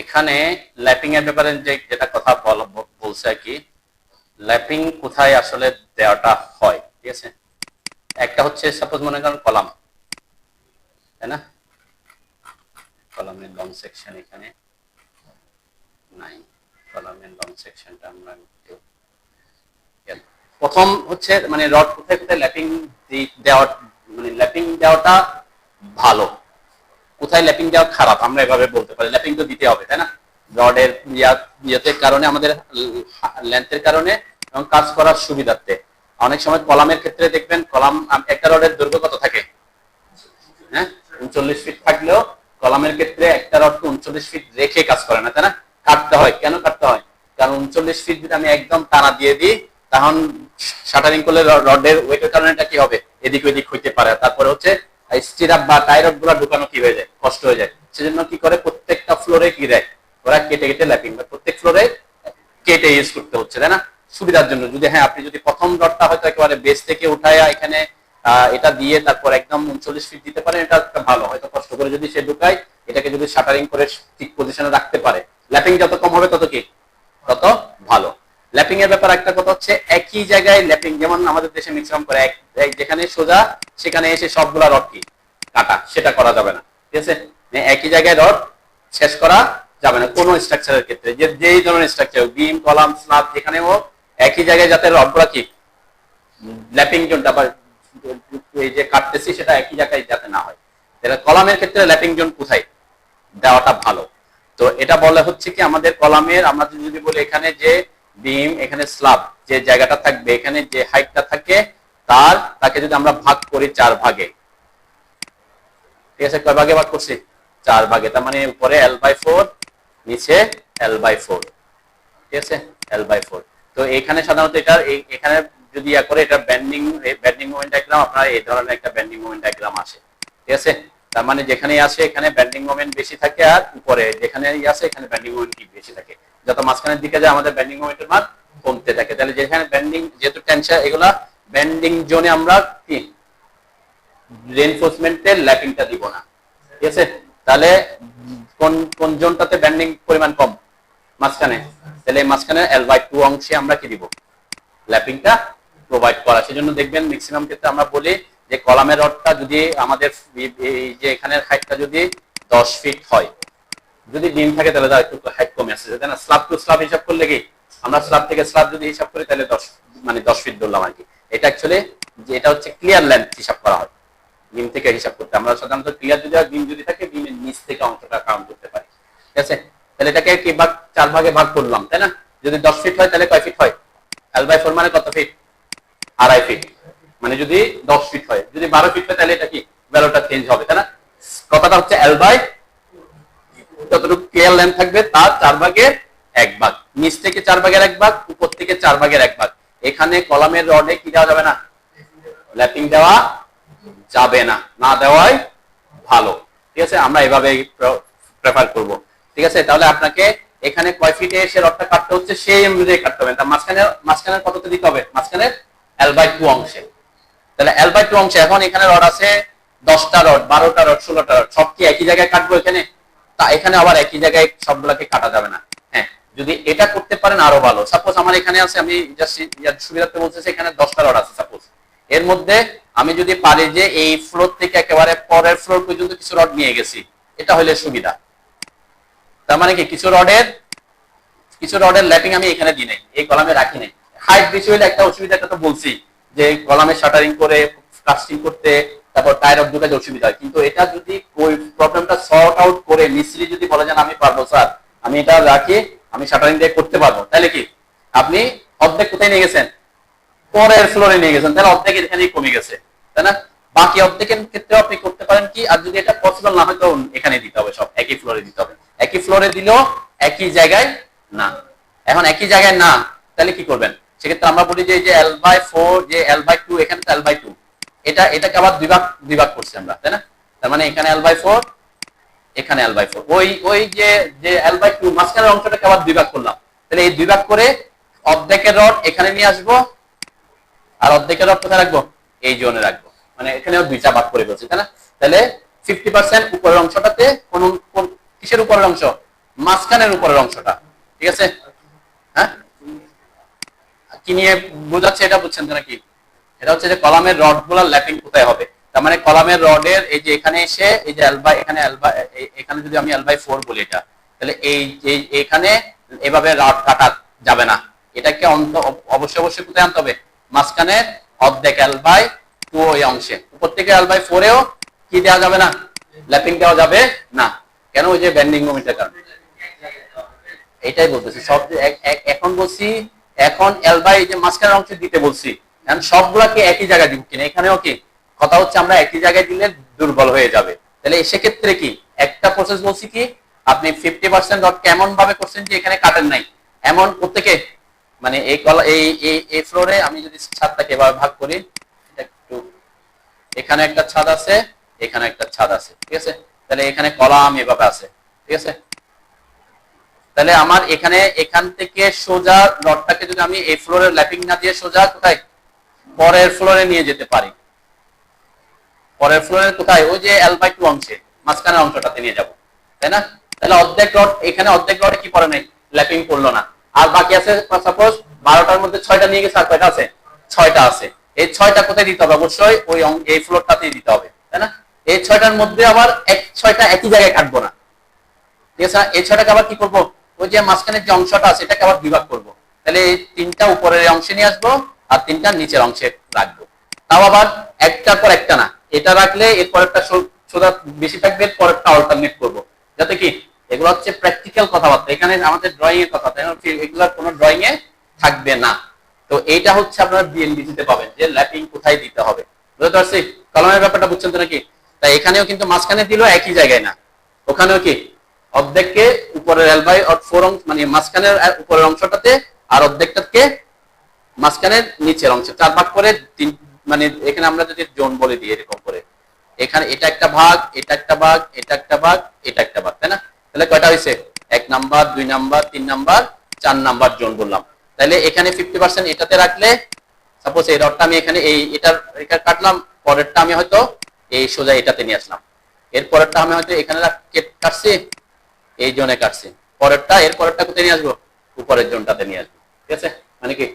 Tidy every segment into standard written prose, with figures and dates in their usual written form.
এখানে ল্যাপিং এর ব্যাপারে যেটা কথা বলছে আর কি, ল্যাপিং কোথায় আসলে দেওয়াটা হয়, ঠিক আছে। একটা হচ্ছে সাপোজ মনে করেন কলাম, তাই না, কলামের লং সেকশন এখানে নাই, কলামের লং সেকশনটা আমরা প্রথম হচ্ছে মানে রড কোথায় কোথায় ল্যাপিং দেওয়া, মানে ল্যাপিং দেওয়াটা ভালো, কোথায় ল্যাপিং দেওয়া খারাপ আমরা এভাবে বলতে পারি। ল্যাপিং তো দিতে হবে, তাই না, রডের ইয়ের কারণে, আমাদের লেন্থের কারণে এবং কাজ করার সুবিধার্থে। অনেক সময় কলামের ক্ষেত্রে দেখবেন, কলাম একটা রডের দৈর্ঘ্য কত থাকে, হ্যাঁ 39 ফিট থাকলেও কলামের ক্ষেত্রে একটা রড 39 ফিট রেখে কাজ করে না, তাই না, কাটতে হয়। কেন কাটতে হয়? কারণ 39 ফিট যদি আমি একদম টানা দিয়ে দিই, তখন শাটারিং করলে রডের ওয়েটের কারণে এটা কি হবে, এদিক ওদিক হইতে পারে। তারপরে হচ্ছে স্টিরাপ বা টাই রড গুলো ঢুকানো কি হয়ে যায়, কষ্ট হয়ে যায়। সেজন্য কি করে, প্রত্যেকটা ফ্লোরে কি দেয় ওরা, কেটে কেটে ল্যাপিং, প্রত্যেক ফ্লোরে কেটে ইউজ করতে হচ্ছে, তাই না, সুবিধার জন্য। যদি হ্যাঁ আপনি যদি প্রথম রডটা হয়তো একেবারে বেস থেকে উঠায় এখানে এটা দিয়ে তারপর একদম 39 ফিট দিতে পারেন, এটা একটা ভালো, হয়তো কষ্ট করে যদি সে ঢুকায়, এটাকে যদি শাটারিং করে ঠিক পজিশনে রাখতে পারে, ল্যাপিং যত কম হবে তত কি, তত ভালো। ল্যাপিং এর ব্যাপার একটা কথা হচ্ছে, একই জায়গায় ল্যাপিং, যেমন আমাদের দেশে ম্যাক্সিমাম করে যেখানে সোজা সেখানে এসে সবগুলা রড কি কাটা, সেটা করা যাবে না, ঠিক আছে। একই জায়গায় রড শেষ করা যাবে না কোনো স্ট্রাকচারের ক্ষেত্রে, যেই ধরনের স্ট্রাকচার, বিম, কলাম, স্ল্যাব, যেখানে হোক একই জায়গায় যাতে রডগুলা কি ল্যাপিং জোনটা বা এই যে কাটতেছি সেটা একই জায়গায় যাতে না হয়। তাহলে কলামের ক্ষেত্রে ল্যাপিং জোন কোথায় দেওয়াটা ভালো? তো এটা বলে হচ্ছে কি, আমাদের কলামের আমরা যদি বলি এখানে যে বিম, এখানে স্ল্যাব, যে জায়গাটা থাকবে, এখানে যে হাইটটা থাকে তাকে যদি আমরা ভাগ করি 4 ভাগে, ঠিক আছে, কয় ভাগে ভাগ করছি, 4 ভাগে। তার মানে উপরে L/4, নিচে L/4, ঠিক আছে, L/4। তো এখানে সাধারণত এটা এখানে যদি করে, এটা বেন্ডিং মোমেন্ট ডায়াগ্রাম, আপনার এই ধরনের একটা বেন্ডিং মোমেন্ট ডায়াগ্রাম আসে, ঠিক আছে। তার মানে যেখানেই আসে এখানে বেন্ডিং মোমেন্ট বেশি থাকে, আর উপরে যেখানেই আসে এখানে বেন্ডিং মোমেন্ট কি বেশি থাকে। যত মাঝখানের দিকে যায় আমাদের বেন্ডিং মোমেন্টের মান কমতে থাকে। তাহলে যেখানে বেন্ডিং, যেহেতু টেনশন, এগুলা বেন্ডিং জোনে আমরা কি রিইনফোর্সমেন্টের ল্যাপিংটা দিব না, ঠিক আছে। তাহলে কোন কোন জোনটাতে বেন্ডিং পরিমাণ কম, মাঝখানে, তাহলে মাঝখানে L/2 অংশে আমরা কি দিব, ল্যাপিংটা প্রোভাইড করা। সেজন্য দেখবেন ম্যাক্সিমাম ক্ষেত্রে আমরা বলি যে কলামের রডটা যদি আমাদের এই যে এখানের হাইটটা যদি 10 ফিট হয়, যদি বিম থাকে তাহলে তার একটু হাইট কমে আসছে, তাই না। স্ল্যাব টু স্ল্যাব হিসাব করলে কি, আমরা স্ল্যাব থেকে স্ল্যাব যদি হিসাব করি তাহলে 10 ফিট ধরলাম আর কি। এটা অ্যাকচুয়ালি যে এটা হচ্ছে ক্লিয়ার লেন্থ হিসাব করা হয়, বিম থেকে হিসাব করতে। আমরা সাধারণত ক্লিয়ার যদি বিম যদি থাকে, বিমের নিচ থেকে অংশটা কাউন্ট করতে পারি, ঠিক আছে। তাহলে এটাকে কি ভাগ, 4 ভাগে ভাগ করলাম, তাই না। যদি 10 ফিট হয় তাহলে কয় ফিট হয়, L/4 মানে কত ফিট, 2.5 ফিট। মানে যদি 10 ফিট হয়, যদি 12 ফিট হয় তাহলে এটা কি ভ্যালুটা চেঞ্জ হবে, তাই না। কথাটা হচ্ছে L/, যতটুকু ক্লিয়ার লেন্থ থাকবে তার 4 ভাগের 1 ভাগ, নিচ থেকে 4 ভাগের 1 ভাগ, উপর থেকে 4 ভাগের 1 ভাগ। এখানে কলামের রডে কি দেওয়া যাবে না, ল্যাপিং দেওয়া যাবে না, না দেওয়াই ভালো, ঠিক আছে। আমরা এভাবে প্রেফার করব, ঠিক আছে। তাহলে আপনাকে এখানে কয় ফিটে এসে রডটা কাটতে হচ্ছে সেই অনুযায়ী কাটতে হবে। তার মাঝখানে কততে দিতে হবে, মাঝখানে L/2 অংশে। তাহলে L/2 অংশে এখন এখানে রড আছে 10টা রড, 12টা রড, 16টা রড, সব কি একই জায়গায় কাটবো এখানে? তা এখানে আবার একই জায়গায় সবগুলোকে কাটা যাবে না। হ্যাঁ, যদি এটা করতে পারেন আরো ভালো। সাপোজ আমার এখানে আছে, আমি জাস্ট সুবিধার্থে বলতেছি, এখানে 10টা রড আছে সাপোজ। এর মধ্যে আমি যদি পারি যে এই ফ্লোর থেকে একেবারে পরের ফ্লোর পর্যন্ত কিছু রড নিয়ে গেছি, এটা হলে সুবিধা। তার মানে কি কিছু রডের ল্যাপিং আমি এখানে দিই নাই, এই কলামে রাখি নাই। হাইট বেশি হলে একটা অসুবিধা, একটা তো বলছি যে কলামে শাটারিং করে কাস্টিং করতে, তারপর টায়ার অফ ঢুকাতে অসুবিধা হয়। কিন্তু এটা যদি ওই প্রবলেমটা সর্ট আউট করে মিস্ত্রি যদি বলে যান আমি পারবো স্যার, আমি এটা রাখি, আমি শাটারিং দিয়ে করতে পারবো, তাহলে কি আপনি অর্ধেক কোথায় নিয়ে গেছেন, পরের ফ্লোরে নিয়ে গেছেন, তাহলে অর্ধেক এখানেই কমে গেছে, তাই না। বাকি অর্ধেকের ক্ষেত্রে আপনি করতে পারেন কি, আর যদি এটা পসিবল না হয় তো এখানে দিতে হবে, সব একই ফ্লোরে দিতে হবে। একই ফ্লোরে দিলেও একই জায়গায় না। এখন একই জায়গায় না, তাহলে কি করবেন, সেক্ষেত্রে আমরা বলি যে L/4, যে L/2, এখানে তো L/2, এটাকে আবার দুই ভাগ করছি আমরা, তাই না। তার মানে এখানে L/4, এখানে L/4, ওই যে L/2 মাঝখানের অংশটাকে আবার দুই ভাগ করলাম। তাহলে এই দুই ভাগ করে অর্ধেকের রড এখানে নিয়ে আসবো, আর অর্ধেকের রড কোথায় রাখবো, এই জোনে রাখবো। মানে এখানেও দুইটা ভাগ করে ফেলছি, তাই না। তাহলে 50% উপরের অংশটাতে কিসের উপরের অংশ? মাঝখানের উপরের অংশটা। ঠিক আছে? হ্যাঁ, কি নিয়ে বোঝাচ্ছে এটা বুঝছেন তো নাকি? এটা হচ্ছে যে কলামের রড গুলার ল্যাপিং কোথায় হবে। তার মানে কলামের রডের এই যে এখানে এসে এই যে এল বাই এখানে যদি আমি L/4 বলি এটা, তাহলে এই এখানে এভাবে রড কাটা যাবে না। এটাকে অবশ্যই কোথায় আনতে হবে? মাঝখানে অর্ধেক L/2 ওই অংশে। উপর থেকে L/4 এও কি দেওয়া যাবে না? ল্যাপিং দেওয়া যাবে না। কেন? ওই যে বেন্ডিং মোমেন্টের কারণে। এটাই বলতেছি সব এখন বলছি, এখন যে মাঝখানের অংশ দিতে বলছি, এখন সবগুলাকে একই জায়গায় দিব কিনা এখানেও কি কথা হচ্ছে আমরা একই জায়গায় দিলে দুর্বল হয়ে যাবে। তাহলে সেক্ষেত্রে কি একটা প্রসেস বলছি কি, আপনি 50% ডট কেমন ভাবে করছেন যে এখানে কাটেন নাই, এমন প্রত্যেকে মানে এই ফ্লোরে আমি যদি ছাদটাকে এভাবে ভাগ করি, একটু এখানে একটা ছাদ আছে, এখানে একটা ছাদ আছে, ঠিক আছে? তাহলে এখানে কলাম এভাবে আছে, ঠিক আছে? তাহলে আমার এখান থেকে সোজা রডটাকে যদি আমি এই ফ্লোরের ল্যাপিং না দিয়ে সোজা কোথায় পরের ফ্লোরে নিয়ে যেতে পারি, পরের ফ্লোরে কোথায়? ওই যে L/2 অংশে মাঝখানের অংশটাতে নিয়ে যাব, তাই না? তাহলে অর্ধেক রড এখানে অর্ধেক রডে কি পড়ে নাই? ল্যাপিং করলো না। আর বাকি আছে সাপোজ 12টার মধ্যে 6টা নিয়ে গেছে, আর কয়টা আছে? 6টা আছে। এই 6টা কোথায় দিতে হবে? অবশ্যই ওই এই ফ্লোরটাতেই দিতে হবে, তাই না? এই 6টার মধ্যে আবার 6টা একই জায়গায় কাটবো না, ঠিক আছে? এই 6টাকে আবার কি করব? ওই যে মাঝখানের যে অংশটা আছে এটাকে আবার বিভাগ করব। তাহলে এই 3টা উপরের অংশে নিয়ে আসবো আর 3টা নিচের অংশে রাখবো। তাও আবার একটার পর একটা না, এটা রাখলে এর পরেরটা সোজা বেশি থাকবে, পরেরটা অল্টারনেট করব, যাতে কি এগুলো হচ্ছে প্র্যাকটিক্যাল কথাবার্তা, এখানে আমাদের ড্রয়িং এর কথা, এগুলোর কোনো ড্রয়িং এ থাকবে না। তো এইটা হচ্ছে আপনারা বিএনবিসিতে পাবেন যে ল্যাপিং কোথায় দিতে হবে। বুঝতে পারছি কলমের ব্যাপারটা? বুঝছেন তো নাকি? তাই এখানেও কিন্তু মাঝখানে দিল একই জায়গায় না, ওখানেও কি অর্ধেককে উপরের L/4 অংশ মানে মাঝখানের উপরের অংশটাতে আর অর্ধেকটাকে মাঝখানের নিচের অংশে 4 ভাগ করে মানে এখানে আমরা যদি জোন বলে দিই এরকম করে, এখানে এটা একটা ভাগ, এটা একটা ভাগ, এটা একটা ভাগ, এটা একটা ভাগ, তাই না? তাহলে কয়টা হয়েছে? 1 number, 2 number, 3 number, 4 number zone বললাম। তাহলে এখানে 50% এটাতে রাখলে সাপোজ এই রডটা আমি এখানে এটা কাটলাম, পরেরটা আমি হয়তো এই সোজা এটাতে নিয়ে আসলাম, এর পরেরটা আমি হয়তো এখানে কাটছি, এই জোনে কাটছি, এর পরেরটা কোথায় নিয়ে আসবো? উপরের জোনটাতে নিয়ে আসবো, ঠিক আছে? মানে কি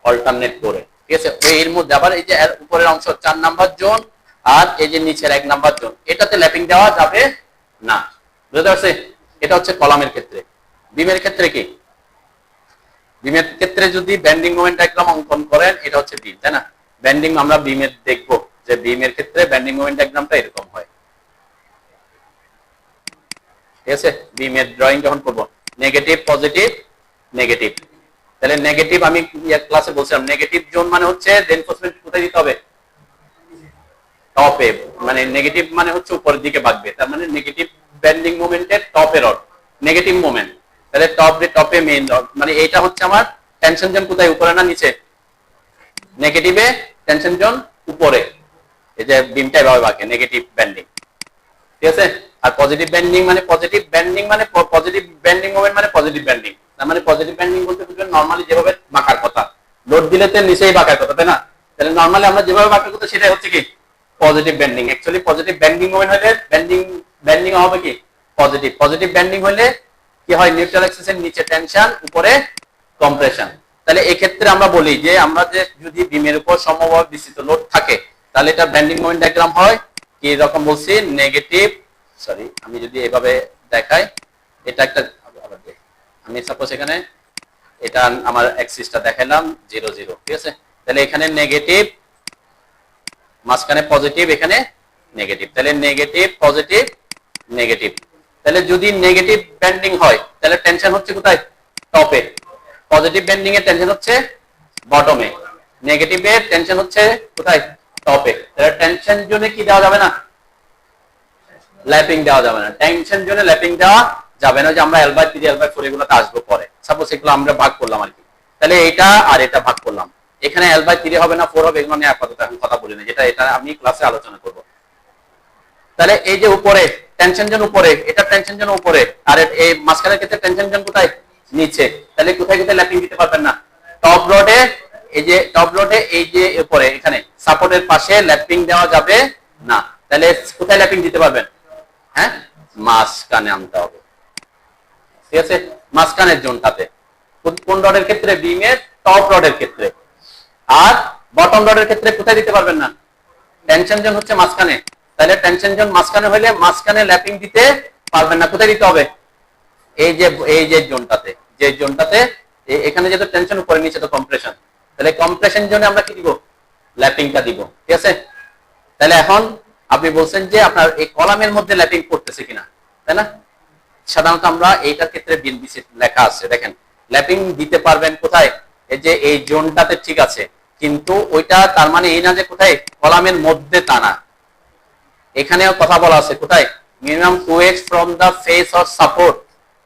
অল্টারনেট করে, ঠিক আছে? এর মধ্যে আবার এই যে উপরের অংশ 4 নাম্বার জোন আর এই যে নিচের 1 নাম্বার জোন, এটাতে ল্যাপিং দেওয়া যাবে না। বুঝতে পারছি? এটা হচ্ছে কলামের ক্ষেত্রে। বিমের ক্ষেত্রে কি? বিমের ক্ষেত্রে যদি বেন্ডিং মোমেন্ট ডায়াগ্রাম অঙ্কন করেন, এটা হচ্ছে বিম, তাই না? বেন্ডিং আমরা বিমের দেখবো যে বিমের ক্ষেত্রে বেন্ডিং মোমেন্ট ডায়াগ্রামটা এরকম হয়, ঠিক আছে? বিমের ড্রয়িং যখন করবো নেগেটিভ পজিটিভ নেগেটিভ, তাহলে নেগেটিভ আমি ক্লাসে বলছিলাম নেগেটিভ জোন মানে হচ্ছে রেইনফোর্সমেন্ট কোথায় দিতে হবে? টপে, মানে নেগেটিভ মানে হচ্ছে উপরের দিকে বাঁকবে, তার মানে নেগেটিভ বেন্ডিং মোমেন্টের টপে রড, নেগেটিভ মোমেন্ট। তাহলে টপে মেইন রড, মানে এইটা হচ্ছে আমার টেনশন জোন কোথায়? উপরে না নিচে? নেগেটিভে টেনশন জোন উপরে, এই যে বিমটা এভাবে বাঁকে নেগেটিভ বেন্ডিং, ঠিক আছে? আর পজিটিভ বেন্ডিং মানে পজিটিভ বেন্ডিং মোমেন্ট মানে পজিটিভ বেন্ডিং, তার মানে পজিটিভ বেন্ডিং বলতে বুঝবেন নরমালি যেভাবে বাঁকার কথা, লোড দিলে তো নিচেই বাঁকার কথা, তাই না? তাহলে নরমালি আমরা যেভাবে বাঁকার কথা সেটাই হচ্ছে কি positive bending. Actually positive bending moment হলে বেন্ডিং হবে কি পজিটিভ বেন্ডিং হলে কি হয়? নিউট্রাল অ্যাক্সিসের নিচে টেনশন, উপরে কম্প্রেশন। তাহলে এই ক্ষেত্রে আমরা বলি যে আমরা যে যদি বিমের উপর সমভাবে বিস্তৃত লোড থাকে, তাহলে এটা বেন্ডিং মোমেন্ট ডায়াগ্রাম হয় কি রকম বলছি? নেগেটিভ, সরি আমি যদি এভাবে দেখাই, এটা একটা আমি সাপোজ এখানে এটা আমার অ্যাক্সিসটা দেখাইলাম 0 0, ঠিক আছে? তাহলে এখানে নেগেটিভ, মাঝখানে পজিটিভ, এখানে নেগেটিভ, তাহলে নেগেটিভ পজিটিভ নেগেটিভ। তাহলে যদি নেগেটিভ বেন্ডিং হয় তাহলে টেনশন হচ্ছে কোথায়? টপে। পজিটিভ বেন্ডিং এর টেনশন হচ্ছে বটমে, নেগেটিভ এর টেনশন হচ্ছে কোথায়? টপে। তাহলে টেনশন জোনে কি দেওয়া যাবে না? ল্যাপিং দেওয়া যাবে না। টেনশন জোনে ল্যাপিং দেওয়া যাবে না, যে আমরা L/3 L/4 এগুলোতে আসবো পরে। সাপোজ এগুলো আমরা ভাগ করলাম আর কি, তাহলে এটা আর এটা ভাগ করলাম, এখানে L/3 হবে না 4 হবে, এগুলো নিয়ে আপাতত এখন কথা বলি না, এটা আমি ক্লাসে আলোচনা করব। তাহলে এই যে উপরে টেনশন জোন উপরে, এটা টেনশন জোন উপরে, আর এই মাঝখানের ক্ষেত্রে টেনশন জোন কোথায়? নিচে। তাহলে কোথায় কোথায় ল্যাপিং দিতে পারবেন না? টপ রডে, এই যে টপ রডে এই যে উপরে এখানে সাপোর্টের পাশে ল্যাপিং দেওয়া যাবে না। তাহলে কোথায় ল্যাপিং দিতে পারবেন? হ্যাঁ, মাঝখানে আনতে হবে। ঠিক আছে, মাঝখানের জোনটাতে। কোন রডের ক্ষেত্রে? বিমের টপ রডের ক্ষেত্রে। আর বটম রডের ক্ষেত্রে কোথায় দিতে পারবেন না? টেনশন জোন হচ্ছে মাঝখানে, তাহলে টেনশন জোন মাঝখানে হইলে মাঝখানে ল্যাপিং দিতে পারবেন না। কোথায় দিতে হবে? এই যে জোনটাতে, যে জোনটাতে এখানে যেহেতু টেনশন উপরে নিচে তো কম্প্রেশন, তাহলে কম্প্রেশন জোনে আমরা কি দিব? ল্যাপিংটা দিব। ঠিক আছে, তাহলে এখন আপনি বলছেন যে আপনার এই কলামের মধ্যে ল্যাপিং করতেছে কিনা, তাই না? সাধারণত আমরা এইটার ক্ষেত্রে বিএনবিসি লেখা আছে, দেখেন ল্যাপিং দিতে পারবেন কোথায়? এই যে এই জোনটাতে ঠিক আছে, কিন্তু ওইটা তার মানে এই না যে কোথায় কলামের মধ্যে তা না। এখানেও কথা বলা আছে কোথায়? Minimum 2h from the face or support,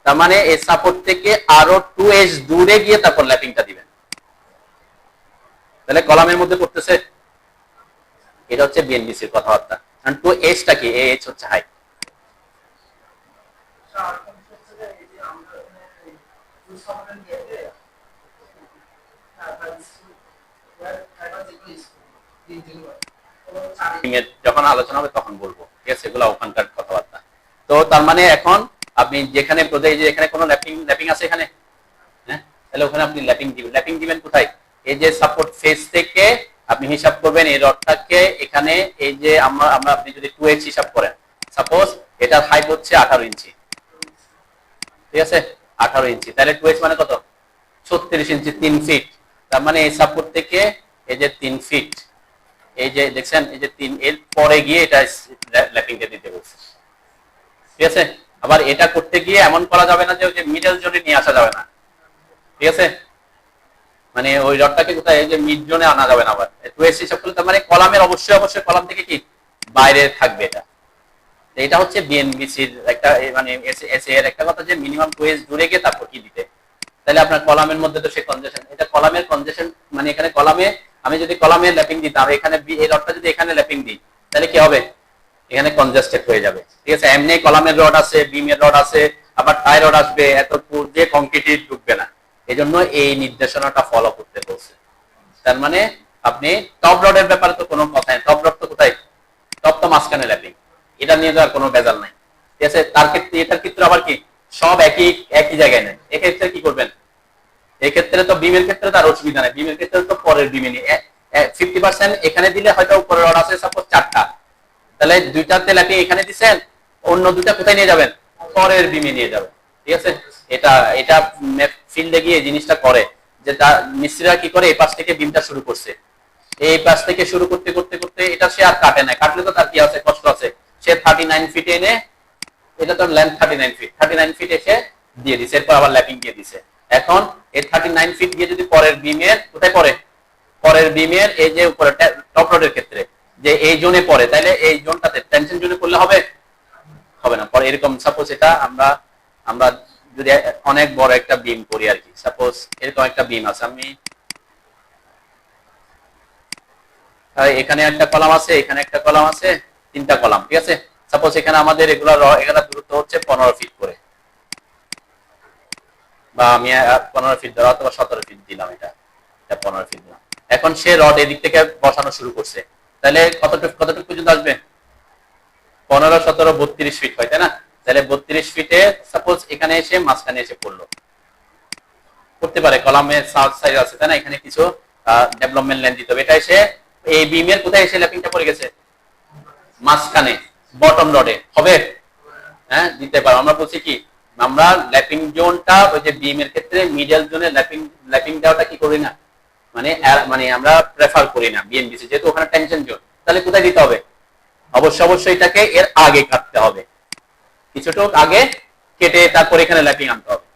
তার মানে এই সাপোর্ট থেকে আরো 2h দূরে গিয়ে তারপর ল্যাপিংটা দিবেন। তাহলে কলামের মধ্যে পড়তেছে, এটা হচ্ছে বিএনবিসির কথাবার্তা। কারণ 2h টা কি? h হচ্ছে হাইট। যখন আলোচনা হবে তখন বলবো, ঠিক আছে, এগুলো ওখানকার কথাবার্তা। তো তার মানে এখন আপনি যেখানে যে এখানে কোনো ল্যাপিং আছে এখানে, হ্যাঁ, তাহলে ওখানে আপনি ল্যাপিং দিবেন কোথায়? এই যে সাপোর্ট ফেস থেকে আপনি হিসাব করবেন এই রডটাকে এখানে, এই যে আমরা আপনি যদি 2h হিসাব করেন, সাপোজ এটার হাইট হচ্ছে 18 ইঞ্চি, ঠিক আছে, 18 ইঞ্চি, তাহলে 2h মানে কত? 36 ইঞ্চি, 3 ফিট। তার মানে এই সাপোর্ট থেকে এই যে 3 ফিট, এই যে দেখছেন এই যে 3, এর পরে গিয়ে এটা ল্যাপিংটা দিতে বলছে। ঠিক আছে, আবার এটা করতে গিয়ে এমন করা যাবে না যে ওই যে মিডল জোনে নিয়ে আসা যাবে না। ঠিক আছে, মানে ওই রডটাকে কোথায় এই যে মিড জোনে আনা যাবে না। আবার 2h হিসাব করলে তার মানে কলামের অবশ্যই কলাম থেকে কি বাইরে থাকবে এটা। এটা হচ্ছে বিএনবিসির একটা মানে এসএ এর একটা কথা যে মিনিমাম 2h দূরে গিয়ে তারপর কি দিতে। তাহলে আপনার কলামের মধ্যে তো সে কনজেশন, এটা কলামের কনজেশন, মানে এখানে কলামে আমি যদি কলামে ল্যাপিং দিতাম, এখানে এই রডটা যদি এখানে ল্যাপিং দিই তাহলে কি হবে? এখানে কনজেস্টেড হয়ে যাবে। ঠিক আছে, এমনি কলামের রড আছে, বিমের রড আছে, আবার টাই রড আসবে, এত যে কংক্রিট ঢুকবে না। এজন্য এই নির্দেশনাটা ফলো করতে বলছে। তার মানে আপনি টপ রডের ব্যাপারে তো কোনো কথা নেই, টপ রড তো কোথায়? টপ তো মাঝখানে ল্যাপিং, এটা নিয়ে তো আর কোনো ভেজাল নাই। ঠিক আছে, তার ক্ষেত্রে এটার ক্ষেত্রে আবার কি সব একই জায়গায় নেন। এক্ষেত্রে কি করবেন? এক্ষেত্রে তো বিমের ক্ষেত্রে তার অসুবিধা নেই, বিমের ক্ষেত্রে তো পরের বিমে নিয়ে 50% এখানে দিলে হয়তো উপরে রড আছে সাপোজ 4টা, তাহলে 2টাতে ল্যাপিং এখানে দিচ্ছেন, অন্য 2টা কোথায় নিয়ে যাবেন? পরের বিমে নিয়ে যাবেন। ঠিক আছে, এটা ফিল্ডে গিয়ে জিনিসটা করে যে মিস্ত্রিরা কি করে, এই পাশ থেকে বিমটা শুরু করছে, এই পাশ থেকে শুরু করতে করতে করতে এটা সে আর কাটে না, কাটলে তো তার কি আছে, কষ্ট আছে। সে 39 ফিট এনে, এটা তো লেন্থ 39 ফিট এসে দিয়ে দিছে, এরপর আবার ল্যাপিং দিয়ে দিছে। এখন এই 39 ফিট গিয়ে যদি পরের বিমের কোথায় পড়ে? পরের বিমের এই যে উপরে টপ রডের ক্ষেত্রে যে এই জোনে পড়ে, তাহলে এই জোনটাতে টেনশন জোনে করলে হবে? হবে না। পরে এরকম সাপোজ এটা আমরা যদি অনেক বড় একটা বিম করি আর কি, সাপোজ এরকম একটা বিম আছে, আমি এখানে একটা কলাম আছে, এখানে একটা কলাম আছে, 3টা কলাম। ঠিক আছে, সাপোজ এখানে আমাদের এগুলা দূরত্ব হচ্ছে 15 ফিট করে, বা আমি 15 ফিট ধরা অথবা 17 ফিট দিলাম, এটা 15 ফিট দিলাম। এখন সে রড এদিক থেকে বসানো শুরু করছে, তাহলে কতটুকু পর্যন্ত আসবে? 15, 17, 32 ফিট হয়, তাই না? তাহলে 32 ফিটে সাপোজ এখানে এসে মাঝখানে এসে পড়লো, করতে পারে কলামের সাইজ আছে, তাই না? এখানে কিছু ডেভেলপমেন্ট লেন্থ দিতে হবে। এটা এসে এই বিমের কোথায় এসে ল্যাপিংটা পড়ে গেছে? মাঝখানে বটম রডে হবে। হ্যাঁ, দিতে পারো। আমরা বলছি কি, আমরা ল্যাপিং জোনটা ওই যে বিমের ক্ষেত্রে মিডল জোনে ল্যাপিং দেওয়াটা কি করি না, মানে আমরা প্রেফার করি না বিএনবিসি, যেহেতু ওখানে টেনশন জোন। তাহলে কোথায় দিতে হবে? অবশ্যই এটাকে এর আগে কাটতে হবে, কিছুটুক আগে কেটে তারপর এখানে ল্যাপিং আনতে হবে।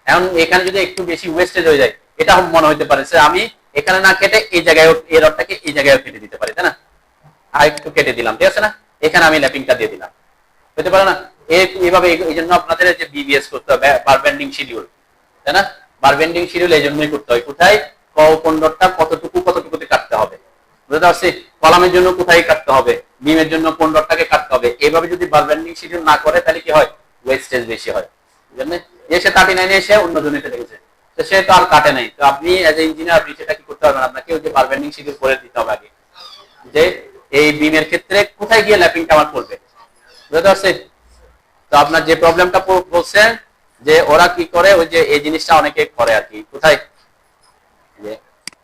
এখন এখানে যদি একটু বেশি ওয়েস্টেজ হয়ে যায়, এটা মনে হতে পারে যে আমি এখানে না কেটে এই জায়গায় এই রডটাকে এই জায়গায় কেটে দিতে পারি, তাই না? আর একটু কেটে দিলাম, ঠিক আছে না? এখানে আমি ল্যাপিংটা দিয়ে দিলাম, হতে পারে না? এইভাবে এই জন্য আপনাদের যে বিবিএস করতে হবে, বার বেন্ডিং শিডিউল, তাই না? বার বেন্ডিং শিডিউল এই জন্যই করতে হয়, কোথায় কোন রডটা কতটুকুতে কাটতে হবে, বুঝতে পারছি? কলামের জন্য কোথায় কাটতে হবে, বিমের জন্য কোন রডটাকে কাটতে হবে। এইভাবে যদি বার বেন্ডিং শিডিউল না করে তাহলে কি হয়? ওয়েস্টেজ বেশি হয়। বুঝলেন? এসে 39 এসে অন্য জমিতে লেগেছে, তো সে তো আর কাটে নাই। তো আপনি এজ এ ইঞ্জিনিয়ার আপনি সেটা কি করতে পারবেন? আপনাকে ওই যে বার বেন্ডিং শিডিউল করে দিতে হবে আগে, যে এই বিমের ক্ষেত্রে কোথায় গিয়ে ল্যাপিংটা আমার পড়বে, বুঝতে পারছি? তো আপনার যে প্রবলেমটা বলছেন যে ওরা কি করে, ওই যে এই জিনিসটা অনেকে করে আর কি, কোথায় যে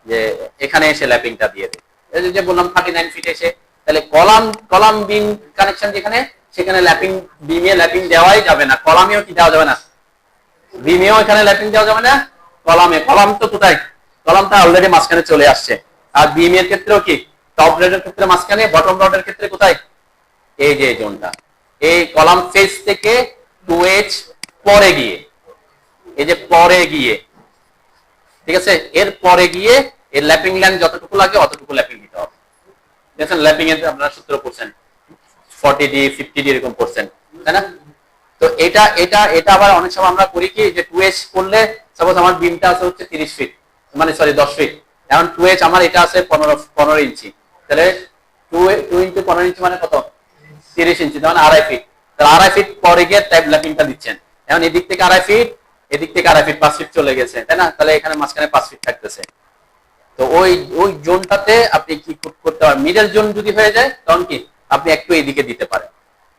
যে এখানে এসে ল্যাপিংটা দিয়ে দেয়। এই যে বললাম 39 ফিট এসে, তাহলে কলাম কলাম বিম কানেকশন যেখানে, সেখানে ল্যাপিং বিমে ল্যাপিং দেওয়াই যাবে না, কলামেও কি দেওয়া যাবে না, বিমেও এখানে ল্যাপিং দেওয়া যাবে না, কলামে, কলাম তো কোথায়, কলামটা অলরেডি মাঝখানে চলে আসছে। আর বিমের ক্ষেত্রেও কি, টপ রডের ক্ষেত্রে মাঝখানে, বটম রডের ক্ষেত্রে কোথায়, এই যে জোনটা, এই কলাম ফেস থেকে 2H পরে গিয়ে, এই যে পরে গিয়ে, ঠিক আছে, এর পরে গিয়ে এর ল্যাপিং লাইন যতটুকু লাগে অতটুকু ল্যাপিং দিতে হবে। ঠিক আছে, ল্যাপিং এর আপনারা সূত্র করছেন 40D 50D এরকম করছেন, তাই না? তো এটা এটা এটা আবার অনেক সময় আমরা করি কি, যে 2H করলে সাপোজ আমার বিমটা আছে হচ্ছে 30 ফিট, মানে সরি 10 ফিট, এখন 2H আমার এটা আছে 15 ইঞ্চি, তাহলে 2 ইন্টু 15 ইঞ্চি মানে কত, 30 ইঞ্চি, মানে 2.5 ফিট, তাহলে 2.5 ফিট পরে গিয়ে ট্যাব ল্যাপিংটা দিচ্ছেন। এখন এদিক থেকে 2.5 ফিট, এদিক থেকে 2.5 ফিট, 5 ফিট চলে গেছে, তাই না? তাহলে এখানে মাঝখানে 5 ফিট থাকতেছে। তো ওই ওই জোনটাতে আপনি কি করতে পারেন, মিডল জোন যদি হয়ে যায় তখন কি আপনি একটু এদিকে দিতে পারেন।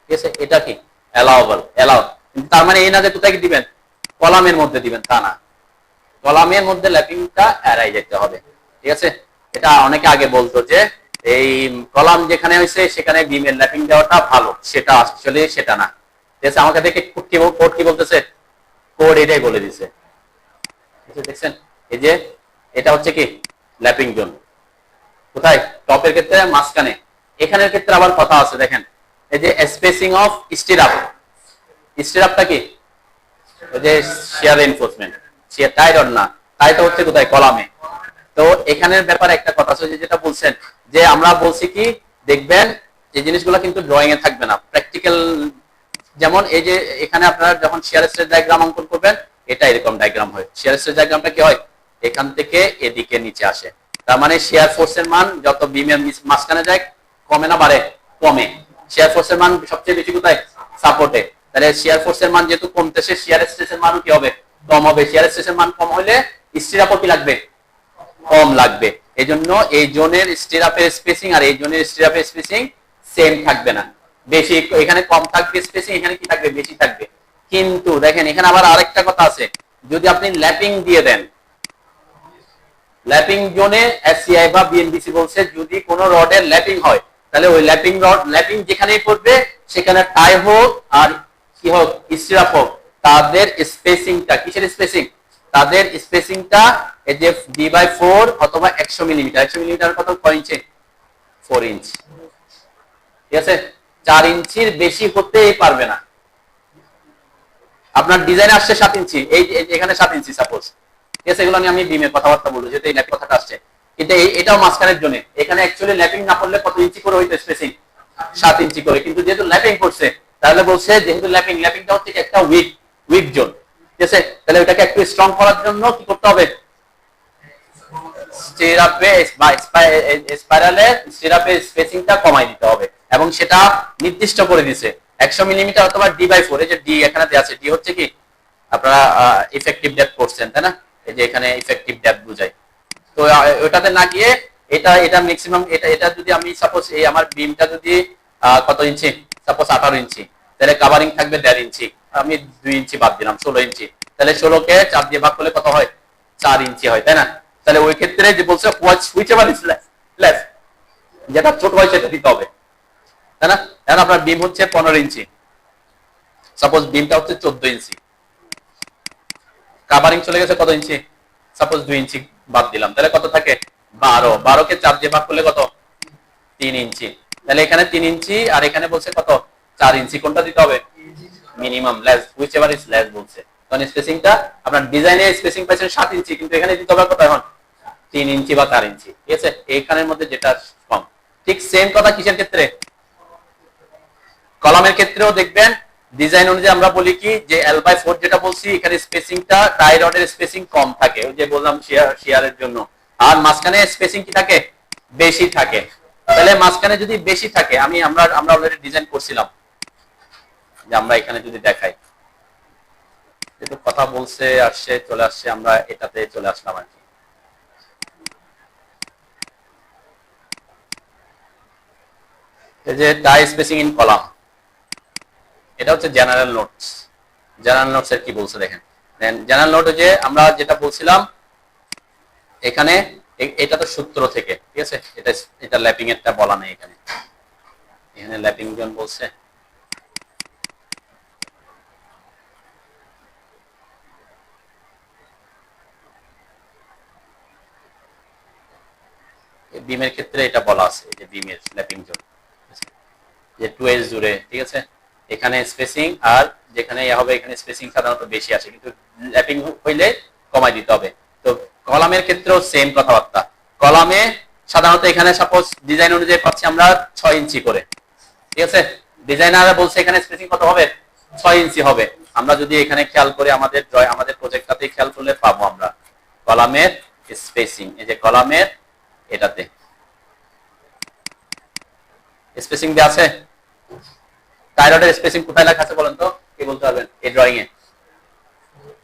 ঠিক আছে, এটা কি অ্যালাউয়েবল, অ্যালাউ, কিন্তু তার মানে এই না যে কোথায় দিবেন, কলামের মধ্যে দিবেন, তা না, কলামের মধ্যে ল্যাপিংটা এড়াই যেতে হবে। ঠিক আছে, এটা অনেকে আগে বলতো যে এই কলাম যেখানে হয়েছে সেখানে বিমের ল্যাপিং দেওয়াটা ভালো, সেটা আসলে সেটা না। ঠিক আছে, আমাকে দেখে কোড কি বলতেছে, কোড এটাই বলে দিছে। দেখছেন, এই যে এটা হচ্ছে কি ল্যাপিং জোন, কোথায়, টপের ক্ষেত্রে মাঝখানে, এখানের ক্ষেত্রে আবার কথা আছে, দেখেন এই যে স্পেসিং অফ স্টিরাপ, স্টিরাপটা কি, ওই যে শিয়ার এনফোর্সমেন্ট, শিয়ার টাই রড না, টাইটা হচ্ছে কোথায়, কলামে। তো এখানের ব্যাপারে একটা কথা আছে, যেটা বলছেন যে আমরা বলছি কি, দেখবেন এই জিনিসগুলো কিন্তু ড্রয়িং এ থাকবে না, প্র্যাকটিক্যাল, যেমন এই যে এখানে আপনারা যখন শিয়ার স্ট্রেস ডায়াগ্রাম অঙ্কন করবেন, এটা এরকম ডায়াগ্রাম হয়। শিয়ার স্ট্রেস ডায়াগ্রামটা কি হয়, এখান থেকে এদিকে নিচে আসে, তার মানে শিয়ার ফোর্সের মান যত বিমের মাঝখানে যায় কমে না বাড়ে, কমে। শিয়ার ফোর্সের মান সবচেয়ে বেশি কোথায়, সাপোর্টে, তাহলে শিয়ার ফোর্সের মান যেহেতু কমতেছে, শিয়ার স্ট্রেসের মানও কি হবে, কম হবে। শিয়ার স্ট্রেসের মান কম হলে স্টিরাপও কি লাগবে, কম লাগবে। এজন্য এই জোনের স্টিরাপের স্পেসিং আর এই জোনের স্টিরাপের স্পেসিং সেম থাকবে না, বেশি, এখানে কম থাকবে স্পেসিং, এখানে কি থাকবে, বেশি থাকবে। কিন্তু দেখেন এখানে আবার আরেকটা কথা আছে, যদি আপনি ল্যাপিং দিয়ে দেন, ল্যাপিং জোনে এসসিআই বা বিএনবিসি বলছে যদি কোনো রডের ল্যাপিং হয়, তাহলে ওই ল্যাপিং রড, ল্যাপিং যেখানেই পড়বে সেখানে টাই হোক আর কি হোক, স্টিরাপ হোক, তাদের স্পেসিংটা, কিসের স্পেসিং, তাদের স্পেসিংটা এই যে D/4 অথবা 100 মিলিমিটার, 100 মিলিমিটার কত, 6 ইঞ্চি, 4 ইঞ্চি। ঠিক আছে, 4 ইঞ্চির বেশি হতেই পারবে না। আপনার ডিজাইন আসছে 7 ইঞ্চি, এই এখানে 7 ইঞ্চি সাপোজ, ঠিক আছে, এগুলো আমি বিমের কথাবার্তা বলবো, যেহেতু এই ল্যাপিং কথাটা আসছে, কিন্তু এটাও মাঝখানের জন্য, এখানে অ্যাকচুয়ালি ল্যাপিং না করলে কত ইঞ্চি করে হইতো স্পেসিং, 7 ইঞ্চি করে, কিন্তু যেহেতু ল্যাপিং করছে, তাহলে বলছে যেহেতু ল্যাপিংটা হচ্ছে একটা উইক জোন, ঠিক আছে, তাহলে ওটাকে একটু স্ট্রং করার জন্য কি করতে হবে, স্টিরাপে বা স্পাইরালে স্টিরাপে স্পেসিংটা কমাই দিতে হবে, এবং সেটা নির্দিষ্ট করে দিছে 100 মিলিমিটার অথবা D/4, এই যে ডি এখানে দেয়া আছে, ডি হচ্ছে কি আপনারা ইফেক্টিভ ডেপথ করছেন, তাই না, এই যে এখানে ইফেক্টিভ ডেপথ বুঝায়। তো ওটাতে না গিয়ে এটা ম্যাক্সিমাম, এটা যদি আমি সাপোজ এই আমার বিমটা যদি কত ইঞ্চি, সাপোজ 18 ইঞ্চি, তাহলে কাভারিং থাকবে 1.5 ইঞ্চি, আমি 2 ইঞ্চি বাদ দিলাম, 16 ইঞ্চি, তাহলে 16 কে 4 দিয়ে ভাগ করলে কত হয়, 4 ইঞ্চি হয়, তাই না? তাহলে ওই ক্ষেত্রে যে বলছে হুইচএভার ইজ লেস, যেটা ছোট হয় সেটা দিতে হবে, তাই না? এখন আপনার বিম হচ্ছে 15 ইঞ্চি, সাপোজ বিমটা হচ্ছে 14 ইঞ্চি, কাভারিং চলে গেছে কত ইঞ্চি, সাপোজ 2 ইঞ্চি বাদ দিলাম, তাহলে কত থাকে, 12 কে 4 দিয়ে ভাগ করলে কত, 3 ইঞ্চি, তাহলে এখানে 3 ইঞ্চি আর এখানে বলছে কত, 4 ইঞ্চি, কোনটা দিতে হবে, মিনিমাম, লেস, হুইচএভার ইজ লেস বলছে। কারণ স্পেসিংটা আপনার ডিজাইনে স্পেসিং পাইছেন 7 ইঞ্চি, কিন্তু এখানে দিতে হবে কত, এখন 3 ইঞ্চি বা 4 ইঞ্চি, ঠিক আছে, এইখানের মধ্যে যেটা কম। ঠিক সেম কথা কিসের ক্ষেত্রে, কলামের ক্ষেত্রেও দেখবেন ডিজাইন অনুযায়ী আমরা বলি কি, যে L/4 যেটা বলছি, এখানে স্পেসিংটা টাই রডের স্পেসিং কম থাকে, ওই যে বললাম শিয়ারের জন্য, আর মাঝখানে স্পেসিং কি থাকে, বেশি থাকে। তাহলে মাঝখানে যদি বেশি থাকে, আমরা অলরেডি ডিজাইন করছিলাম, যে আমরা এখানে যদি দেখাই, যেহেতু কথা বলছে আসছে চলে আসছে, আমরা এটাতে চলে আসলাম আর কি। এই যে টাই স্পেসিং ইন কলাম, এটা হচ্ছে জেনারেল নোটস। জেনারেল নোটস এর কি বলছে দেখেন। জেনারেল নোট যে আমরা যেটা বলছিলাম এখানে, এটা তো সূত্র থেকে, ঠিক আছে, এটা ল্যাপিং এরটা বলা নেই এখানে। এখানে ল্যাপিং জন বলছে বিমের ক্ষেত্রে এটা বলা আছে যে বিমের ল্যাপিং জোন যে 2s জুড়ে, ঠিক আছে, এখানে স্পেসিং আর যেখানে হবে এখানে স্পেসিং সাধারণত বেশি আসে, কিন্তু ল্যাপিং হইলে কমাই দিতে হবে। তো কলামের ক্ষেত্রেও সেম কথাবার্তা। কলামে সাধারণত এখানে সাপোজ ডিজাইন অনুযায়ী পাচ্ছি আমরা 6 ইঞ্চি করে, ঠিক আছে, ডিজাইনার বলছে এখানে স্পেসিং কত হবে, 6 ইঞ্চি হবে। আমরা যদি এখানে খেয়াল করি আমাদের প্রজেক্টটাতে খেয়াল করলে পাবো আমরা কলামের স্পেসিং, এই যে কলামের এটাতে স্পেসিং দেওয়া আছে। টাইরয়েডের স্পেসিং কোথায় লেখা আছে বলেন তো, কি বলতে পারবেন এই ড্রয়িং এ?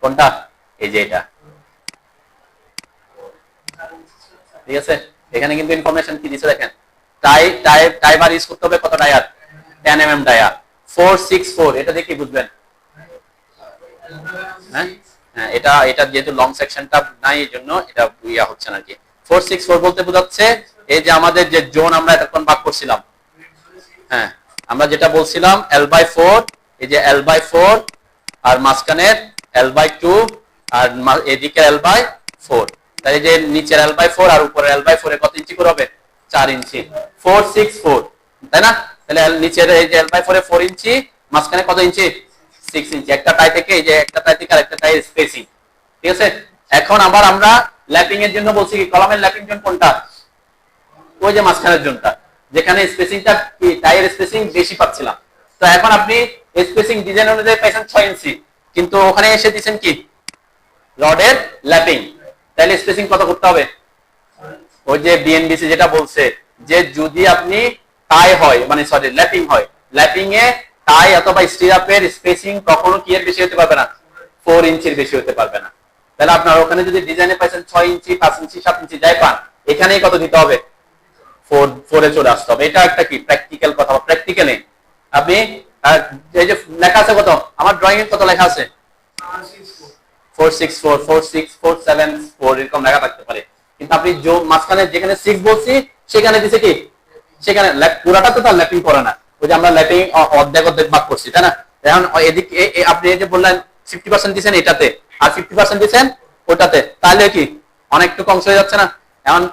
কোনটা? এই যে এটা, ঠিক আছে। এখানে কিন্তু ইনফরমেশন কি দিছে দেখেন, টাই বার ইউজ করতে হবে কত ডায়ার, 10 mm ডায়ার 464। এটা দেখে কি বুঝবেন? হ্যাঁ হ্যাঁ, এটা যেহেতু লং সেকশনটা নাই এই জন্য এটা ইয়া হচ্ছে না কি। 464 বলতে বোঝাচ্ছে এই যে আমাদের যে জোন আমরা এতক্ষণ ভাগ করছিলাম, হ্যাঁ আমরা যেটা বলছিলাম L/4, এই যে L/4 আর মাঝখানের L/2 আর এদিকে L/4, তাই যে নিচের L/4 আর উপরের L/4 এ কত ইঞ্চি করে হবে, 4 ইঞ্চি, 464, তাই না? তাহলে নিচের এই যে L/4 এ 4 ইঞ্চি, মাঝখানে কত ইঞ্চি, 6 ইঞ্চি। একটা টাই থেকে এই যে একটা টাই থেকে আরেকটা টাই স্পেসিং, ঠিক আছে। এখন আবার আমরা ল্যাপিং এর জন্য বলছি কি, কলামের ল্যাপিং জোন কোনটা, ওই যে মাঝখানের জোনটা, যেখানে স্পেসিংটা কি টাইয়ের স্পেসিং বেশি পাচ্ছিলাম। তো এখন আপনি স্পেসিং ডিজাইন অনুযায়ী পাইছেন 6 ইঞ্চি, কিন্তু ওখানে এসে দিবেন কি রডের ল্যাপিং, তাহলে স্পেসিং কত করতে হবে, ওই যে বিএনবিসি যেটা বলছে যে যদি আপনি টাই হয় মানে সরি ল্যাপিং হয়, ল্যাপিং এ টাই অথবা স্টিরাপের স্পেসিং কখনো কি এর বেশি হতে পারবে না, 4 ইঞ্চির বেশি হতে পারবে না। তাহলে আপনার ওখানে যদি ডিজাইনে পাইছেন 6 ইঞ্চি, 5 ইঞ্চি, 7 ইঞ্চি যাই পান, এখানেই কত দিতে হবে, 4 এ চলে আসতে হবে। এটা একটা কি প্র্যাকটিক্যাল কথা, প্র্যাকটিক্যালি আপনি এই যে লেখা আছে কত, আমার ড্রয়িং এ কত লেখা আছে 464, 46474 এরকম লেখা থাকতে পারে, কিন্তু আপনি মাঝখানে যেখানে 6 বলছি সেখানে দিছে কি, সেখানে পুরাটা তো তার ল্যাপিং করে না, ওই যে আমরা ল্যাপিং অর্ধেক অর্ধেক ভাগ করছি, তাই না? এখন এদিকে আপনি এই যে বললেন 50% দিবেন এটাতে আর 50% দিবেন ওটাতে, তাহলে কি অনেকটুকু অংশ হয়ে যাচ্ছে না? এখন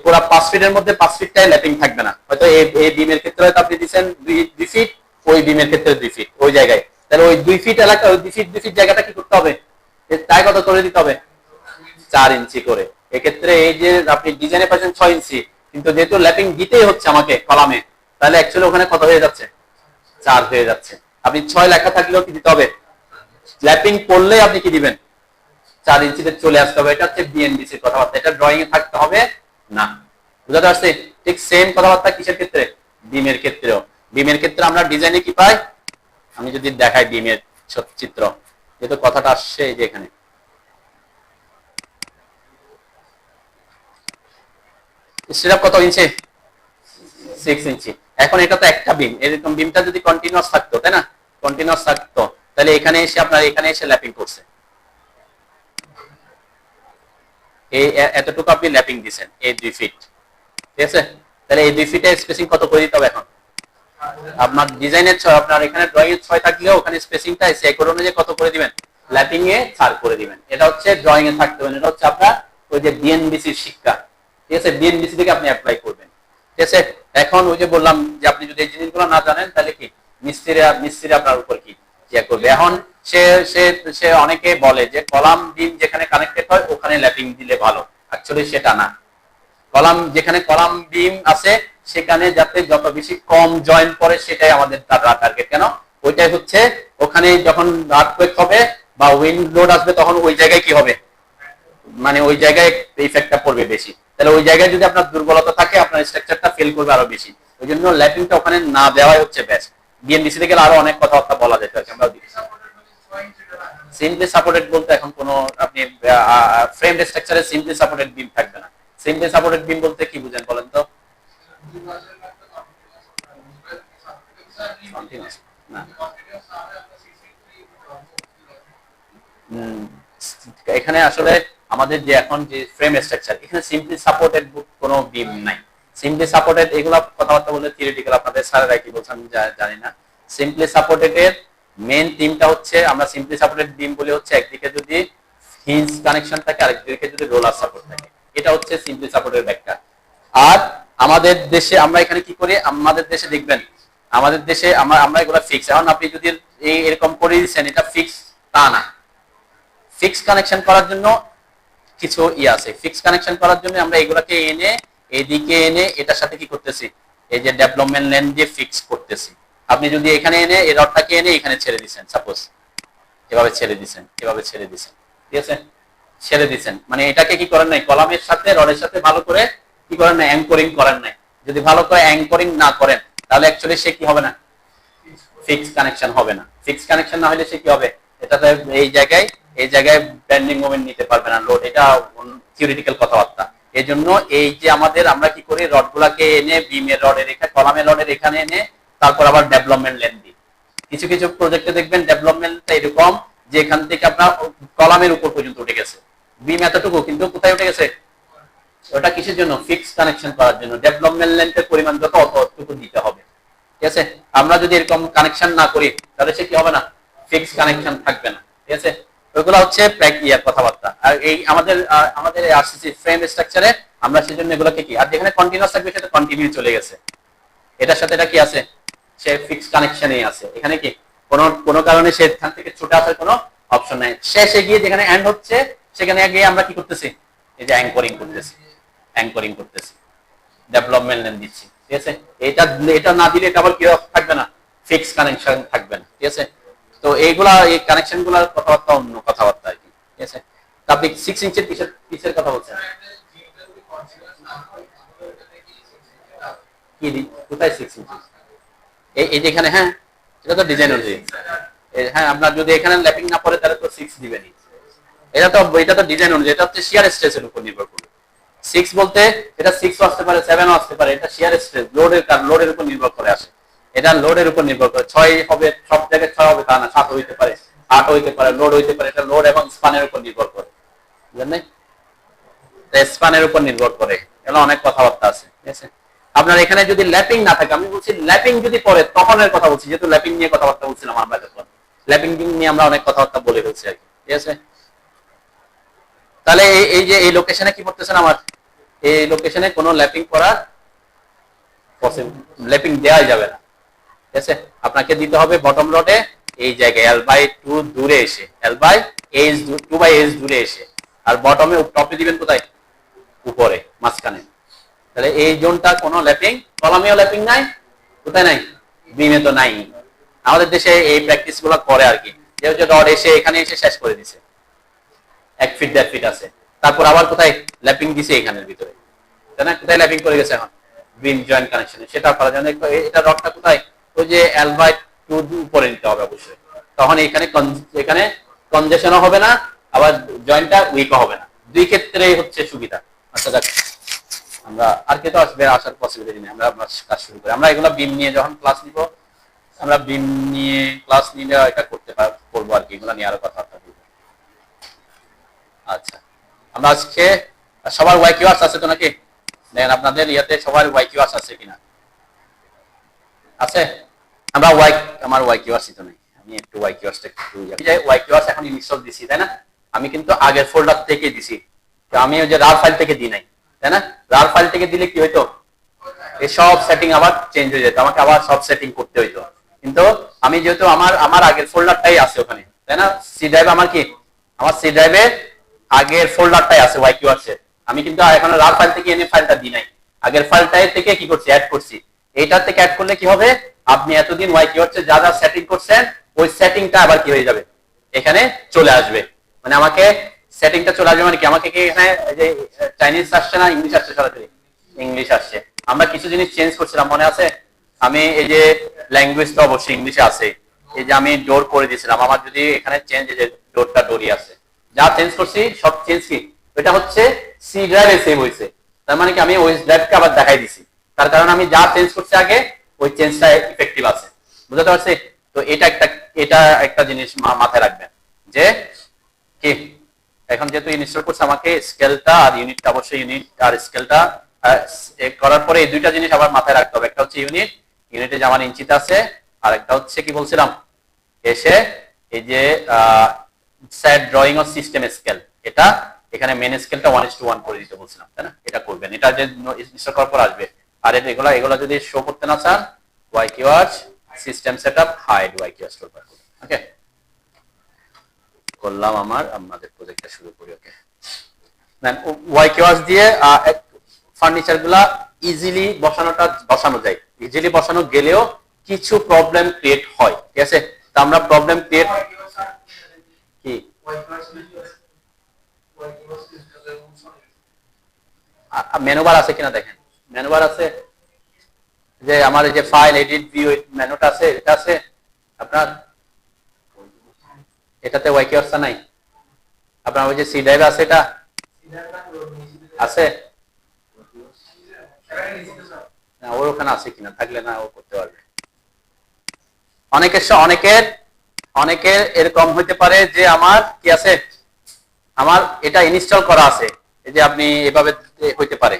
পুরো 5 ফিটের মধ্যে 5 ফিটটাই ল্যাপিং থাকবে না, হয়তো এই বিমের ক্ষেত্রে হয়তো আপনি দিবেন 2 ফিট, ওই বিমের ক্ষেত্রে 2 ফিট ওই জায়গায়, তাহলে ওই 2 ফিট এলাকা, ওই 2 ফিট জায়গাটা কি করতে হবে, তাই কত করে দিতে হবে, 4 ইঞ্চি করে। এক্ষেত্রে এই যে আপনি ডিজাইনে পাচ্ছেন 6 ইঞ্চি, কিন্তু যেহেতু ল্যাপিং দিতেই হচ্ছে আমাকে কলামে, তাহলে অ্যাকচুয়ালি ওখানে কত হয়ে যাচ্ছে, 4 হয়ে যাচ্ছে। আপনি 6 লেখা থাকলেও কি দিতে হবে, ল্যাপিং করলে আপনি কি দিবেন, 4 ইঞ্চিতে চলে আসতে হবে। এটা হচ্ছে বিএনবিসির কথাবার্তা, এটা ড্রয়িং এ থাকতে হবে না। বুঝতে পারছি? ঠিক সেম কথাবার্তা কিসের ক্ষেত্রে, বিমের ক্ষেত্রেও। বিমের ক্ষেত্রে আমরা ডিজাইনে কি পাই, আমি যদি দেখাই বিমের চিত্র, যেহেতু কথাটা আসছে এই যে এখানে, স্টিরাপ কত ইঞ্চি, 6 ইঞ্চি। এখন এটা তো একটা বিম, এরকম বিমটা যদি কন্টিনিউয়াস থাকতো, তাই না, কন্টিনিউয়াস থাকতো, তাহলে এখানে এসে আপনার এখানে এসে ল্যাপিং করছে, এই এতটুকু আপনি ল্যাপিং দিবেন এই 2 ফিট, ঠিক আছে। তাহলে এই 2 ফিটে স্পেসিং কত করে দিতে হবে, এখন আপনার ডিজাইনের আপনার এখানে ড্রয়িং এর 6 থাকলেও ওখানে স্পেসিংটা সেকর অনুযায়ী কত করে দিবেন, ল্যাপিং এ 4 করে দিবেন। এটা হচ্ছে ড্রয়িং এ থাকতে হবে, এটা হচ্ছে আপনার ওই যে বিএনবিসির শিক্ষা, ঠিক আছে, বিএনবিসি থেকে আপনি অ্যাপ্লাই করবেন, ঠিক আছে। এখন ওই যে বললাম যে আপনি যদি এই জিনিসগুলো না জানেন তাহলে কি মিস্ত্রি আপনার উপর কি ইয়ে করবে। এখন সে সে সে অনেকে বলে যে কলাম বিম যেখানে কানেক্টেড হয় ওখানে ল্যাপিং দিলে ভালো, অ্যাকচুয়ালি সেটা না। কলাম যেখানে কলাম বিম আছে সেখানে যাতে যত বেশি কম জয়েন্ট পড়ে সেটাই আমাদের টার্গেট। কেন, ওইটাই হচ্ছে ওখানে যখন আর্থকুয়েক হবে বা উইন্ড লোড আসবে তখন ওই জায়গায় কি হবে, মানে ওই জায়গায় ইফেক্টটা পড়বে বেশি। তাহলে ওই জায়গায় যদি আপনার দুর্বলতা থাকে আপনার স্ট্রাকচারটা ফেল করবে আরো বেশি, ওই জন্য ল্যাপিংটা ওখানে না দেওয়াই হচ্ছে বেস্ট। বিএনবিসি থেকে আরো অনেক কথাবার্তা বলা যেত, আমরা সিম্পলি সাপোর্টেড বলতে এখন কোন আপনি ফ্রেম স্ট্রাকচারে সিম্পলি সাপোর্টেড বিম থাকবে না। সিম্পলি সাপোর্টেড বিম বলতে কি বুঝেন বলেন তো, না এখানে আসলে আমাদের যে এখন যে ফ্রেম স্ট্রাকচার, এখানে সিম্পলি সাপোর্টেড কোনো বিম নাই। সিম্পলি সাপোর্টেড এগুলো কথাবার্তা বলে থিওরিটিক্যাল, আপনাদের স্যারেরা কি বলছেন জানি না। সিম্পলি সাপোর্টেড এর মেইন থিমটা হচ্ছে, আমরা সিম্পলি সাপোর্টেড বিম বলে হচ্ছে একদিকে যদি হিঞ্জ কানেকশন থাকে, আরেকদিকে যদি রোলার সাপোর্ট থাকে, এটা হচ্ছে সিম্পলি সাপোর্টের ব্যাখ্যা। আর আমাদের দেশে আমরা এখানে কি করি, আমাদের দেশে দেখবেন, আমাদের দেশে আমরা এগুলো ফিক্স। এখন আপনি যদি এরকম করে দিচ্ছেন, এটা ফিক্স তা না। ফিক্স কানেকশন করার জন্য কিছু আছে, ফিক্স কানেকশন করার জন্য আমরা এগুলাকে এনে এদিকে এনে এটার সাথে কি করতেছি, এই যে ডেভেলপমেন্ট লেন দিয়ে ফিক্স করতেছি। আপনি যদি এখানে এনে এই রডটাকে এনে এখানে ছেড়ে দিচ্ছেন, সাপোজ এভাবে ছেড়ে দিচ্ছেন, এভাবে ছেড়ে দিচ্ছেন, ঠিক আছে, ছেড়ে দিচ্ছেন, মানে এটাকে কি করেন নাই, কলামের সাথে রডের সাথে ভালো করে কি করেন নাই, অ্যাঙ্করিং করেন নাই। যদি ভালো করে অ্যাঙ্করিং না করেন তাহলে অ্যাকচুয়ালি সে কি হবে না, ফিক্স কানেকশন হবে না। ফিক্স কানেকশন না হলে সে কি হবে, এটাতে এই জায়গায় বেন্ডিং মোমেন্ট নিতে পারবে না লোড। এটা থিওরিটিক্যাল কথাবার্তা। এই জন্য এই যে আমরা কি করি, রডগুলাকে এনে বিমের রডের এখানে, কলামের রডের এখানে এনে তারপর আবার ডেভেলপমেন্ট লেন দিই। কিছু কিছু প্রজেক্টে দেখবেন ডেভেলপমেন্টটা এরকম যে এখান থেকে আপনার কলামের উপর পর্যন্ত উঠে গেছে, বিম এতটুকু, কিন্তু কোথায় উঠে গেছে, ওটা কিসের জন্য, ফিক্স কানেকশন করার জন্য। ডেভেলপমেন্ট লেন্থের পরিমাণ যত অতটুকু দিতে হবে, ঠিক আছে। আমরা যদি এরকম কানেকশন না করি তাহলে সে কি হবে না, ফিক্স কানেকশন থাকবে না, ঠিক আছে। ওইগুলো হচ্ছে কথাবার্তা। আর এই আমাদের আরসিসি ফ্রেম স্ট্রাকচারে আমরা সেজন্য এগুলোকে কি, আর যেখানে কন্টিনিউয়াস থাকবে সেটা কন্টিনিউ চলে গেছে, এটার সাথে এটা কি আছে, সে ফিক্স কানেকশনই আছে। এখানে কি কোনো কারণে সেখান থেকে ছুটে আসার কোনো অপশন নাই। শেষে গিয়ে যেখানে এন্ড হচ্ছে সেখানে গিয়ে আমরা কি করতেছি, এই যে অ্যাঙ্করিং করতেছি, ডেভেলপমেন্ট লেন দিচ্ছি, ঠিক আছে। এটা না দিলে এটা আবার কি থাকবে না, ফিক্স কানেকশন থাকবে না, ঠিক আছে। তো এইগুলা, এই কানেকশন গুলার কথাবার্তা অন্য কথাবার্তা আর কি, ঠিক আছে। আপনি 6 ইঞ্চের পিসের কথা বলছেন, কি কোথায় 6 ইঞ্চি, এই যেখানে, হ্যাঁ এটা তো ডিজাইন অনুযায়ী, হ্যাঁ আপনার যদি এখানে ল্যাপিং না পড়ে তাহলে তো 6 দিবেনই। এটা তো ডিজাইন অনুযায়ী, এটা হচ্ছে শিয়ার স্ট্রেসের উপর নির্ভর করবে। 6 বলতে এটা 6 আসতে পারে, 7 আসতে পারে, এটা শিয়ার স্ট্রেস লোডের উপর নির্ভর করে আসে। এটা লোডের উপর নির্ভর করে, 6 হবে সব জায়গায় 6 হবে তা না, 7 হইতে পারে, 8 হইতে পারে, লোড হইতে পারে। এটা লোড এবং স্পানের উপর নির্ভর করে, বুঝলেন? স্পানের উপর নির্ভর করে, এগুলো অনেক কথাবার্তা আছে, ঠিক আছে। আপনার এখানে যদি ল্যাপিং না থাকে, আমি বলছি ল্যাপিং যদি পড়ে তখনের কথা বলছি, যেহেতু ল্যাপিং নিয়ে কথাবার্তা বলছিলাম আমরা, যখন ল্যাপিং নিয়ে আমরা অনেক কথাবার্তা বলে ফেলছি আর কি, ঠিক আছে। তাহলে এই যে এই লোকেশনে কি করতেছেন, আমার এই লোকেশনে কোনো ল্যাপিং করা পসিবল, ল্যাপিং দেওয়া যাবে না, ঠিক আছে। আপনাকে দিতে হবে বটম রডে এই জায়গায় L/2 দূরে এসে, L/2/H দূরে এসে, আর বটমে টপে দিবেন কোথায়, উপরে মাঝখানে। তাহলে এই জোনটা কোনো ল্যাপিং, কলামেও ল্যাপিং নাই, কোথায় নাই, বিমে তো নাই। আমাদের দেশে এই প্র্যাকটিস গুলো করে আর কি, যে রড এসে এখানে এসে শেষ করে দিছে, 1 ফিট 1.5 ফিট আছে, তারপর আবার কোথায় ল্যাপিং দিছে, এখানের ভিতরে, তাই না, কোথায় ল্যাপিং করে গেছে এখন, বিম জয়েন্ট কানেকশনে। সেটা করার জন্য এটা রডটা কোথায়, ওই যে L/2 উপরে নিতে হবে অবশ্যই, তখন এখানে কনজেশনও হবে না, আবার জয়েন্টটা উইকও হবে না, দুই ক্ষেত্রেই হচ্ছে সুবিধা। আচ্ছা দেখ, আমরা আর কে তো আসার পসিবিলিটি নেই, আমরা কাজ শুরু করি। আমরা এগুলো বিম নিয়ে যখন ক্লাস নিব, আমরা বিম নিয়ে ক্লাস নিলে এটা করবো আর কি, এগুলো নিয়ে আরো কথাবার্তা বলবো। আচ্ছা, আমরা আজকে সবার ওয়াইকিউআরস আছে তো নাকি, দেখেন আপনাদের ইয়াতে সবার ওয়াইকিউআরস আছে কিনা, আছে? আমরা আমার ওয়াইকিউআরস তো নেই, আমি একটু ওয়াইকিউআরসটা একটু ওয়াইকিউআরস এখন ইনস্টল দিছি, তাই না? আমি কিন্তু আগের ফোল্ডার থেকে দিছি, তো আমি ওই যে রার ফাইল থেকে দিই নাই, তাই না? রার ফাইল থেকে দিলে কি হইতো, এই সব সেটিং আবার চেঞ্জ হয়ে যেত, আমাকে আবার সব সেটিং করতে হইতো। কিন্তু আমি যেহেতু আমার আগের ফোল্ডারটাই আছে ওখানে, তাই না? সি ড্রাইভ আমার কি, আমার সি ড্রাইভে আগের ফোল্ডারটাই আছে ওয়াইকিউআরস এর, আমি কিন্তু এখন রার ফাইল থেকে এনে ফাইলটা দিই নাই, আগের ফাইলটাই থেকে কি করছি, অ্যাড করছি। এইটার থেকে অ্যাড করলে কি হবে, আপনি এতদিন ওয়াইকিউআরস এ যা যা সেটিং করছেন ওই সেটিংটা আবার কি হয়ে যাবে, এখানে চলে আসবে। মানে আমাকে সেটিংটা চলে আসবে, মানে কি আমাকে কি এখানে যে চাইনিজ আসছে না ইংলিশ আসছে, সরাসরি ইংলিশ আসছে। আমরা কিছু জিনিস চেঞ্জ করছিলাম, মনে আছে? আমি এই যে ল্যাঙ্গুয়েজটা অবশ্যই ইংলিশে আছে, এই যে আমি ডোর করে দিয়েছিলাম, আমার যদি এখানে চেঞ্জ, এই যে ডোরটা ডোরি আছে, যা চেঞ্জ করছি সব চেঞ্জ কি, এটা হচ্ছে সি ড্রাইভে সেভ হয়েছে। তার মানে কি আমি ওই ড্রাইভকে আবার দেখাই দিছি, তার কারণ আমি যা চেঞ্জ করছি আগে ওই চেঞ্জটা ইফেক্টিভ আছে, বুঝতে পারছি? তো এটা একটা জিনিস মাথায় রাখবেন যে কি এখন যেহেতু ইনস্টল করছে আমাকে স্কেলটা আর ইউনিটটা, অবশ্যই ইউনিট আর স্কেলটা করার পরে এই দুইটা জিনিস আবার মাথায় রাখতে হবে। একটা হচ্ছে ইউনিটে যে আমার ইঞ্চিতে আছে, আর একটা হচ্ছে কি বলছিলাম, এসে এই যে set drawing of system scale, এটা এখানে মেন স্কেলটা 1:1 করে দিতে বলছিলাম, তাই না? এটা করবেন, এটা যে ইনস্টল করার পর আসবে। আর এগুলো যদি শো করতে না চান, Y keyword system setup hide Y keyword store করবেন। ওকে, করলাম। আমাদের প্রজেক্টটা শুরু করি। ওকে, ওয়াই কিওয়ার্ড দিয়ে ফার্নিচার গুলা ইজিলি বসানো যায়। ইজিলি বসানো গেলেও কিছু প্রবলেম ক্রিয়েট হয়, ঠিক আছে? তো আমরা প্রবলেম ক্রিয়েট কি মেনুবার আছে কিনা দেখেন, মেনুবার আছে, যে আমার এই যে ফাইল এডিট ভিউ মেনুটা আছে, এটা আছে আপনার, এটাতে ওয়াই কিওয়ার্ড নাই আপনার, ওই যে সি ড্রাইভ আছে, এটা আছে না? ওর ওখানে আছে কিনা, থাকলে না ও করতে পারবে। অনেকের এরকম হইতে পারে যে আমার কি আছে, আমার এটা ইনস্টল করা আছে, এই যে আপনি এভাবে হইতে পারে।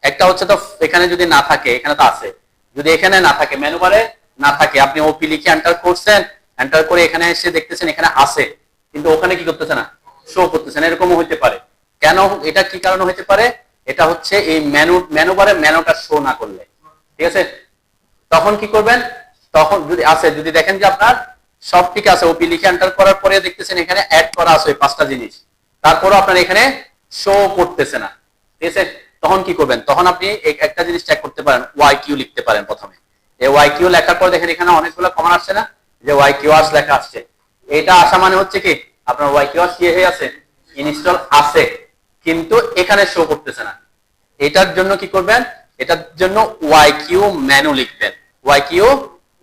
একটা হচ্ছে তো এখানে যদি না থাকে, এখানে তো আছে, যদি এখানে না থাকে, মেনু বারে না থাকে, আপনি ওপি লিখে এন্টার করছেন, এন্টার করে এখানে এসে দেখতেছেন এখানে আছে, কিন্তু ওখানে কি করতেছে না, শো করতেছে না, এরকমও হইতে পারে। কেন, এটা কি কারণে হইতে পারে? এটা হচ্ছে এই মেনু বারে মেনুটা শো না করলে, ঠিক আছে? তখন কি করবেন, তখন যদি দেখেন যে আপনার সব ঠিক আছে, ওপি লিখে এন্টার করার পরে দেখতেছেন এখানে অ্যাড করা আছে 5টা জিনিস, তারপরও আপনার এখানে শো করতেছে না, ঠিক আছে? তখন কি করবেন, তখন আপনি একটা জিনিস চেক করতে পারেন, ওয়াই কিউ লিখতে পারেন প্রথমে। এই ওয়াই কিউ লেখার পর দেখেন এখানে অনেকগুলো কমান আসছে না, যে ওয়াই কিওয়ার্ডস লেখা আসছে। এটা আসা মানে হচ্ছে কি, আপনার ওয়াই কিওয়ার্ডস কি হয়ে আছে, ইনস্টল আছে, কিন্তু এখানে শো করতেছে না। এটার জন্য কি করবেন, এটার জন্য ওয়াই কিউ মেনু লিখবেন। ওয়াই কিউ,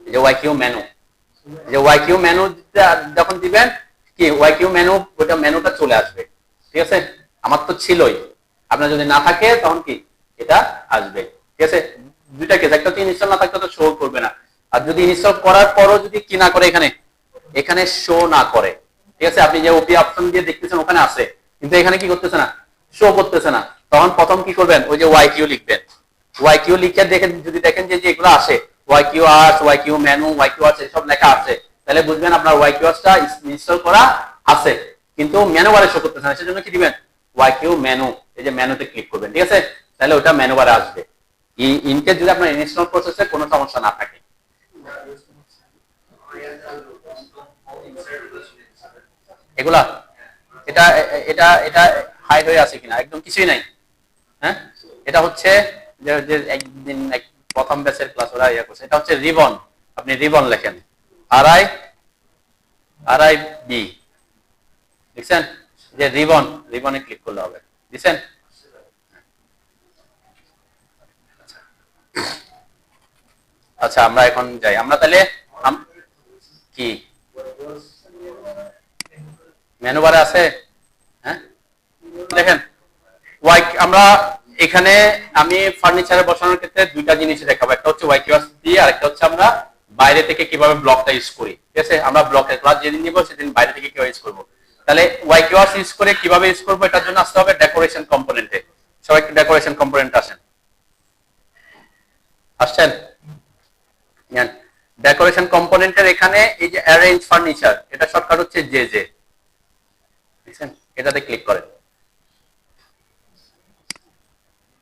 যে ওয়াই কিউ মেনু, যে ওয়াই কিউ মেনু যখন দিবেন, কি ওয়াই কিউ মেনু, ওটা মেনুটা চলে আসবে, ঠিক আছে? আমার তো ছিলই, আপনার যদি না থাকে তখন কি এটা আসবে, ঠিক আছে? দুইটা কেস, একটা তো ইনস্টল না থাকলে তো শো করবে না, আর যদি ইনস্টল করার পরও যদি কি না করে, এখানে শো না করে, ঠিক আছে? আপনি যে ওপি অপশন দিয়ে দেখতেছেন ওখানে আছে, কিন্তু এখানে কি করতেছে না, শো করতেছে না, তখন প্রথম কি করবেন, ওই যে ওয়াই কিউ লিখবেন। ওয়াই কিউ লিখে দেখেন, যদি দেখেন যে এগুলো আসে, Y Q arts, Y Q menu, Y Q arts, এসব লেখা আছে, তাহলে বুঝবেন আপনার ওয়াই কিউ আর্টসটা ইনস্টল করা আছে, কিন্তু মেনু বারে শো করতেছে না। সেজন্য কি দিবেন, ওয়াই কিউ মেনু, এই যে মেনুতে ক্লিক করবেন, ঠিক আছে? তাহলে ওটা মেনু বারে আসবে। ইনকেস যদি আপনার ইনস্টল প্রসেসে কোনো সমস্যা না থাকে। এগুলা এটা এটা এটা হাইড হয়ে আছে কিনা, একদম কিছুই নাই। হ্যাঁ, এটা হচ্ছে যে একদিন প্রথম ব্যাচের ক্লাস ওরা ইয়া করছে, এটা হচ্ছে রিবন। আপনি রিবন লেখেন, আর আই বি, দেখছেন যে রিবনে ক্লিক করলে হবে, দিচ্ছেন? আচ্ছা, আমরা এখন যাই, আমরা তাহলে কি মেনু বারে আছে? হ্যাঁ, দেখেন ওয়াই, আমরা এখানে আমি ফার্নিচারে বসানোর ক্ষেত্রে দুইটা জিনিস দেখাবো, একটা হচ্ছে ওয়াই কিওয়ার্ডস দিয়ে, আর একটা হচ্ছে আমরা বাইরে থেকে কিভাবে ব্লকটা ইউজ করি, ঠিক আছে? আমরা ব্লকের ক্লাস যেদিন নিব সেদিন বাইরে থেকে কিভাবে ইউজ করব। তাহলে ওয়াই কিওয়ার্ডস ইউজ করে কিভাবে ইউজ করব, এটার জন্য আসতে হবে ডেকোরেশন কম্পোনেন্টে। সবাই একটু ডেকোরেশন কম্পোনেন্ট আসছেন? ডেকোরেশন কম্পোনেন্টের এখানে এই যে অ্যারেঞ্জ ফার্নিচার, এটা শর্টকাট হচ্ছে জে, দেখছেন? এটাতে ক্লিক করেন।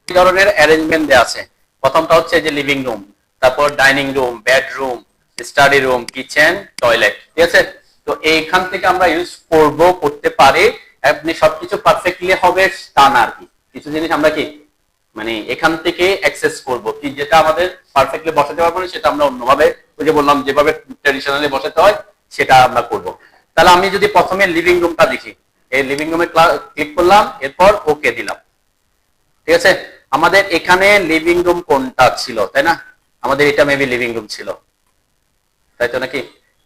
কি ধরনের অ্যারেঞ্জমেন্ট দেয়া আছে, প্রথমটা হচ্ছে যে লিভিং রুম, তারপর dining room, bedroom, study room, kitchen, toilet, ঠিক আছে? তো এইখান থেকে আমরা ইউজ করতে পারি। আপনি সবকিছু পারফেক্টলি হবে তা না, আর কি কিছু জিনিস আমরা কি মানে এখান থেকে অ্যাক্সেস করব, কি যেটা আমাদের পারফেক্টলি বসাতে পারবো না সেটা আমরা অন্যভাবে, ওই যে বললাম যেভাবে ট্র্যাডিশনালি বসাতে হয় সেটা আমরা করব। তাহলে আমি যদি প্রথমে লিভিং রুমটা দেখি, এই লিভিং রুমে ক্লিক করলাম, এরপর ওকে দিলাম, ঠিক আছে? আমাদের এখানে লিভিং রুম কোনটা ছিল, তাই না? আমাদের এটা মেবি লিভিং রুম ছিল, তাই তো নাকি?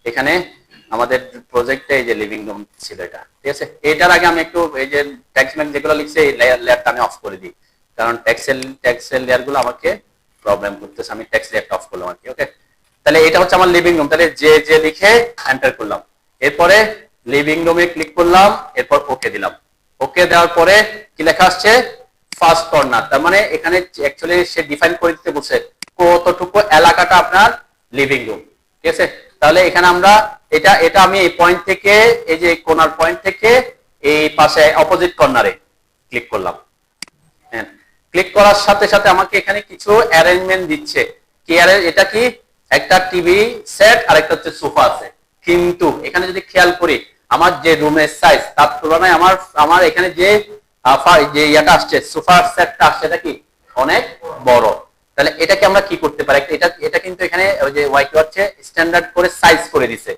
এখানে আমাদের প্রজেক্টে এই যে লিভিং রুম ছিল এটা, ঠিক আছে? এটার আগে আমি একটু এই যে টেক্সট ম্যাক যেগুলো লিখছে এই লেয়ারটা আমি অফ করে দিই, কারণ টেক্সেল লেয়ার গুলো আমাকে প্রবলেম করতেছে। আমি টেক্সট লেয়ারটা অফ করলাম আর কি। ওকে, তাহলে এটা হচ্ছে আমার লিভিং রুম। তাহলে যে লিখে এন্টার করলাম, এরপরে লিভিং রুমে ক্লিক করলাম, এরপর ওকে দিলাম। ওকে দেওয়ার পরে কি লেখা আসছে, ফার্স্ট কর্নার। তার মানে এখানে অ্যাকচুয়ালি সে ডিফাইন করে দিতে বলছে কতটুকু এলাকাটা আপনার লিভিং রুম। ঠিক আছে, তাহলে এখানে আমরা এটা এটা আমি এই পয়েন্ট থেকে, এই যে কোনার পয়েন্ট থেকে এই পাশে অপোজিট কর্নারে ক্লিক করলাম। হ্যাঁ, ক্লিক করার সাথে সাথে আমাকে এখানে কিছু অ্যারেঞ্জমেন্ট দিচ্ছে। কি এটা কি, একটা টিভি সেট আর একটা হচ্ছে সোফা আছে। কিন্তু এখানে যদি খেয়াল করি আমার যে রুমের সাইজ তার তুলনায় আমার এখানে যে ইয়াটা আসছে, সোফার সেটটা আসছে, এটা কি অনেক বড়। তাহলে এটাকে আমরা কি করতে পারি, এটা কিন্তু এখানে ওই যে ওয়াইকি হচ্ছে স্ট্যান্ডার্ড করে সাইজ করে দিছে।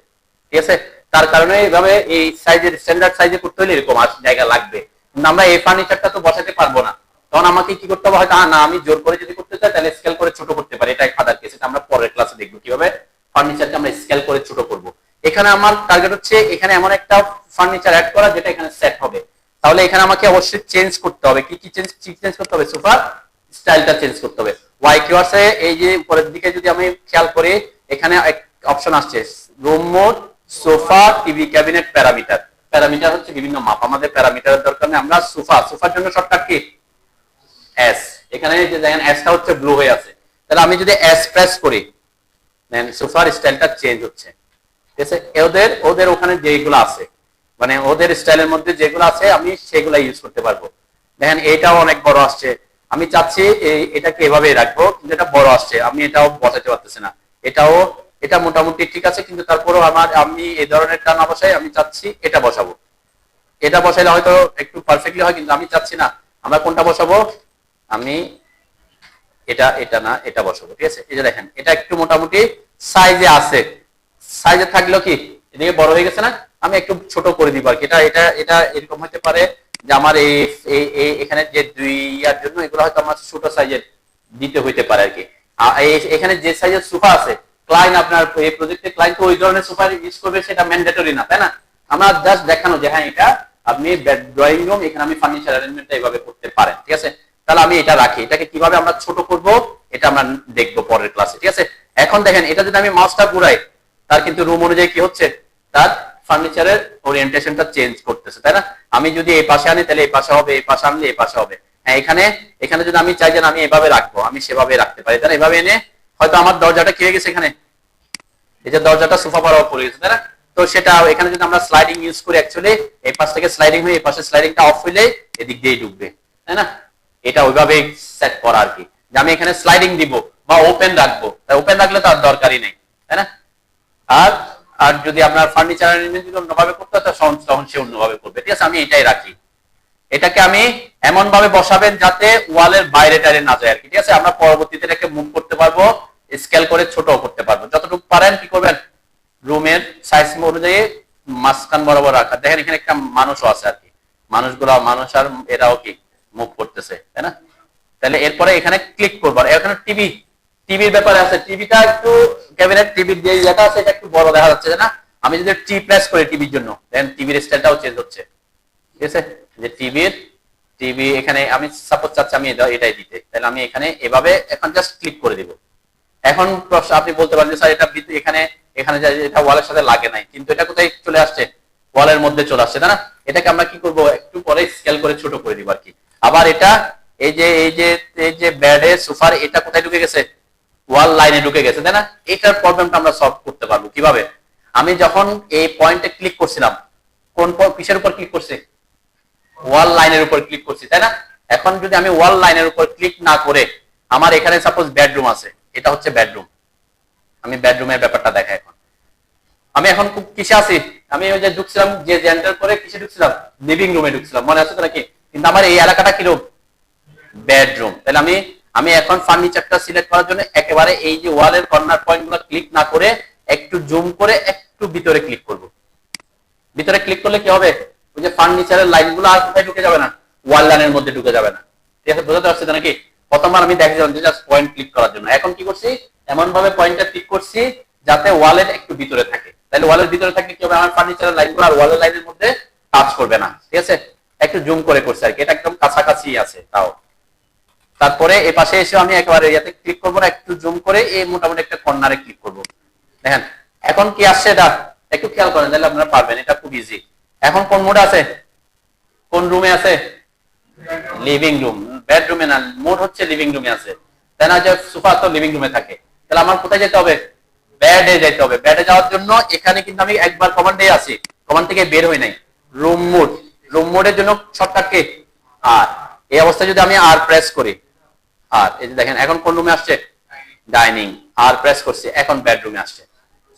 ঠিক আছে, তার কারণে এইভাবে এই সাইজের স্ট্যান্ডার্ড সাইজে করতে হলে এরকম জায়গা লাগবে। কিন্তু আমরা এই ফার্নিচারটা তো বসাতে পারবো না, তখন আমাকে কি করতে হবে, হয়তো না আমি জোর করে যদি করতে চাই তাহলে স্কেল করে ছোট করতে পারি। এটা ফাদার কেস, এটা আমরা পরের ক্লাসে দেখবো কিভাবে ফার্নিচারকে আমরা স্কেল করে ছোট করব। এখানে আমার টার্গেট হচ্ছে এখানে এমন একটা ফার্নিচার অ্যাড করা যেটা এখানে সেট হবে। তাহলে এখানে আমাকে অবশ্যই চেঞ্জ করতে হবে। কি কি চেঞ্জ করতে হবে, সোফার স্টাইলটা চেঞ্জ করতে হবে। ওয়াই কিওয়ার্ডসে এই যে উপরের দিকে যদি আমি খেয়াল করি এখানে অপশন আসছে room mode, sofa, TV cabinet, parameter. Parameter হচ্ছে বিভিন্ন মাপ, আমাদের প্যারামিটারের দরকার নেই। আমরা সোফার জন্য শর্টকাট কি এস, এখানে যে দেখেন এসটা হচ্ছে ব্লু হয়ে আছে, তাহলে আমি যদি এস প্রেস করি দেন সোফার স্টাইলটা চেঞ্জ হচ্ছে। ঠিক আছে, ওদের ওখানে যেগুলো আছে মানে ওদের স্টাইলের মধ্যে যেগুলো আছে আমি সেগুলো ইউজ করতে পারবো। দেখেন এটাও অনেক বড় আসছে, আমি চাচ্ছি এটাকে এভাবেই রাখবো, কিন্তু এটা বড় আসছে, আমি এটাও বসাতে পারতেছি না। এটা মোটামুটি ঠিক আছে, কিন্তু তারপরেও আমি এই ধরনের টানা বসাই, আমি চাচ্ছি এটা বসাবো। এটা বসাইলে হয়তো একটু পারফেক্টলি হয়, কিন্তু আমি চাচ্ছি না। আমরা কোনটা বসাবো, আমি এটা না এটা বসাবো। ঠিক আছে, এই যে দেখেন এটা একটু মোটামুটি সাইজে আছে, সাইজে থাকলেও কি এদিকে বড় হয়ে গেছে না, আমি একটু ছোট করে দিব আর কি। এটা এরকম হতে পারে যে আমার এই এখানে যে দুই ইয়ার জন্য এগুলো হয়তো আমার ছোট সাইজের দিতে হইতে পারে আর কি। এখানে যে সাইজের সোফা আছে ক্লায়েন্ট আপনার এই প্রজেক্টে ক্লায়েন্ট তো ওই ধরনের সোফা ইউজ করবে সেটা ম্যান্ডেটরি না, তাই না? আমরা জাস্ট দেখানো যে হ্যাঁ এটা আপনি ড্রয়িং রুম, এখানে আমি ফার্নিচার অ্যারেঞ্জমেন্টটা এইভাবে করতে পারেন। ঠিক আছে, তাহলে আমি এটা রাখি। এটাকে কিভাবে আমরা ছোট করব এটা আমরা দেখবো পরের ক্লাসে। ঠিক আছে, এখন দেখেন এটা যদি আমি মাউসটা ঘুরাই তার কিন্তু রুম অনুযায়ী কি হচ্ছে, তার ফার্নিচারের ওরিয়েন্টেশনটা চেঞ্জ করতেছে, তাই না? আমি যদি এই পাশে আনি তাহলে এই পাশে হবে, এই পাশে আনলে এই পাশে হবে। হ্যাঁ, এখানে যদি আমি চাই যে আমি এভাবে রাখবো, আমি সেভাবে রাখতে পারি, তাই না? এভাবে এনে হয়তো আমার দরজাটা কি হয়ে গেছে, এখানে এই যে দরজাটা সোফা বরাবর পড়ে গেছে, তাই না? তো সেটা এখানে যদি আমরা স্লাইডিং ইউজ করি, অ্যাকচুয়ালি এই পাশ থেকে স্লাইডিং হয়ে এই পাশে স্লাইডিংটা অফ হইলে এদিক দিয়েই ঢুকবে, তাই না? এটা ওইভাবে সেট করা আর কি, যে আমি এখানে স্লাইডিং দিব বা ওপেন রাখবো। ওপেন রাখলে তো আর দরকারই নেই, তাই না? আর আর যদি আপনার ফার্নিচার অ্যারেঞ্জমেন্ট যদি অন্যভাবে করতে হয় তখন সে অন্যভাবে করবে। ঠিক আছে, আমি এটাই রাখি। এটাকে আমি এমন ভাবে বসাবেন যাতে ওয়ালের বাইরে টাইরে না যায় আর কি। ঠিক আছে, আমরা পরবর্তীতে এটাকে মুভ করতে পারবো, স্কেল করে ছোট করতে পারবো। যতটুকু পারেন কি করবেন, রুমের সাইজ অনুযায়ী মাঝখান বরাবর রাখা। দেখেন এখানে একটা মানুষও আছে আর কি, মানুষ আর এরাও কি মুভ করতেছে, তাই না? তাহলে এরপরে এখানে ক্লিক করবো, এখানে টিভির ব্যাপারে আছে। টিভিটা একটু ক্যাবিনেট টিভির যে ইয়েটা আছে এটা একটু বড় দেখা যাচ্ছে, না? আমি যদি টি প্রেস করি টিভির জন্য দেন টিভির স্টাইলটাও চেঞ্জ হচ্ছে। ঠিক আছে, যে টিভি এখানে আমি সাপোজ চাচ্ছি আমি এটাই দিতে, তাহলে আমি এখানে এভাবে এখন জাস্ট ক্লিক করে দিব। এখন আপনি বলতে পারেন যে স্যার এটা এখানে এটা ওয়ালের সাথে লাগে নাই, কিন্তু এটা কোথায় চলে আসছে, ওয়ালের মধ্যে চলে আসছে, তাই না? এটাকে আমরা কি করব, একটু পরে স্কেল করে ছোট করে দিব আর কি। আবার এটা এই যে বেডের সোফার এটা কোথায় ঢুকে গেছে, ওয়াল লাইনে ঢুকে গেছে, তাই না? এটার প্রবলেমটা আমরা সলভ করতে পারবো কিভাবে, আমি যখন এই পয়েন্টে ক্লিক করছিলাম, কোন কিসের উপর ক্লিক করছি, ওয়াল লাইনের উপর ক্লিক করছি, তাই না? এখন যদি আমি ওয়াল লাইনের উপর ক্লিক না করে আমার এখানে সাপোজ বেডরুম আছে, এটা হচ্ছে বেডরুম, আমি বেডরুমের ব্যাপারটা দেখাই। আমি এখন কিসে আছি, আমি ওই যে ঢুকছিলাম যে এন্টার করে কিসে ঢুকছিলাম, লিভিং রুমে ঢুকছিলাম, মনে আছে তো নাকি? কিন্তু আমার এই এলাকাটা কিরকম, বেডরুম। তাহলে আমি এখন ফার্নিচারটা সিলেক্ট করার জন্য একেবারে এই যে ওয়ালের কর্নার পয়েন্ট গুলো ক্লিক না করে একটু জুম করে একটু ভিতরে ক্লিক করব। ভিতরে ক্লিক করলে কি হবে, ওই যে ফার্নিচারের লাইন গুলো আর কোথায় ঢুকে যাবে না, ওয়াল লাইনের মধ্যে ঢুকে যাবে না। ঠিক আছে, বোঝাতে পারছি তো নাকি? প্রথমবার আমি দেখছিলাম যে জাস্ট পয়েন্ট ক্লিক করার জন্য, এখন কি করছি, এমন ভাবে পয়েন্টটা ক্লিক করছি যাতে ওয়ালের একটু ভিতরে থাকে। তাহলে ওয়ালের ভিতরে থাকলে কি হবে, আমার ফার্নিচারের লাইনগুলো আর ওয়ালের লাইনের মধ্যে টাচ করবে না। ঠিক আছে, একটু জুম করে করছি আর কি, এটা একদম কাছাকাছি আছে তাও। তারপরে এই পাশে এসে আমি একেবারে ইয়াতে ক্লিক করবো না, একটু জুম করে এই মোটামুটি একটা কর্নারে ক্লিক করব। দেখেন এখন কি আসছে, এটা একটু খেয়াল করেন তাহলে আপনারা পারবেন, এটা খুব ইজি। এখন কোন মোড আছে, কোন রুমে আছে? লিভিং রুম, বেডরুমে না, মোড হচ্ছে লিভিং রুমে আছে, তাই না? যে সোফা তো লিভিং রুমে থাকে, তাহলে আমার কোথায় যেতে হবে? বেডে যেতে হবে। বেডে যাওয়ার জন্য এখানে কিন্তু আমি একবার কমান্ডে আছি, কমান্ড থেকে বের হই নাই। রুম মোড, রুম মোডের জন্য শর্টকাট কি? আর। এই অবস্থায় যদি আমি আর প্রেস করি, আর এই যে দেখেন এখন কোন রুমে আসছে? ডাইনিং। আর প্রেস করছি, এখন বেডরুমে আসছে।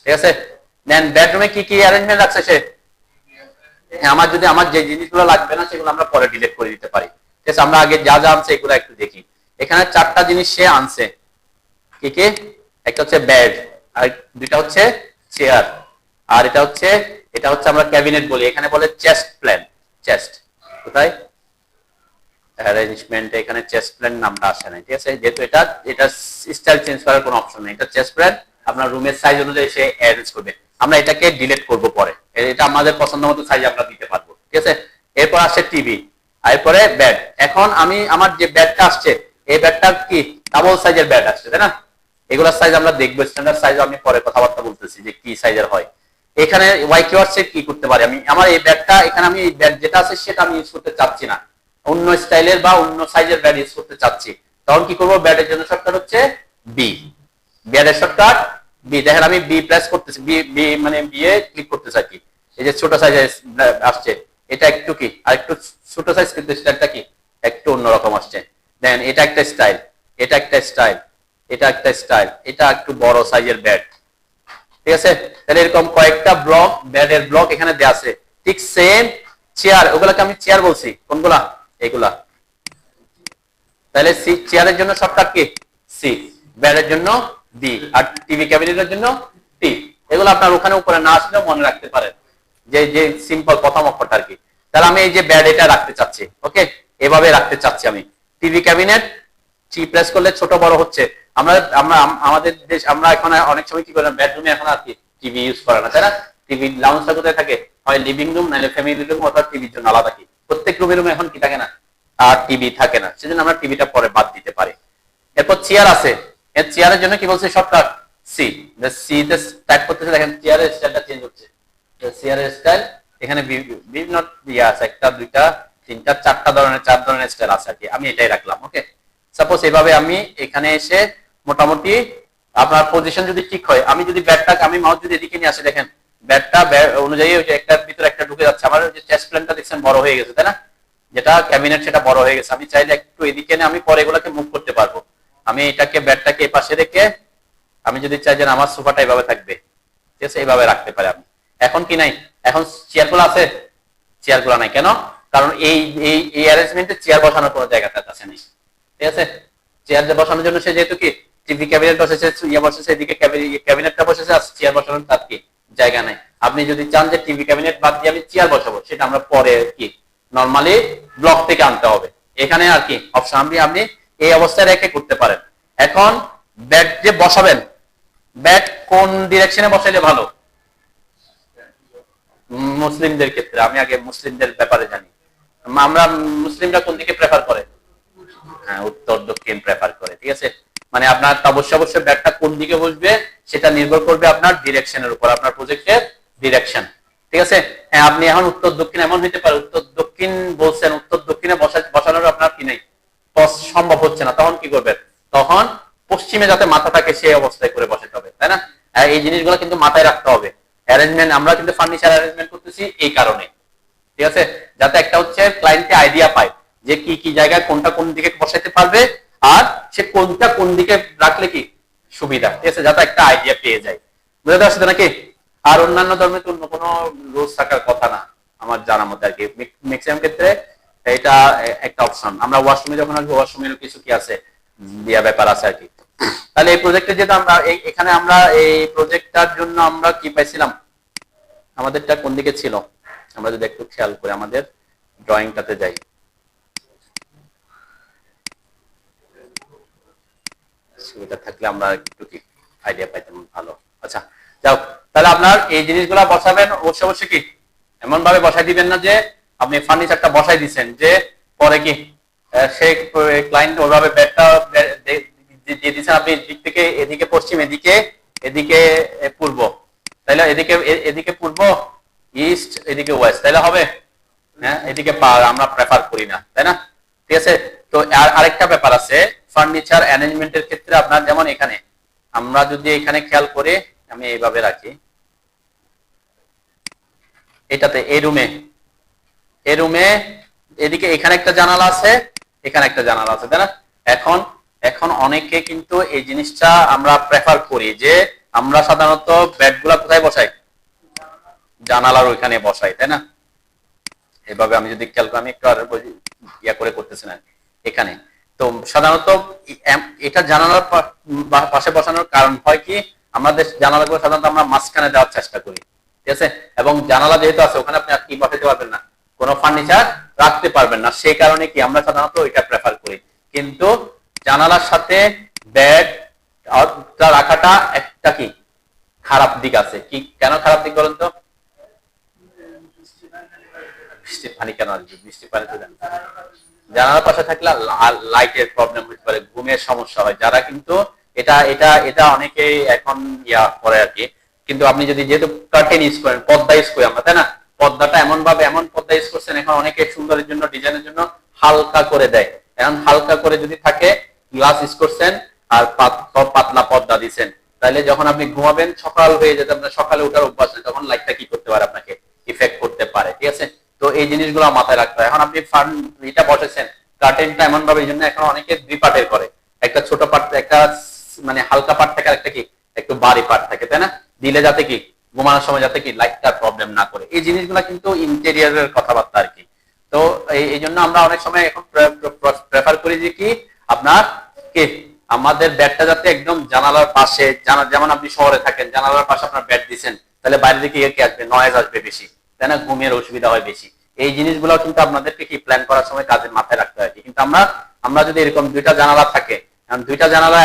ঠিক আছে, দেন বেডরুমে কি কি অ্যারেঞ্জমেন্ট রাখছে সে? আমার যদি আমার যে জিনিসগুলো লাগবে না সেগুলো আমরা পরে ডিলিট করে দিতে পারি। ঠিক আছে, আমরা আগে যা যা আনছে এগুলো একটু দেখি। এখানে 4টা জিনিস সে আনছে, কি কি? একটা হচ্ছে বেড, আর দুইটা হচ্ছে চেয়ার, আর এটা হচ্ছে আমরা ক্যাবিনেট বলি, এখানে বলে চেস্ট প্ল্যান। চেস্ট কোথায়? অ্যারেঞ্জমেন্ট, এখানে চেস্ট প্ল্যান নামটা আসে না। ঠিক আছে, যেহেতু এটা স্টাইল চেঞ্জ করার কোনো অপশন নেই, এটা চেস্ট প্ল্যান আপনার রুমের সাইজ অনুযায়ী সে অ্যারেঞ্জ করবে। আমরা এটাকে ডিলিট করব পরে, এটা আমাদের পছন্দ মতো সাইজ আমরা দিতে পারবো। ঠিক আছে, এরপর আসছে টিভি, এরপরে বেড। এখন আমি আমার যে বেডটা আসছে, এই বেডটা কি ডাবল সাইজের বেড আসছে, তাই না? এগুলোর সাইজ আমরা দেখবো, স্ট্যান্ডার্ড সাইজ আমি পরে কথাবার্তা বলতেছি যে কি সাইজের হয়। এখানে ওয়াই কিওয়ার্ড সেট কি করতে পারি আমি? আমার এই বেডটা এখানে আমি এই বেড যেটা আছে সেটা আমি ইউজ করতে চাচ্ছি না, অন্য স্টাইলের বা অন্য সাইজের বেড ইউজ করতে চাচ্ছি, তখন কি করব? বেডের জন্য শর্টকাট হচ্ছে বি। বেডের শর্টকাট বি। দেখেন আমি বি প্রেস করতেছি, বি মানে বি এ ক্লিক করতে চাই। এই যে ছোট সাইজ আসছে, এটা একটু কি আর একটু ছোট সাইজ, কিন্তু স্টাইলটা কি একটু অন্যরকম আসছে। দেন এটা একটা স্টাইল, এটা একটা স্টাইল, এটা একটা স্টাইল, এটা একটু বড় সাইজের বেড। ঠিক আছে, তাহলে এরকম কয়েকটা ব্লক, বেডের ব্লক এখানে দেয়া আছে। ঠিক সেম চেয়ার, ওগুলাকে আমি চেয়ার বলছি, কোনগুলা? এগুলা। তাহলে সি, চেয়ারের জন্য শর্টকাট কি? সি, বেডের জন্য বি, আর টিভি ক্যাবিনেটের জন্য টি। এগুলো আপনার ওখানে উপরে না আসলেও মনে রাখতে পারেন, যে যে সিম্পল প্রথম অক্ষরটা আর কি। তাহলে আমি এই যে বেড এটা রাখতে চাচ্ছি, ওকে, এভাবে রাখতে চাচ্ছি আমি। টিভি ক্যাবিনেট টি প্রেস করলে ছোট বড় হচ্ছে। আমরা আমরা আমাদের দেশ, আমরা এখন অনেক সময় কি করি, বেডরুমে এখন আর কি টিভি ইউজ করে না, তাই না? টিভি লাউঞ্জটা কোথায় থাকে? হয় লিভিং রুম, নাহলে ফ্যামিলি রুম, অথবা টিভির জন্য আলাদা কি প্রত্যেক রুমে এখন কি থাকে না, আর টিভি থাকে না, সেজন্য আমরা টিভিটা পরে বাদ দিতে পারি। এরপর চেয়ার আছে, এর চেয়ারের জন্য কি বলছে? Shortcut C. সি তে টাইপ করতেছে, দেখেন চেয়ারের স্টাইলটা চেঞ্জ হচ্ছে। চেয়ারের স্টাইল এখানে বিভিন্ন ইয়া আছে, একটা দুইটা তিনটা চারটা ধরনের, 4 ধরনের স্টাইল আছে আর কি। আমি এটাই রাখলাম, ওকে। সাপোজ এভাবে আমি এখানে এসে মোটামুটি আপনার পজিশন যদি ঠিক হয়, আমি যদি ব্যাটটাকে আমি মাউস যদি এদিকে নিয়ে আসি, দেখেন ব্যাটটা অনুযায়ী ওই যে একটার ভিতরে একটা ঢুকে যাচ্ছে। আমার যে চেস্ট প্ল্যানটা দেখছেন বড় হয়ে গেছে, তাই না? যেটা ক্যাবিনেট সেটা বড় হয়ে গেছে। আমি চাইলে একটু এদিকে নিয়ে আমি পরে এগুলোকে মুভ করতে পারবো। আমি এটাকে ব্যাটটাকে এই পাশে রেখে আমি যদি চাই যে আমার সোফাটা এইভাবে থাকবে, ঠিক আছে, এইভাবে রাখতে পারি আমি। এখন কি নাই? এখন চেয়ারগুলো আছে? চেয়ারগুলো নাই কেন? কারণ এই এই এই অ্যারেঞ্জমেন্টে চেয়ার বসানোর কোনো জায়গাটা আছে না, ঠিক আছে? চেয়ার বসানোর জন্য সে যেহেতু কি টিভি ক্যাবিনেট বসেছে, ইয়ে বসেছে, এদিকে ক্যাবিনেটটা বসেছে, আর চেয়ার বসানোর তার কি জায়গা নাই। আপনি যদি চান যে টিভি ক্যাবিনেট বাদ দিয়ে আমি চেয়ার বসাবো, সেটা আমরা পরে কি নরমালি ব্লক থেকে আনতে হবে। এখানে আর কি অপশন আপনি এই অবস্থায় রেখে করতে পারেন। এখন ব্যাট যে বসাবেন, ব্যাট কোন ডিরেকশনে বসাইলে ভালো? মুসলিমদের ক্ষেত্রে আমি আগে মুসলিমদের ব্যাপারে জানি। আমরা মুসলিমরা কোন দিকে প্রেফার করে? হ্যাঁ, উত্তর দক্ষিণ প্রেফার করে, ঠিক আছে। মানে আপনার অবশ্যই ব্যাটটা কোন দিকে বসবে সেটা নির্ভর করবে আপনার ডিরেকশনের উপর, আপনার প্রজেক্টের ডিরেকশন, ঠিক আছে। হ্যাঁ, আপনি এখন উত্তর দক্ষিণ এমন হতে পারে, উত্তর দক্ষিণ বলছেন, উত্তর দক্ষিণে বসানোর আপনার কি নেই, সম্ভব হচ্ছে না, তখন কি করবেন? তখন পশ্চিমে যাতে মাথা থাকে সেই অবস্থায় করে বসাতে হবে, তাই না? এই জিনিসগুলো কিন্তু মাথায় রাখতে হবে। অ্যারেঞ্জমেন্ট আমরা কিন্তু ফার্নিচার অ্যারেঞ্জমেন্ট করতেছি এই কারণে, ঠিক আছে, যাতে একটা হচ্ছে ক্লায়েন্টে আইডিয়া পায় যে কি কি জায়গায় কোনটা কোন দিকে বসাইতে পারবে, আর সে কোনটা কোন দিকে রাখলে কি সুবিধা, ঠিক আছে, যাতে একটা আইডিয়া পেয়ে যায়। বুঝতে পারছেন নাকি? আর অন্যান্য ধর্মে তো অন্য কোনো রুলস থাকার কথা না আমার জানার মধ্যে আর কি। ম্যাক্সিমাম ক্ষেত্রে এটা একটা অপশন। আমরা ওয়াশরুমে যখন আসবো, ওয়াশরুমের কিছু কি আছে দিয়া ব্যাপার আছে আর কি। তাহলে এই প্রজেক্টে যেটা আমরা এখানে আমরা এই প্রজেক্টটার জন্য আমরা কি পাইছিলাম, আমাদেরটা কোন দিকে ছিল, আমরা যদি একটু খেয়াল করে আমাদের ড্রয়িংটাতে যাই, সুবিধা থাকলে আমরা একটু কি আইডিয়া পাইতাম ভালো। আচ্ছা যাও, তাহলে আপনার এই জিনিসগুলা বসাবেন অবশ্যই কি এমন ভাবে বসাই দিবেন না যে আপনি ফার্নিচারটা বসাই দিচ্ছেন যে পরে কি সেই ক্লায়েন্ট ওইভাবে ব্যাটটা দিয়ে দিচ্ছেন আপনি দিক থেকে এদিকে পশ্চিম, এদিকে পূর্ব, তাহলে এদিকে এদিকে পূর্ব, ইস্ট, এদিকে ওয়েস্ট, তাহলে হবে? হ্যাঁ, এদিকে আমরা প্রেফার করি না, তাই না? ঠিক আছে। তো আরেকটা ব্যাপার আছে ফার্নিচার অ্যারেঞ্জমেন্টের ক্ষেত্রে, আপনার যেমন এখানে আমরা যদি এখানে খেয়াল করে, আমি এইভাবে রাখি, এটাতে এই রুমে এদিকে এখানে একটা জানালা আছে, এখানে একটা জানালা আছে, তাই না? এখন এখন অনেকে কিন্তু এই জিনিসটা আমরা প্রেফার করি যে আমরা সাধারণত বেডগুলা কোথায় বসাই? জানালার ওইখানে বসাই, তাই না? এভাবে আমি যদি খেয়াল করি, আমি একটু আর ইয়া করে করতেছি না এখানে। তো সাধারণত এটা জানালার পাশে বসানোর কারণ হয় কি, আমাদের জানালাগুলো সাধারণত আমরা মাঝখানে দেওয়ার চেষ্টা করি, ঠিক আছে? এবং জানালা যেহেতু আছে, ওখানে আপনি আর কি বসাতে পারবেন না, কোনো ফার্নিচার রাখতে পারবেন না, সেই কারণে কি আমরা সাধারণত এটা প্রেফার করি। কিন্তু জানালার সাথে বেড রাখাটা একটা কি খারাপ দিক আছে। কি কেন খারাপ দিক বলেন তো? বৃষ্টির পানি কেন আসবে? বৃষ্টির পানি তো জানালার পাশে থাকলে লাইটের প্রবলেম হতে পারে, ঘুমের সমস্যা হয়, যারা কিন্তু এটা এটা এটা অনেকেই এখন ইয়া করে আর কি। কিন্তু আপনি যদি যেহেতু কার্টেন ইউজ করেন, পর্দা ইউজ করি আমরা, তাই না? পর্দাটা এমন ভাবে এমন পর্দা ইউজ করছেন, এখন অনেকে সুন্দরের জন্য, ডিজাইনের জন্য হালকা করে দেয়। এখন হালকা করে যদি থাকে, গ্লাস ইউজ করছেন আর পাতলা পর্দা দিচ্ছেন, তাহলে যখন আপনি ঘুমাবেন সকাল হয়ে যেতে, আপনার সকালে ওঠার অভ্যাস নেই, তখন লাইটটা কি করতে পারে, আপনাকে ইফেক্ট করতে পারে, ঠিক আছে? তো এই জিনিসগুলো মাথায় রাখতে হয়। এখন আপনি এটা বসেছেন, কার্টেনটা এমন ভাবে, এই জন্য এখন অনেকে দুই পার্টের করে, একটা ছোট পার্ট, একটা মানে হালকা পার্ট থাকে, আর একটা কি একটু ভারী পার্ট থাকে, তাই না? দিলে যাতে কি ঘুমানোর সময় যাতে কি লাইটটা প্রবলেম না করে, এই জিনিসগুলো কিন্তু ইন্টেরিয়রের কথাবার্তা আর কি। তো এই জন্য আমরা অনেক সময় এখন প্রেফার করি যে কি আপনার কি আমাদের বেডটা যাতে একদম জানালার পাশে, যেমন আপনি শহরে থাকেন, জানালার পাশে আপনার বেড দিচ্ছেন, তাহলে বাইরে থেকে কি আসবে, নয়েজ আসবে বেশি, তাই না? ঘুমের অসুবিধা হয় বেশি। এই জিনিসগুলো কিন্তু আপনাদেরকে কি প্ল্যান করার সময় কাজের মাথায় রাখতে হয়। কিন্তু আমরা যদি এরকম দুইটা জানালা থাকে, দুইটা জানালা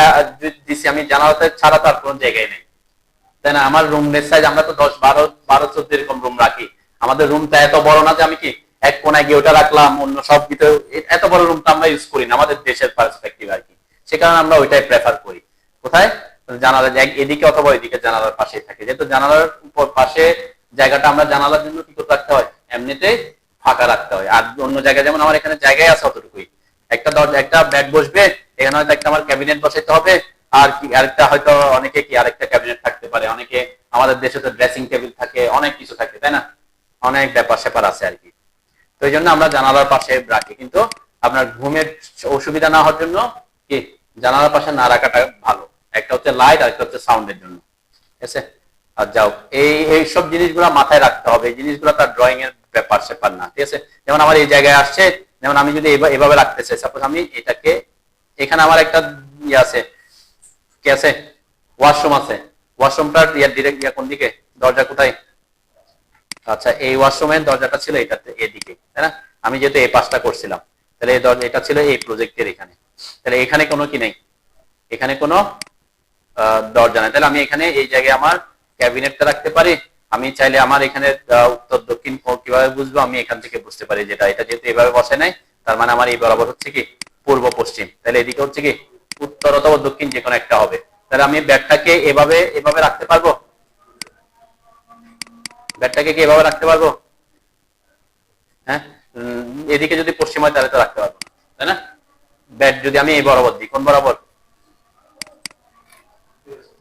দিচ্ছি আমি, জানালাতে ছাড়া তো আর কোনো জায়গায় নেই, তাই না? আমার রুমের সাইজ, আমরা তো 10, 12, 12, 14 এরকম রুম রাখি। আমাদের রুমটা এত বড় না যে আমি কি এক কোনায় গিয়ে ওটা রাখলাম, অন্য সব ভিতরে, এত বড় রুমটা আমরা ইউজ করি না আমাদের দেশের পার্সপেক্টিভ আর কি। সে কারণে আমরা ওইটাই প্রেফার করি। কোথায়? জানালা এদিকে অথবা ওইদিকে জানালার পাশে থাকে, যেহেতু জানালার উপর পাশে জায়গাটা আমরা জানালার জন্য কি করতে রাখতে হয়, এমনিতেই ফাঁকা রাখতে হয়। আর অন্য জায়গায় যেমন আমার এখানে জায়গায় আছে অতটুকুই, একটা দরজা, একটা বেড বসবে, এখানে হয়তো একটা আমার ক্যাবিনেট বসাইতে হবে, আর কি আরেকটা হয়তো অনেকে কি আরেকটা ক্যাবিনেট থাকতে পারে, অনেকে আমাদের দেশে তো ড্রেসিং টেবিল থাকে, অনেক কিছু থাকে, তাই না? অনেক ব্যাপার স্যাপার আছে আর কি। তো এই জন্য আমরা জানালার পাশে রাখি, কিন্তু আপনার ঘুমের অসুবিধা না হওয়ার জন্য কি জানালার পাশে না রাখাটা ভালো। একটা হচ্ছে লাইট, আর একটা হচ্ছে সাউন্ডের জন্য, ঠিক আছে? আর যাও, এই সব জিনিসগুলো মাথায় রাখতে হবে। এই জিনিসগুলো তার ড্রয়িং এর ব্যাপার স্যাপার না, ঠিক আছে? যেমন আমার এই জায়গায় আসছে, যেমন আমি যদি এভাবে রাখতে চাই, সাপোজ আমি এটাকে, এখানে আমার একটা ইয়ে আছে, কি আছে, ওয়াশরুম আছে, ওয়াশরুমটার ডিরেক্ট কোন দিকে, দরজা কোথায়? আচ্ছা, এই ওয়াশরুমের দরজাটা ছিল এটাতে, এদিকে, তাই না? আমি যেহেতু এই পাশটা করছিলাম, তাহলে এই দরজা এটা ছিল এই প্রজেক্টের এখানে, তাহলে এখানে কোনো কি নেই, এখানে কোনো দরজা নেই, তাহলে আমি এখানে এই জায়গায় আমার ক্যাবিনেটটা রাখতে পারি। আমি চাইলে আমার এখানে উত্তর দক্ষিণ কিভাবে বুঝবো, আমি এখান থেকে বুঝতে পারি যেটা, এটা যেহেতু এভাবে বসে নাই, তার মানে আমার এই বরাবর হচ্ছে কি পূর্ব পশ্চিম, তাহলে এদিকে হচ্ছে কি উত্তর অথবা দক্ষিণ, যে কোনো একটা হবে। তাহলে আমি ব্যাগটাকে এভাবে এভাবে রাখতে পারবো, ব্যাগটাকে কি এভাবে রাখতে পারবো? হ্যাঁ, এদিকে যদি পশ্চিম হয় তাহলে তো রাখতে পারবো, তাই না? ব্যাট যদি আমি এই বরাবর দিই, কোন বরাবর,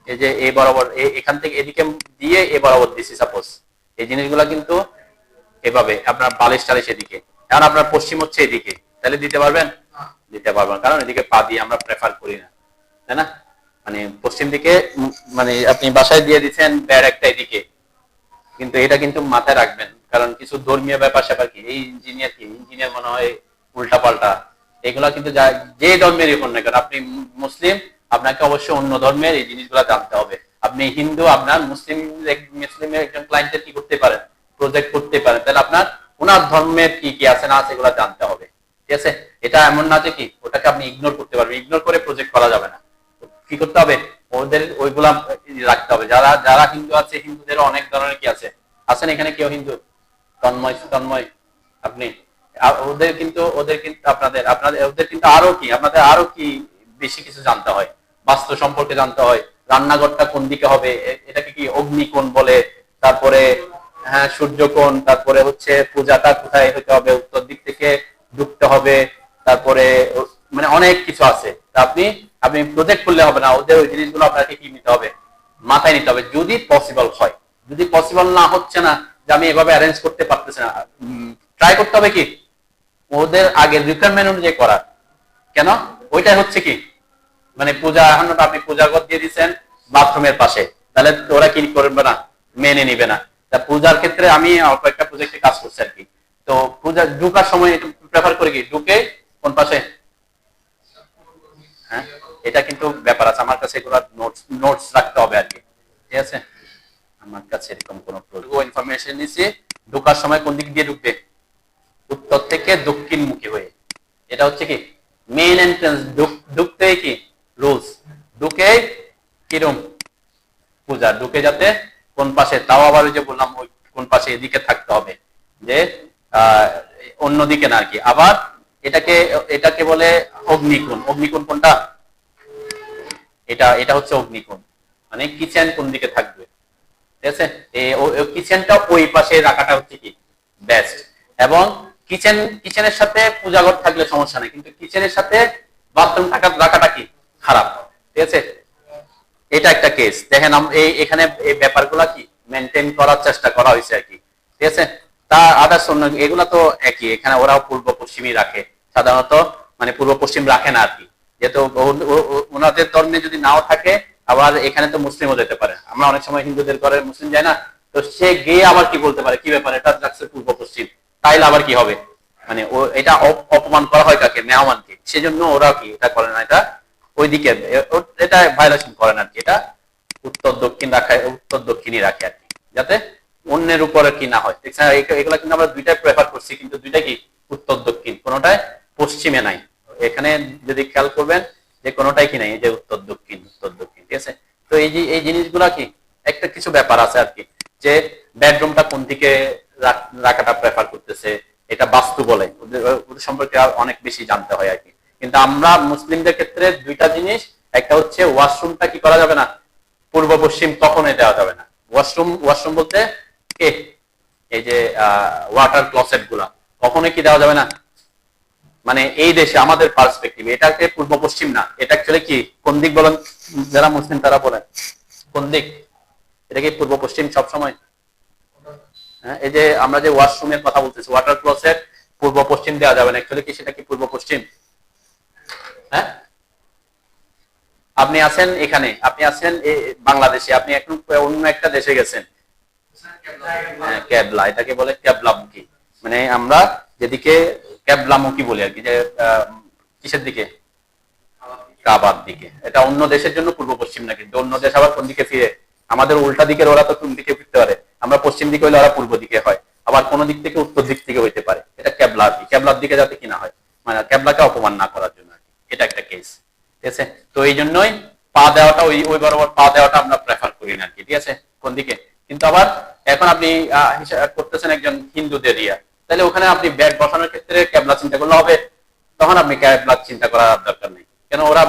এই যে এই বরাবর, এখান থেকে এদিকে দিয়ে এ বরাবর দিছি সাপোজ, এই জিনিসগুলা কিন্তু এভাবে আপনার বালিশ টালিশ এদিকে, এখন আপনার পশ্চিম হচ্ছে এদিকে, তাহলে দিতে পারবেন? দিতে পারবেন, কারণ এদিকে পা দিয়ে আমরা প্রেফার করি না, তাই না? মানে পশ্চিম দিকে, মানে আপনি বাসায় দিয়ে দিচ্ছেন ব্যাট একটা এদিকে, কিন্তু এটা কিন্তু মাথায় রাখবেন, কারণ কিছু ধর্মীয় ব্যাপার স্যাপার কি, এই ইঞ্জিনিয়ার মনে হয় উল্টা পাল্টা, এগুলা কিন্তু যে ধর্মেরই হোক না কেন, আপনি মুসলিম, আপনাকে অবশ্যই অন্য ধর্মের এই জিনিসগুলো জানতে হবে। আপনি হিন্দু, আপনার মুসলিমের একজন ক্লায়েন্টের কি করতে পারেন, প্রজেক্ট করতে পারেন, তাহলে আপনার ওনার ধর্মের কি কি আছে না আছে এগুলো জানতে হবে, ঠিক আছে? এটা এমন না যে কি ওটাকে আপনি ইগনোর করতে পারবেন, ইগনোর করে প্রজেক্ট করা যাবে না। কি করতে হবে, ওদের ওইগুলা রাখতে হবে। যারা যারা হিন্দু আছে, হিন্দুদের অনেক ধরনের কি আছে, আছেন এখানে কেউ হিন্দু? তন্ময় আপনি, ওদের কিন্তু আপনাদের ওদের কিন্তু আরো কি, আপনাদের আরো কি বেশি কিছু জানতে হয়, বাস্তু সম্পর্কে জানতে হয়, রান্নাঘরটা কোন দিকে হবে, এটাকে কি অগ্নিকোণ বলে, তারপরে হ্যাঁ সূর্যকোণ, তারপরে হচ্ছে পূজাটা কোথায় হতে হবে, উত্তর দিক থেকে ঢুকতে হবে, তারপরে মানে অনেক কিছু আছে। আপনি আপনি প্রজেক্ট করলে হবে না, ওদের ওই জিনিসগুলো আপনাকে কি নিতে হবে, মাথায় নিতে হবে, যদি পসিবল হয়। যদি পসিবল না হচ্ছে না যে আমি এভাবে অ্যারেঞ্জ করতে পারতেছি না, ট্রাই করতে হবে কি ওদের আগের রিকোয়ারমেন্ট অনুযায়ী করা। কেন ওইটাই হচ্ছে কি মানে পূজা, এখন আপনি পূজার ঘর দিয়ে দিচ্ছেন বাথরুমের পাশে, তাহলে ওরা কি করবে না, মেনে নিবে না। তা পূজার ক্ষেত্রে আমি অল্প একটা প্রজেক্টে কাজ করছি আর কি। তো পূজা ঢুকার সময় প্রেফার করি কি ঢুকে কোন পাশে, হ্যাঁ এটা কিন্তু ব্যাপার আছে, আমার কাছে এগুলো নোটস রাখতে হবে আর কি। ঠিক আছে, আমার কাছে এরকম কোন ইনফরমেশন নিছি, ঢোকার সময় কোন দিক দিয়ে ঢুকবে, উত্তর থেকে দক্ষিণ মুখী হয়ে। এটা হচ্ছে কি মেইন এন্ট্রান্স, ঢুকতে কি রুলস, ঢুকে কিরম পূজা, ঢুকে যাতে কোন পাশে, তাও আবার ওই যে বললাম ওই কোন পাশে এদিকে থাকতে হবে, যে অন্যদিকে না আর কি। আবার এটাকে এটাকে বলে অগ্নিকোণ। অগ্নিকোণ কোনটা, এটা এটা হচ্ছে অগ্নিকোণ, মানে কিচেন কোন দিকে থাকবে। ঠিক আছে, কিচেনটা ওই পাশে রাখাটা হচ্ছে কি বেস্ট। এবং কিচেনের সাথে পূজাঘর থাকলে সমস্যা নেই, কিন্তু কিচেনের সাথে বাথরুম রাখাটা কি খারাপ। ঠিক আছে, এটা একটা কেস দেখেন, এখানে এই ব্যাপারগুলা কি মেনটেন করার চেষ্টা করা হয়েছে আর কি। ঠিক আছে, তা আদার্স অন্য এগুলা তো একই, এখানে ওরাও পূর্ব পশ্চিমই রাখে সাধারণত, মানে পূর্ব পশ্চিম রাখে না আর কি, যেহেতু ওনাদের ধর্মে যদি নাও থাকে, আবার এখানে তো মুসলিমও যেতে পারে। আমরা অনেক সময় হিন্দুদের ঘরে মুসলিম যায় না, তো সে গিয়ে আবার কি বলতে পারে, কি ব্যাপার এটা রাখছে পূর্ব পশ্চিম, তাইলে আবার কি হবে, মানে ও এটা অপমান করা হয় কাকে, মেহমানকে, সেজন্য ওরা কি এটা করে না, এটা ওইদিকে এটা ভায়োলেশন করে না আর কি। এটা উত্তর দক্ষিণ রাখায়, উত্তর দক্ষিণই রাখে আর কি, যাতে অন্যের উপরে কি না হয়। এগুলা কিন্তু আমরা দুইটাই প্রেফার করছি, কিন্তু দুইটা কি উত্তর দক্ষিণ, কোনোটাই পশ্চিমে নাই। এখানে যদি খেয়াল করবেন যে কোনোটাই কি নাই, এই যে উত্তর দক্ষিণ উত্তর দক্ষিণ। ঠিক আছে, তো এই যে এই জিনিসগুলা কি একটা কিছু ব্যাপার আছে আর কি, যে বেডরুমটা কোন দিকে রাখাটা প্রেফার করতেছে, এটা বাস্তু বলে, ওদের সম্পর্কে অনেক বেশি জানতে হয় আর কি। কিন্তু আমরা মুসলিমদের ক্ষেত্রে দুইটা জিনিস, একটা হচ্ছে ওয়াশরুমটা কি করা যাবে না, পূর্ব পশ্চিম কখনোই দেওয়া যাবে না। ওয়াশরুম ওয়াশরুম বলতে কে, এই যে ওয়াটার ক্লসেট গুলা কখনোই কি দেওয়া যাবে না, মানে এই দেশে আমাদের পার্সপেক্টিভ এটাকে পূর্ব পশ্চিম না, এটা অ্যাকচুয়ালি কি কোন দিক বলেন, যারা মুসলিম তারা বলেন কোন দিক, এটা কি পূর্ব পশ্চিম সবসময়। হ্যাঁ, এই যে আমরা যে ওয়াশরুমের কথা বলতেছি, ওয়াটার ক্লসেট পূর্ব পশ্চিম দেওয়া যাবে না, অ্যাকচুয়ালি কি সেটা কি পূর্ব পশ্চিম। হ্যাঁ, আপনি আছেন এখানে, আপনি আছেন বাংলাদেশে, আপনি এখন অন্য একটা দেশে গেছেন, ক্যাবলা, এটাকে বলে ক্যাবলামুখী, মানে আমরা যেদিকে ক্যাবলামুখী বলি আর কি, যে কিসের দিকে, কাবার দিকে। এটা অন্য দেশের জন্য পূর্ব পশ্চিম না, কিন্তু অন্য দেশ আবার কোন দিকে ফিরে, আমাদের উল্টা দিকের, ওরা তো কোন দিকে ফিরতে পারে, আমরা পশ্চিম দিকে হইলে ওরা পূর্ব দিকে হয়, আবার কোন দিক থেকে উত্তর দিক থেকে হইতে পারে। এটা ক্যাবলা আর কি, ক্যাবলার দিকে যাতে কিনা হয়, মানে ক্যাবলাকে অপমান না করার জন্য আর কি, এটা একটা কেস। ঠিক আছে, তো এই জন্যই পা দেওয়াটা ওই ওই বরাবর পা দেওয়াটা আমরা প্রেফার করি না আর কি। ঠিক আছে, কোন দিকে, কিন্তু আবার এখন আপনি হিসাব করতেছেন একজন হিন্দুদের ইয়া, তাহলে ওখানে আপনি ব্যাগ বসানোর ক্ষেত্রে ক্যাবলা চিন্তা করলে হবে, তখন আপনি ক্যাবলা চিন্তা করার দরকার নেই, কেন ওরা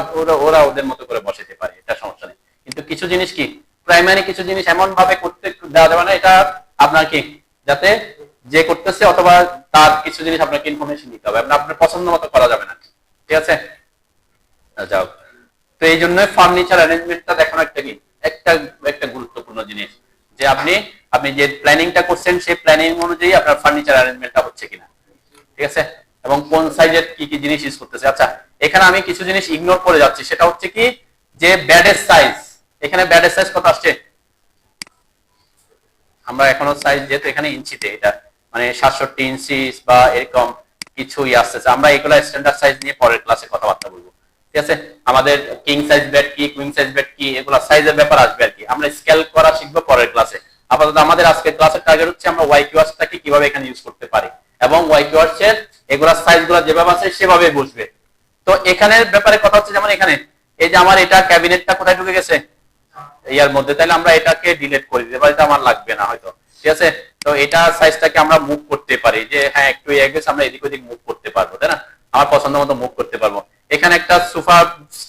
ওরা ওদের মতো করে বসাতে পারে, এটা সমস্যা নেই। কিন্তু কিছু জিনিস কি প্রাইমারি কিছু জিনিস এমন ভাবে করতে দেওয়া যাবে না, এটা আপনার কি যাতে যে করতেছে অথবা তার কিছু জিনিস আপনাকে ইনফরমেশন দিতে হবে, আপনার পছন্দ মতো করা যাবে না। ঠিক আছে, যাও। তো এই জন্য ফার্নিচার অ্যারেঞ্জমেন্টটা দেখানো একটা কি একটা একটা গুরুত্বপূর্ণ জিনিস, যে আপনি আপনি যে প্ল্যানিংটা করছেন সেই প্ল্যানিং অনুযায়ী আপনার ফার্নিচার অ্যারেঞ্জমেন্টটা হচ্ছে কিনা। ঠিক আছে, এবং কোন সাইজের কি কি জিনিস ইউজ করতেছে। আচ্ছা, এখানে আমি কিছু জিনিস ইগনোর করে যাচ্ছি, সেটা হচ্ছে কি যে ব্যাডের সাইজ। এখানে ব্যাডের সাইজ কত আসছে, আমরা এখনো সাইজ যেহেতু এখানে ইঞ্চিতে, এটা মানে 67 ইঞ্চি বা এরকম কিছুই আসতেছে। আমরা এগুলা স্ট্যান্ডার্ড সাইজ নিয়ে পরের ক্লাসে কথাবার্তা বলবো। ঠিক আছে, আমাদের কিং সাইজ বেড কি, কুইন সাইজ বেড কি, এগুলা সাইজের ব্যাপার আসবে আর কি, আমরা স্কেল করা শিখবো পরের ক্লাসে। আপাতত আমাদের আজকের ক্লাসের টার্গেট হচ্ছে আমরা ওয়াই কিওয়ার্ডসটাকে কিভাবে এখানে ইউজ করতে পারি, এবং ওয়াই কিওয়ার্ডস এর এগুলা সাইজগুলো যেভাবে আছে সেভাবে বুঝবে। তো এখানের ব্যাপারে কথা হচ্ছে, যেমন এখানে এই যে আমার এটা ক্যাবিনেটটা কোথায় ঢুকে গেছে, ইয়ার মধ্যে, তাহলে আমরা এটাকে ডিলিট করে দিতে পারি, এটা আমার লাগবে না হয়তো। ঠিক আছে, তো এটা সাইজটাকে আমরা মুভ করতে পারি, যে হ্যাঁ একটু এগেছে আমরা এদিক ওদিক মুভ করতে পারবো, তাই না, আমার পছন্দ মতো মুভ করতে পারবো। এখানে একটা সোফা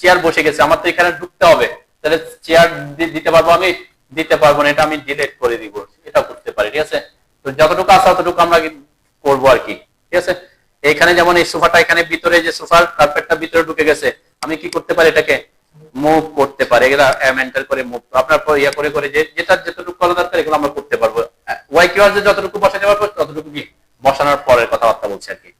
চেয়ার বসে গেছে, আমার তো এখানে ঢুকতে হবে, তাহলে চেয়ার দিতে পারবো আমি? দিতে পারবো না, এটা আমি ডিলিট করে দিব, এটা করতে পারি। ঠিক আছে, তো যতটুকু আছে ততটুকু আমরা করবো আর কি। ঠিক আছে, এখানে যেমন এই সোফাটা এখানে ভিতরে, যে সোফার কার্পেটটা ভিতরে ঢুকে গেছে, আমি কি করতে পারি? এটাকে মুভ করতে পারি। এগুলা এন্টার করে মুভ, আপনার ইয়া করে করে যেটা যতটুকু করা দরকার এগুলো আমরা করতে পারবো। ওয়াই কিউআর যে যতটুকু বসাতে পারবো ততটুকু কি বসানোর পরের কথাবার্তা বলছি আর কি।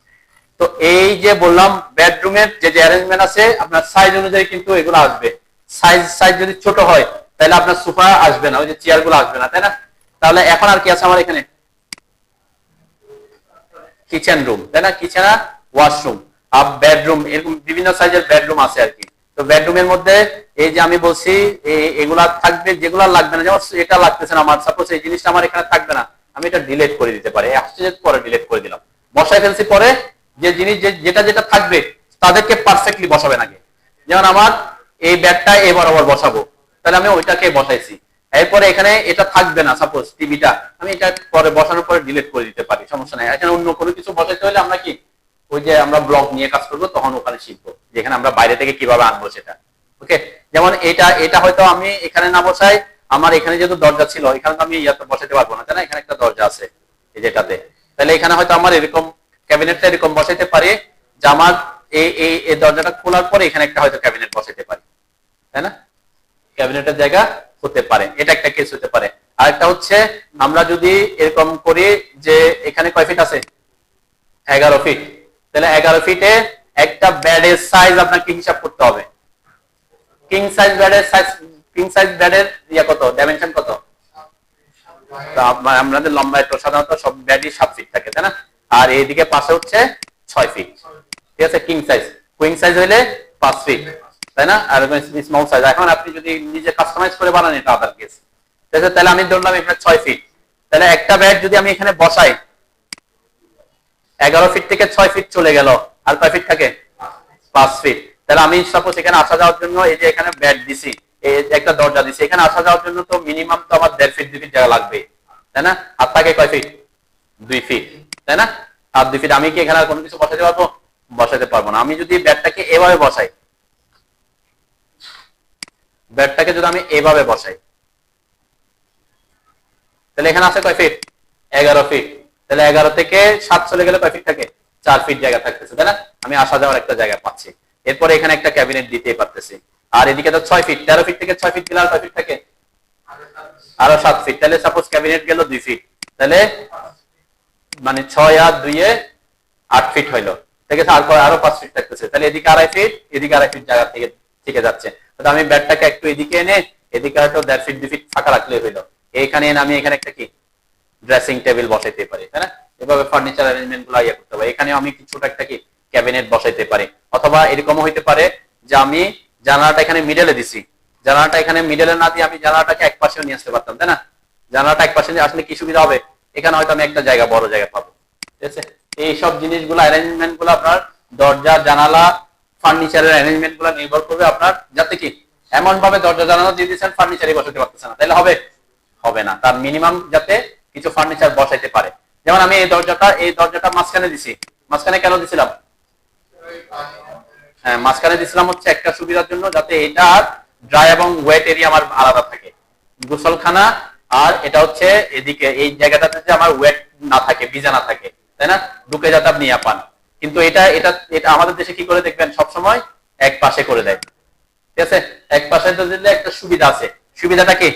তো এই যে বললাম বেডরুমের যে যে অ্যারেঞ্জমেন্ট আছে আপনার সাইজ অনুযায়ী কিন্তু এগুলো আসবে। সাইজ যদি ছোট হয় তাহলে আপনার সোফা আসবে না, ওই যে চেয়ার গুলো আসবে না, তাই না? তাহলে এখন আর কি আছে আমার এখানে? কিচেন রুম, তাই না? কিচেন আর ওয়াশরুম আর বেডরুম, এরকম বিভিন্ন সাইজের বেডরুম আছে আর কি। তো বেডরুমের মধ্যে এই যে আমি বলছি এগুলা থাকবে, যেগুলা লাগবে না, যেমন এটা লাগতেছে না আমার, সাপোজ এই জিনিসটা আমার এখানে থাকবে না, আমি এটা ডিলিট করে দিতে পারি। পরে ডিলিট করে দিলাম, বসাই ফেলছি। পরে যে জিনিস যেটা যেটা থাকবে তাদেরকে পারফেক্টলি বসাবেন আগে। যেমন আমার এই ব্যাগটা এই বরাবর বসাবো, তাহলে আমি ওইটাকে বসাইছি। এরপরে এখানে এটা থাকবে না, সাপোজ টিভিটা, আমি এটা পরে বসানোর পরে ডিলিট করে দিতে পারি, সমস্যা নাই। এখানে অন্য কোনো কিছু বসাইতে হলে আমরা কি ওই যে আমরা ব্লগ নিয়ে কাজ করবো তখন ওখানে শিখবো, যেখানে আমরা বাইরে থেকে কিভাবে আনবো সেটা। ওকে, যেমন এটা হয়তো আমি এখানে না বসাই, আমার এখানে যেহেতু দরজা ছিল এখানে তো আমি ইয়াতে বসাতে পারবো না, তাই না? এখানে একটা দরজা আছে এই যেটাতে, তাহলে এখানে হয়তো আমার এরকম ক্যাবিনেটটা এরকম বসাইতে পারি যে আমার এই দরজাটা খোলার পরে এখানে একটা হয়তো ক্যাবিনেট বসাইতে পারি, তাই না? ক্যাবিনেটের জায়গা হতে পারে, এটা একটা কেস হতে পারে। আরেকটা হচ্ছে আমরা যদি এরকম করি যে এখানে কয় ফিট আছে? 11 ফিট। তাহলে 11 ফিটে একটা বেডের সাইজ আপনাকে হিসাব করতে হবে। কিং সাইজ বেডের ইয়া কত, ডাইমেনশন কত? আমাদের লম্বা তো সাধারণত সব বেডই 7 ফিট থাকে, তাই না? আর এইদিকে পাশে হচ্ছে 6 ফিট। ঠিক আছে, কিং সাইজ। কুইং সাইজ হইলে 5 ফিট, তাই না? আর স্মল সাইজ এখন আপনি যদি নিজে কাস্টমাইজ করে বানান এটা আদার কেস। ঠিক আছে, তাহলে আমি ধরলাম এখানে 6 ফিট। তাহলে একটা বেড যদি আমি এখানে বসাই 11 ফিট থেকে 6 ফিট চলে গেল, আর কয় ফিট থাকে? 5 ফিট। তাহলে আমি সাপোজ এখানে আসা যাওয়ার জন্য এই যে এখানে বেড দিছি, এই একটা দরজা দিছি, এখানে আসা যাওয়ার জন্য তো মিনিমাম তো আমার 1.5 ফিট 2 ফিট জায়গা লাগবে, তাই না? আর থাকে কয় ফিট? 2 ফিট, তাই না? আর 2 ফিট আমি কি এখানে আর কোনো কিছু বসাতে পারবো? বসাতে পারবো না। আমি যদি বেডটাকে এভাবে বসাই, বেডটাকে যদি আমি এভাবে বসাই তাহলে এখানে আছে কয় ফিট? 11 ফিট। তাহলে 11 থেকে 7 চলে গেলে কয় ফিট থাকে? 4 ফিট জায়গা থাকতেছে, তাই না? আমি আসা যাওয়ার একটা জায়গা পাচ্ছি। এরপরে এখানে একটা ক্যাবিনেট দিতেই পারতেছি। আর এদিকে তো 6 ফিট, 13 ফিট থেকে 6 ফিট গেলে আর কয় ফিট থাকে? আরো 7 ফিট। তাহলে সাপোজ ক্যাবিনেট গেল 2 ফিট, তাহলে মানে 6 আর 2 এ 8 ফিট হইলো, ঠিক আছে? আর আরো 5 ফিট থাকতেছে, তাহলে এদিকে 2.5 ফিট, এদিকে 2.5 ফিট জায়গা থেকে থেকে যাচ্ছে। তাহলে আমি বেডটাকে একটু এদিকে এনে এদিকে হয়তো 1.5 ফিট 2 ফিট ফাঁকা রাখলে হইলো। এইখানে এনে আমি এখানে একটা কি ড্রেসিং টেবিল বসাইতে পারি, তাই না? এভাবে ফার্নিচার অ্যারেঞ্জমেন্ট গুলো ইয়ে করতে পারি। এখানে আমি ছোট একটা কি ক্যাবিনেট বসাইতে পারি। অথবা এরকমও হইতে পারে যে আমি জানালাটা এখানে মিডলে দিছি, জানালাটা এখানে মিডলে না দিয়ে আমি জানালাটাকে এক পাশে নিয়ে আসতে পারতাম, তাই না? জানালাটা এক পাশে নিয়ে আসলে কি সুবিধা হবে? এখানে হয়তো আমি একটা জায়গা, বড় জায়গা পাবো। ঠিক আছে, এইসব জিনিসগুলো অ্যারেঞ্জমেন্ট গুলো আপনার দরজা জানালা ফার্নিচারের অ্যারেঞ্জমেন্ট গুলো নির্ভর করবে আপনার, যাতে কি এমন ভাবে দরজা জানালা দিয়ে দিচ্ছেন ফার্নিচারই বসাতে পারতেছে না, তাহলে হবে? হবে না। তার মিনিমাম যাতে কিছু ফার্নিচার বসাইতে পারে। যেমন আমি এই দরজাটা মাঝখানে দিছি। মাঝখানে কেন দিছিলাম? হ্যাঁ, মাঝখানে দিছিলাম হচ্ছে একটা সুবিধার জন্য, যাতে এটা ড্রাই এবং ওয়েট এরিয়া আমার আলাদা থাকে, গোসলখানা। আর এটা হচ্ছে এদিকে এই জায়গাটাতে যে আমার ওয়েট না থাকে, ভিজা না থাকে, তাই না? ঢুকে যাতে আপনি ইয়া পান। কিন্তু এটা এটা এটা আমাদের দেশে কি করে দেখবেন, সবসময় এক পাশে করে দেয়। ঠিক আছে, এক পাশে দিলে একটা সুবিধা আছে। সুবিধাটা কি?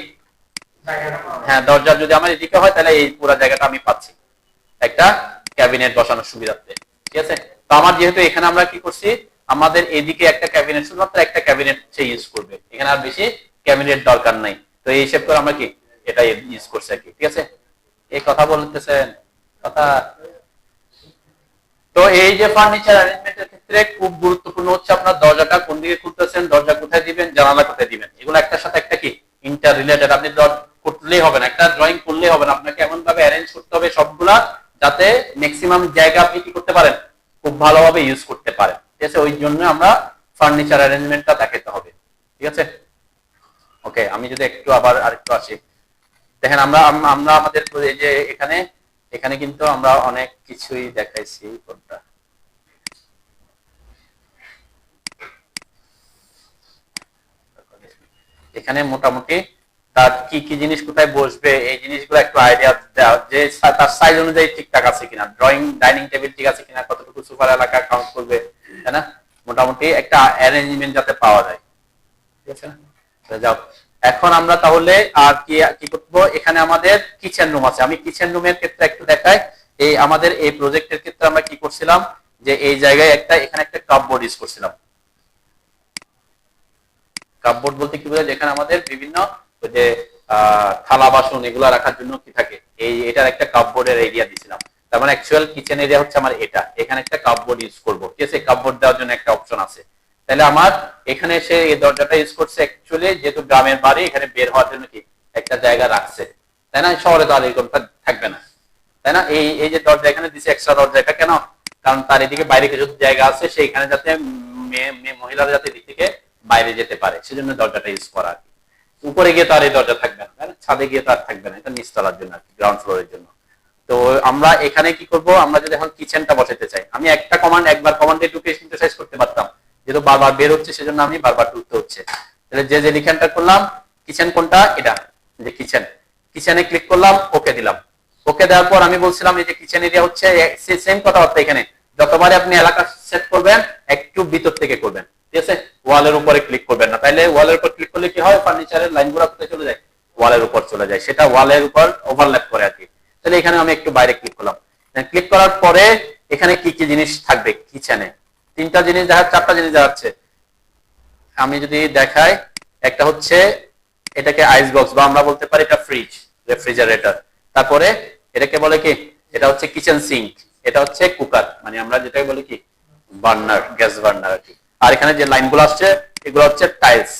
হ্যাঁ, দরজা যদি আমার এদিকে হয় তাহলে এই পুরো জায়গাটা আমি পাচ্ছি একটা ক্যাবিনেট বসানোর সুবিধাতে। ঠিক আছে, তো আমার যেহেতু এখানে আমরা কি করছি, আমাদের এদিকে একটা ক্যাবিনেট, শুধুমাত্র একটা ক্যাবিনেট সে ইউজ করবে, এখানে আর বেশি ক্যাবিনেট দরকার নাই। তো এই হিসেব করে আমরা কি এটা ইউজ করছি আর কি। ঠিক আছে, এই কথা বলতেছেন কথা। তো এই যে ফার্নিচার অ্যারেঞ্জমেন্টের ক্ষেত্রে খুব গুরুত্বপূর্ণ হচ্ছে আপনার দরজাটা কোন দিকে খুলতেছেন, দরজা কোথায় দিবেন, জানালা কোথায় দিবেন, এগুলো একটার সাথে একটা কি ইন্টার রিলেটেড। আপনি করলেই হবে না, একটা ড্রয়িং করলেই হবে না, আপনাকে এমন ভাবে অ্যারেঞ্জ করতে হবে সবগুলা যাতে ম্যাক্সিমাম জায়গা আপনি কি করতে পারেন, খুব ভালোভাবে ইউজ করতে পারেন। ঠিক আছে, ওই জন্য আমরা ফার্নিচার অ্যারেঞ্জমেন্টটা দেখাতে হবে। ঠিক আছে, ওকে। আমি যদি একটু আবার আরেকটু আসি, দেখেন আমরা আমরা আমাদের এই যে এখানে এখানে কিন্তু আমরা অনেক কিছুই দেখাইছি। কোনটা? এখানে মোটামুটি তার কি কি জিনিস কোথায় বসবে এই জিনিসগুলো একটু আইডিয়া দেওয়া, যে তার সাইজ অনুযায়ী ঠিকঠাক আছে কিনা, ড্রয়িং ডাইনিং টেবিল ঠিক আছে কিনা, কতটুকু সুপার এলাকা কাউন্ট করবে, তাই না? মোটামুটি একটা অ্যারেঞ্জমেন্ট যাতে পাওয়া যায়, ঠিক আছে না? যাও, এখন আমরা তাহলে আর কি কি করবো, এখানে আমাদের কিচেন রুম আছে। আমি কিচেন রুমের ক্ষেত্রে একটু দেখাই। এই আমাদের এই প্রজেক্টের ক্ষেত্রে আমরা কি করছিলাম, যে এই জায়গায় একটা এখানে একটা কাপবোর্ড ইউজ করছিলাম। কাপবোর্ড বলতে কি বোঝায়, যেখানে আমাদের বিভিন্ন ওই যে থালা বাসন এগুলো রাখার জন্য কি থাকে, এই এটার একটা কাপবোর্ডের এরিয়া দিয়েছিলাম। তার মানে অ্যাকচুয়াল কিচেন এরিয়া হচ্ছে আমার এটা, এখানে একটা কাপবোর্ড ইউজ করবো, ঠিক আছে? কাপবোর্ড দেওয়ার জন্য একটা অপশন আছে। তাহলে আমার এখানে সে এই দরজাটা ইউজ করছে অ্যাকচুয়ালি, যেহেতু গ্রামের বাড়ি, এখানে বের হওয়ার জন্য কি একটা জায়গা রাখছে, তাই না? শহরে তো আর এরকমটা থাকবে না, তাই না? এই এই যে দরজা এখানে দিছে এক্সট্রা দরজা, এটা কেন? কারণ তার এদিকে বাইরে কিছু জায়গা আছে, সেইখানে যাতে মহিলারা যাতে এদিক থেকে বাইরে যেতে পারে, সেজন্য দরজাটা ইউজ করা আর কি। উপরে গিয়ে তো আর এই দরজা থাকবে না, তাই না? ছাদে গিয়ে তো আর থাকবে না, এটা নিচতলার জন্য আর কি, গ্রাউন্ড ফ্লোরের জন্য। তো আমরা এখানে কি করব, আমরা যদি এখন কিচেনটা বসাতে চাই, আমি একটা কমান্ড একবার কমান্ডে ঢুকে সিনথেসাইজ করতে পারতাম, যেহেতু বারবার বের হচ্ছে সেজন্য আমি বারবার তুলতে হচ্ছে। তাহলে যে যে লিখানটা করলাম, কিচেন কোনটা, এটা যে কিচেন, কিচেনে ক্লিক করলাম, ওকে দিলাম। ওকে দেওয়ার পর আমি বলছিলাম এই যে কিচেন এরিয়া হচ্ছে সেম কথাবার্তা, এখানে যতবারে আপনি এলাকা সেট করবেন একটু ভিতর থেকে করবেন, ঠিক আছে? ওয়ালের উপরে ক্লিক করবেন না, তাইলে ওয়ালের উপর ক্লিক করলে কি হয়, ফার্নিচারের লাইনগুলো কোথায় চলে যায়, ওয়ালের উপর চলে যায়, সেটা ওয়ালের উপর ওভারল্যাপ করে আর কি। তাহলে এখানে আমি একটু বাইরে ক্লিক করলাম। ক্লিক করার পরে এখানে কি কি জিনিস থাকবে কিচেনে, তিনটা জিনিস দেখা, চারটা জিনিস দেখাচ্ছে। আমি যদি দেখাই, একটা হচ্ছে এটাকে আইস বক্স বা আমরা বলতে পারি এটা ফ্রিজ, রেফ্রিজারেটর। তারপরে এটাকে বলে কি, এটা হচ্ছে কিচেন সিঙ্ক, এটা হচ্ছে কুকার, মানে আমরা যেটাকে বলি কি বার্নার, গ্যাস বার্নার আর কি। আর এখানে যে লাইনগুলো আসছে এগুলো হচ্ছে টাইলস।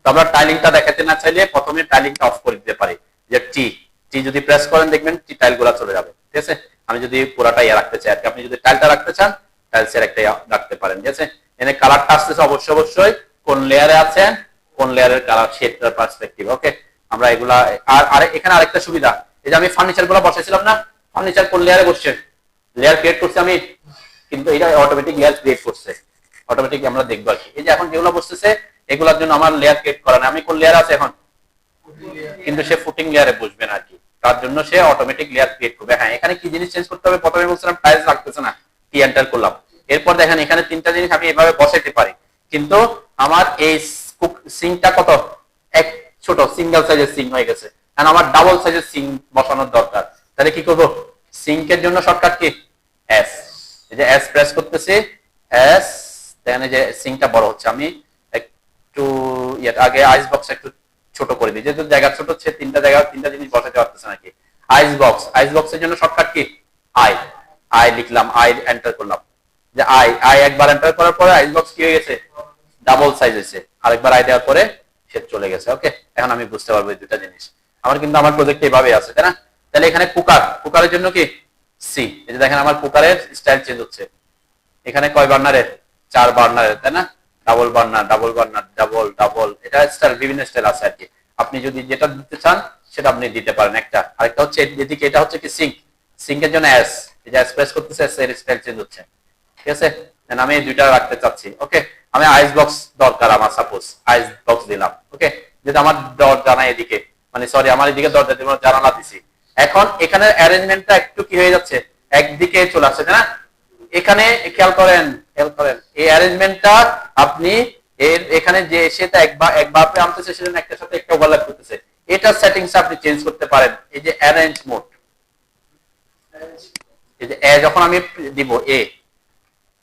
তো আমরা টাইলিংটা দেখাতে না চাইলে প্রথমে টাইলিংটা অফ করে দিতে পারি, যে টি টি যদি প্রেস করেন দেখবেন টি টাইল গুলা চলে যাবে, ঠিক আছে? আমি যদি পুরাটা ইয়ে রাখতে চাই আর কি, আপনি যদি টাইলটা রাখতে চান টাইলস এর একটা রাখতে পারেন, ঠিক আছে? এখানে কালারটা আসতেছে অবশ্যই কোন লেয়ারে আছেন, কোন লেয়ারের কালার, শেডটার পার্সপেক্টিভ। ওকে, আমরা এগুলা আর এখানে আরেকটা সুবিধা, এই যে আমি ফার্নিচার গুলো বসাইছিলাম না, ফার্নিচার কোন লেয়ারে বসছে, লেয়ার ক্রিয়েট করছি আমি, কিন্তু এটা অটোমেটিক লেয়ার ক্রিয়েট করছে, অটোমেটিক আমরা দেখবো আর কি। এই যে এখন যেগুলো বসতেছে এগুলোর জন্য আমার লেয়ার ক্রিয়েট করা না, আমি কোন লেয়ার আছে এখন, কিন্তু সে ফুটিং লেয়ারে বসবে না আর কি, তার জন্য সে অটোমেটিক লেয়ার ক্রিয়েট করবে। হ্যাঁ, এখানে কি জিনিস চেঞ্জ করতে হবে, প্রথমে বলছিলাম টাইলস লাগতেছে না, কি এন্টার করলাম। এরপর দেখেন এখানে তিনটা জিনিস আমি এভাবে বসাইতে পারি, কিন্তু আমার এই সিঙ্কটা কত, এক ছোট সিঙ্গেল সাইজের সিঙ্ক হয়ে গেছে, কারণ আমার ডাবল সাইজের সিঙ্ক বসানোর দরকার। তাহলে কি করব, সিঙ্কের জন্য শর্টকাট কি এস, এই যে এস প্রেস করতেছি, এস, দেখেন যে সিঙ্কটা বড় হচ্ছে। আমি একটু আগে আইস বক্স একটু ছোট করে দিই, যেহেতু জায়গা ছোট হচ্ছে, তিনটা জিনিস বসাতে পারতেছে নাকি। আইস বক্সের জন্য শর্টকাট কি আই, আই লিখলাম, আই এন্টার করলাম, যে আই একবার এন্টার করার পরে আইস বক্স কি হয়ে গেছে, ডাবল সাইজ হয়েছে, আরেকবার আই দেওয়ার পরে সে চলে গেছে। ওকে, এখন আমি বুঝতে পারবো এই দুটা জিনিস। আমার কিন্তু আমার প্রজেক্ট এইভাবে আছে, তাই না? তাহলে এখানে কুকারের জন্য কি সি, এই যে দেখেন আমার কুকারের স্টাইল চেঞ্জ হচ্ছে, এখানে কয় বার্নারের, 4 বার্নারের, তাই না? ডাবল বার্নার, ডাবল, এটা স্টাইল, বিভিন্ন স্টাইল আছে আর কি। আপনি যদি যেটা দিতে চান সেটা আপনি দিতে পারেন। আরেকটা হচ্ছে এদিকে, এটা হচ্ছে কি সিঙ্কের জন্য এস, এই যে এস প্রেস করতেছে, এস এর স্টাইল চেঞ্জ হচ্ছে, ঠিক আছে? আমি এই দুইটা রাখতে চাচ্ছি। ওকে, আমি আইস বক্স দরকার, আমার সাপোজ আইস বক্স দিলাম। ওকে, যেটা আমার দরজা না এদিকে, মানে সরি আমার এদিকে দরজা দিব, জানালা দিছি। এখন এখানে অ্যারেঞ্জমেন্টটা একটু কি হয়ে যাচ্ছে, একদিকে চলে আসছে, তাই না? এখানে খেয়াল করেন এই অ্যারেঞ্জমেন্টটা আপনি এখানে যে সেটা একবার আনতেছে, সেজন্য একটার সাথে একটা ওভারল্যাপ করতেছে, এটা সেটিংস আপনি চেঞ্জ করতে পারেন। এই যে অ্যারেঞ্জ মোড, এই যে যখন আমি দিব এ,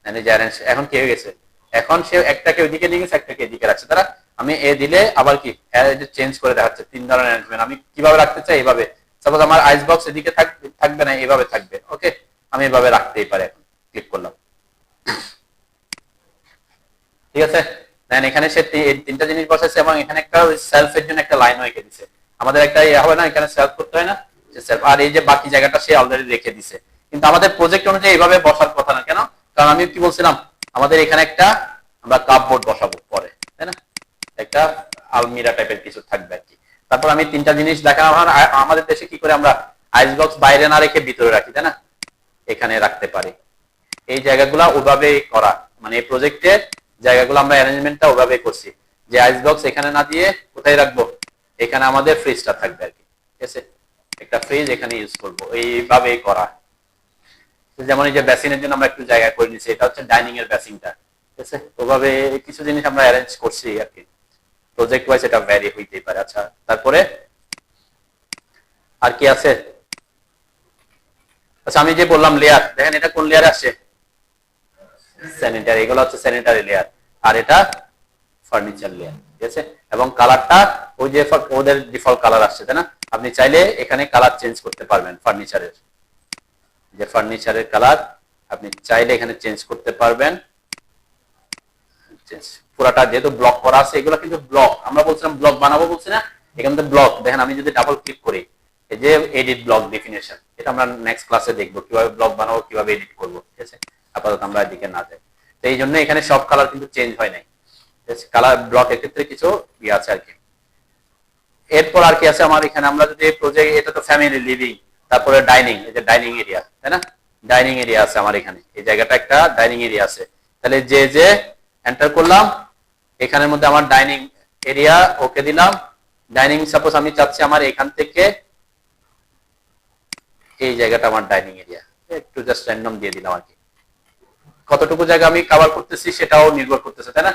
মানে যে অ্যারেঞ্জ এখন কি হয়ে গেছে, এখন সে একটাকে ওইদিকে নিয়ে গেছে, একটাকে এদিকে রাখছে, তারা আমি এ দিলে আবার কি চেঞ্জ করে দেখাচ্ছে 3 ধরনের অ্যারেঞ্জমেন্ট। আমি কিভাবে রাখতে চাই এইভাবে, সাপোজ আমার আইস বক্স এদিকে থাকবে না, এইভাবে থাকবে। ওকে, আমি এভাবে রাখতেই পারি। এখন ক্লিক করলাম, ঠিক আছে? দেন এখানে সে তিনটা জিনিস বসাইছে, এবং এখানে একটা সেলফের জন্য একটা লাইন রেখে দিছে। আমাদের একটা হবে না, এখানে সেলফ করতে হয় না, যে সেলফ, আর এই যে বাকি জায়গাটা সে অলরেডি রেখে দিছে। কিন্তু আমাদের প্রজেক্ট অনুযায়ী এইভাবে বসার কথা না, কেন? কারণ আমি কি বলছিলাম, আমাদের এখানে একটা আমরা কাপবোর্ড বসাবো পরে, তাই না? একটা আলমিরা টাইপের কিছু থাকবে আর কি। তারপর আমি তিনটা জিনিস দেখালাম। আমাদের দেশে কি করে আমরা আইস বক্স বাইরে না রেখে ভিতরে রাখি, তাই না? এখানে রাখতে পারি। এই জায়গাগুলো ওভাবে করা, মানে এই প্রজেক্টের জায়গাগুলো আমরা অ্যারেঞ্জমেন্টটা ওভাবে করছি। যে আইস বক্স এখানে না দিয়ে কোথায় রাখবো, এখানে আমাদের ফ্রিজটা থাকবে আর কি। ঠিক আছে, একটা ফ্রিজ এখানে ইউজ করবো, এইভাবেই করা। যেমন এই যে বেসিনের জন্য আমরা একটু জায়গা করে নিচ্ছি, এটা হচ্ছে ডাইনিং এর বেসিনটা। ঠিক আছে, ওভাবে কিছু জিনিস আমরা অ্যারেঞ্জ করছি আর কি, প্রজেক্ট ওয়াইজ এটা ভ্যারি হইতেই পারে। আচ্ছা, তারপরে আর কি আছে? আচ্ছা, আমি যে বললাম লেয়ার, দেখেন এটা কোন লেয়ারে আসছে? স্যানিটারি। এগুলো হচ্ছে স্যানিটারি লেয়ার, আর এটা ফার্নিচার লেয়ার। ঠিক আছে, এবং কালারটা ওই যে ওদের ডিফল্ট কালার আসছে, তাই না? আপনি চাইলে এখানে কালার চেঞ্জ করতে পারবেন। ফার্নিচারের যে ফার্নিচারের কালার আপনি চাইলে এখানে চেঞ্জ করতে পারবেন। পুরাটা যেহেতু ব্লক করা আছে, এগুলো কিন্তু ব্লক, আমরা বলছিলাম ব্লক বানাবো বলছি না, এখানে তো ব্লক। দেখেন আমি যদি ডাবল ক্লিক করি, এই যে এডিট ব্লক ডেফিনেশন, এটা আমরা নেক্সট ক্লাসে দেখবো কিভাবে ব্লক বানাবো, কিভাবে এডিট করবো। ঠিক আছে, আপাতত আমরা এদিকে না যাই। তো এই জন্য এখানে সব কালার কিন্তু চেঞ্জ হয় নাই, কালার ব্লকের ক্ষেত্রে কিছু ইয়ে আছে আর কি। এরপর আর কি আছে আমার এখানে, আমরা যদি প্রজেক্ট, এটা তো ফ্যামিলি লিভিং, তারপরে ডাইনিং, এই যে ডাইনিং এরিয়া, তাই না? ডাইনিং এরিয়া আছে আমার এখানে, এই জায়গাটা একটা ডাইনিং এরিয়া আছে। তাহলে যে এন্টার করলাম, এখানের মধ্যে আমার ডাইনিং এরিয়া ওকে দিলাম। ডাইনিং সাপোজ আমি চাচ্ছি আমার এখান থেকে এই জায়গাটা আমার ডাইনিং এরিয়া, একটু জাস্ট র্যান্ডম দিয়ে দিলাম আর কি। কতটুকু জায়গা আমি কভার করতেছি সেটাও নির্ভর করতেছে, তাই না?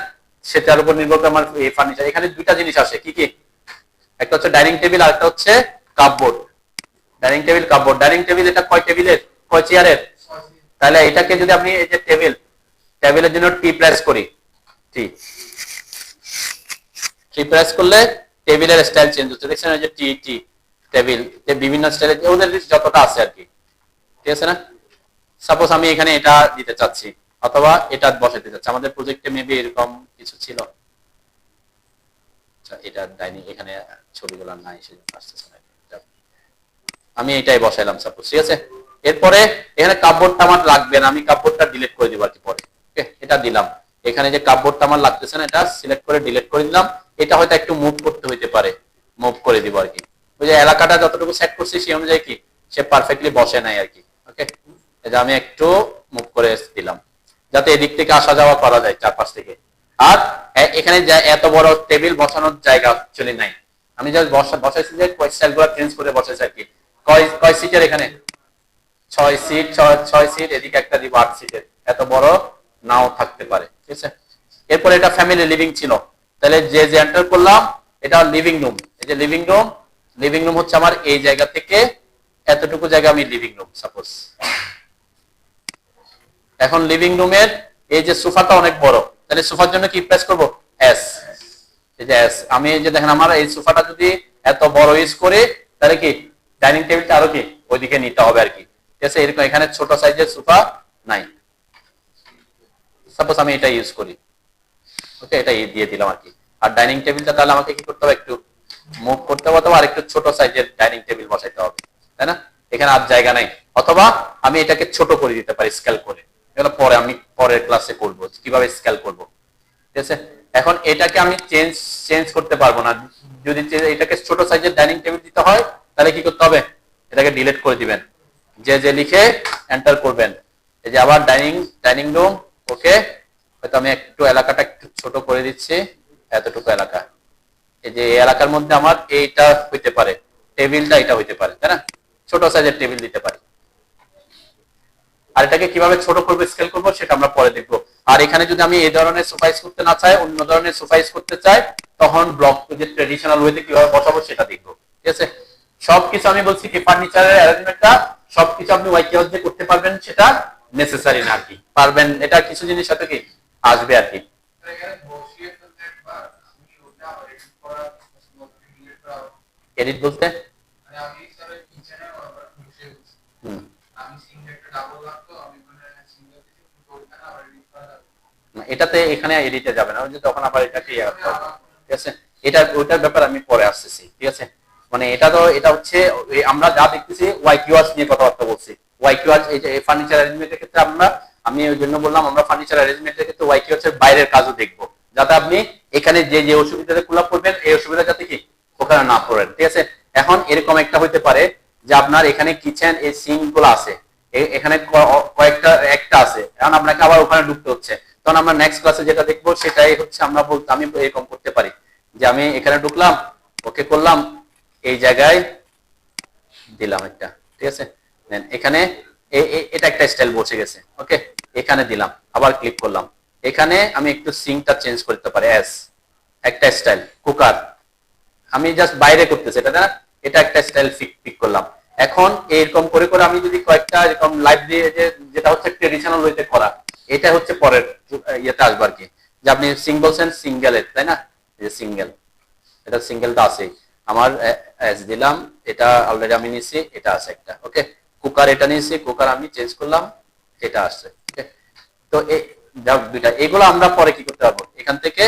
সেটার উপর নির্ভর করে আমার এই ফার্নিচার। এখানে দুইটা জিনিস আসে, কি কি? একটা হচ্ছে ডাইনিং টেবিল, আর একটা হচ্ছে cupboard. Dining table, cupboard. Dining table এটা কয় টেবিলের, কয় চেয়ারের? তাহলে এটাকে যদি আপনি এই যে টেবিলের জন্য টি প্রেস করি, টি প্রেস করলে টেবিলের স্টাইল চেঞ্জ হচ্ছে। দেখছেন এই যে টি টেবিল, বিভিন্ন স্টাইলে ওদের যতটা আছে আর কি। ঠিক আছে না? সাপোজ আমি এখানে এটা দিতে চাচ্ছি, অথবা এটা বসাতে চাচ্ছি। আমাদের প্রজেক্টে মেবি এরকম কিছু ছিল। আচ্ছা, এটা ডাইনিং, এখানে ছবিগুলো নাই সেজন্য আসতেছে না। আমি এটাই বসাইলাম সাপোজ। ঠিক আছে, এরপরে এখানে কাপবোর্ডটা আমার লাগবে না, আমি কাপবোর্ডটা ডিলিট করে দিব আর কি পরে। ওকে, এটা দিলাম। এখানে যে কাপবোর্ডটা আমার লাগতেছে না, এটা সিলেক্ট করে ডিলিট করে দিলাম। এটা হয়তো একটু মুভ করতে হইতে পারে, মুভ করে দিব আর কি। ওই যে এলাকাটা যতটুকু সেট করছি সেই অনুযায়ী কি সে পারফেক্টলি বসে নাই আর কি। ওকে, এটা আমি একটু মুভ করে দিলাম, যাতে এদিক থেকে আসা যাওয়া করা যায় চারপাশ থেকে। আর এখানে এত বড় টেবিল বসানোর জায়গা অ্যাকচুয়ালি নাই, আমি জাস্ট বসাইছি যে স্টাইলগুলো চেঞ্জ করে বসাইছি আর কি। কয় সিটের এখানে? 6 সিট, 6 সিট, এদিকে একটা দিব 8 সিটের। এত বড় নাও থাকতে পারে। ঠিক আছে, এরপর এটা ফ্যামিলি লিভিং ছিল, তাহলে যে এন্টার করলাম এটা লিভিং রুম। এই যে লিভিং রুম, লিভিং রুম হচ্ছে আমার এই জায়গা থেকে এতটুকু জায়গা আমি লিভিং রুম সাপোজ। এখন লিভিং রুমের এই যে সোফাটা অনেক বড়, তাহলে সোফার জন্য কি প্রেস করব? এস। এই যে এস, আমি এই যে দেখেন আমার এই সোফাটা যদি এত বড় ইউজ করে, তাহলে কি ডাইনিং টেবিলটা আরো কি ওইদিকে নিতে হবে আর কি। ঠিক আছে, এরকম এখানে ছোট সাইজের সোফা নাই, সাপোজ আমি এটা ইউজ করি। ওকে, এটা দিয়ে দিলাম আর কি। আর ডাইনিং টেবিলটা তাহলে আমাকে কি করতে হবে? একটু মুভ করতে হবে, অথবা আরেকটু ছোট সাইজের ডাইনিং টেবিল বসাইতে হবে, তাই না? এখানে আর জায়গা নাই। অথবা আমি এটাকে ছোট করে দিতে পারি স্কেল করে, এগুলো পরে আমি পরের ক্লাসে করব কিভাবে স্কেল করব। ঠিক আছে, এখন এটাকে আমি চেঞ্জ করতে পারবো না। যদি এটাকে ছোট সাইজের ডাইনিং টেবিল দিতে হয়, তাহলে কি করতে হবে? এটাকে ডিলিট করে দিবেন, যে লিখে এন্টার করবেন। এই যে আবার ডাইনিং রুম। ওকে, হয়তো আমি একটু এলাকাটা একটু ছোট করে দিচ্ছি, এতটুকু এলাকা। এই যে এই এলাকার মধ্যে আমার এইটা হইতে পারে, টেবিলটা এটা হইতে পারে, তাই না? ছোট সাইজের টেবিল দিতে পারি। আর এটাকে কিভাবে ছোট করবো, স্কেল করবো, সেটা আমরা পরে দেখবো। আর এখানে যদি আমি এই ধরনের সোফাইজ করতে না চাই, অন্য ধরনের সোফাইজ করতে চাই, তখন ব্লক যে ট্রেডিশনাল ওয়েতে কিভাবে বসাবো সেটা দেখবো। ঠিক আছে, সবকিছু আমি বলছি কি ফার্নিচারের অ্যারেঞ্জমেন্টটা সবকিছু আপনি ওয়াইকিহাউস দিয়ে করতে পারবেন, সেটা নেসেসারি না আর কি। পারবেন, এটা কিছু জিনিস সাথে কি আসবে আর কি। এডিট বলতে এটাতে এখানে এডিটে যাবে না, তখন আবার এটা ক্লিয়ার করতে হবে। ঠিক আছে, এটা ওইটার ব্যাপার আমি পরে আসতেছি। ঠিক আছে, মানে এটা হচ্ছে আমরা যা দেখতেছি ওয়াইকিউআরস নিয়ে কথাবার্তা বলছি। ওয়াইকিউআরস এই যে ফার্নিচার অ্যারেঞ্জমেন্টের ক্ষেত্রে আমি ওই জন্য বললাম আমরা ফার্নিচার অ্যারেঞ্জমেন্টের ক্ষেত্রে ওয়াইকিউআরস এর বাইরের কাজও দেখব, যাতে আপনি এখানে যে অসুবিধাটা কুলাপ করবেন এই অসুবিধা যাতে কি ওখানে না পড়েন। ঠিক আছে, এখন এরকম একটা হইতে পারে যে আপনার এখানে কিচেন এই সিঙ্ক গুলো আছে, এখানে কয়েকটা একটা আছে, এখন আপনাকে আবার ওখানে ঢুকতে হচ্ছে। তখন আমরা নেক্সট ক্লাসে যেটা দেখবো সেটাই হচ্ছে আমরা বলতে, আমি এরকম করতে পারি যে আমি এখানে ঢুকলাম, ওকে করলাম, এই জায়গায় দিলাম একটা, ঠিক আছে, দেন এখানে এটা একটা স্টাইল বসে গেছে, ওকে, এখানে দিলাম, আবার ক্লিক করলাম, এখানে আমি একটু সিঙ্কটা চেঞ্জ করতে পারি, এস একটা স্টাইল, কুকার আমি জাস্ট বাইরে করতেছি এটা না, এটা একটা স্টাইল পিক করলাম। এখন এরকম করে করে আমি যদি কয়েকটা এরকম লাইভ দিয়ে, যেটা হচ্ছে ট্রেডিশনাল ওয়েতে করা, এটা হচ্ছে পরের ইয়েতে আসবে আর কি, যে আপনি সিঙ্গল সেন্স সিঙ্গেলের, তাই না, যে সিঙ্গেল, এটা সিঙ্গেলটা আছে আমার, এস দিলাম, এটা অলরেডি আমি নিছি, এটা আছে একটা, ওকে, কুকার এটা নিয়েছি, কুকার আমি চেঞ্জ করলাম, এটা আসছে, ওকে। তো দুইটা, এগুলো আমরা পরে কি করতে পারবো, এখান থেকে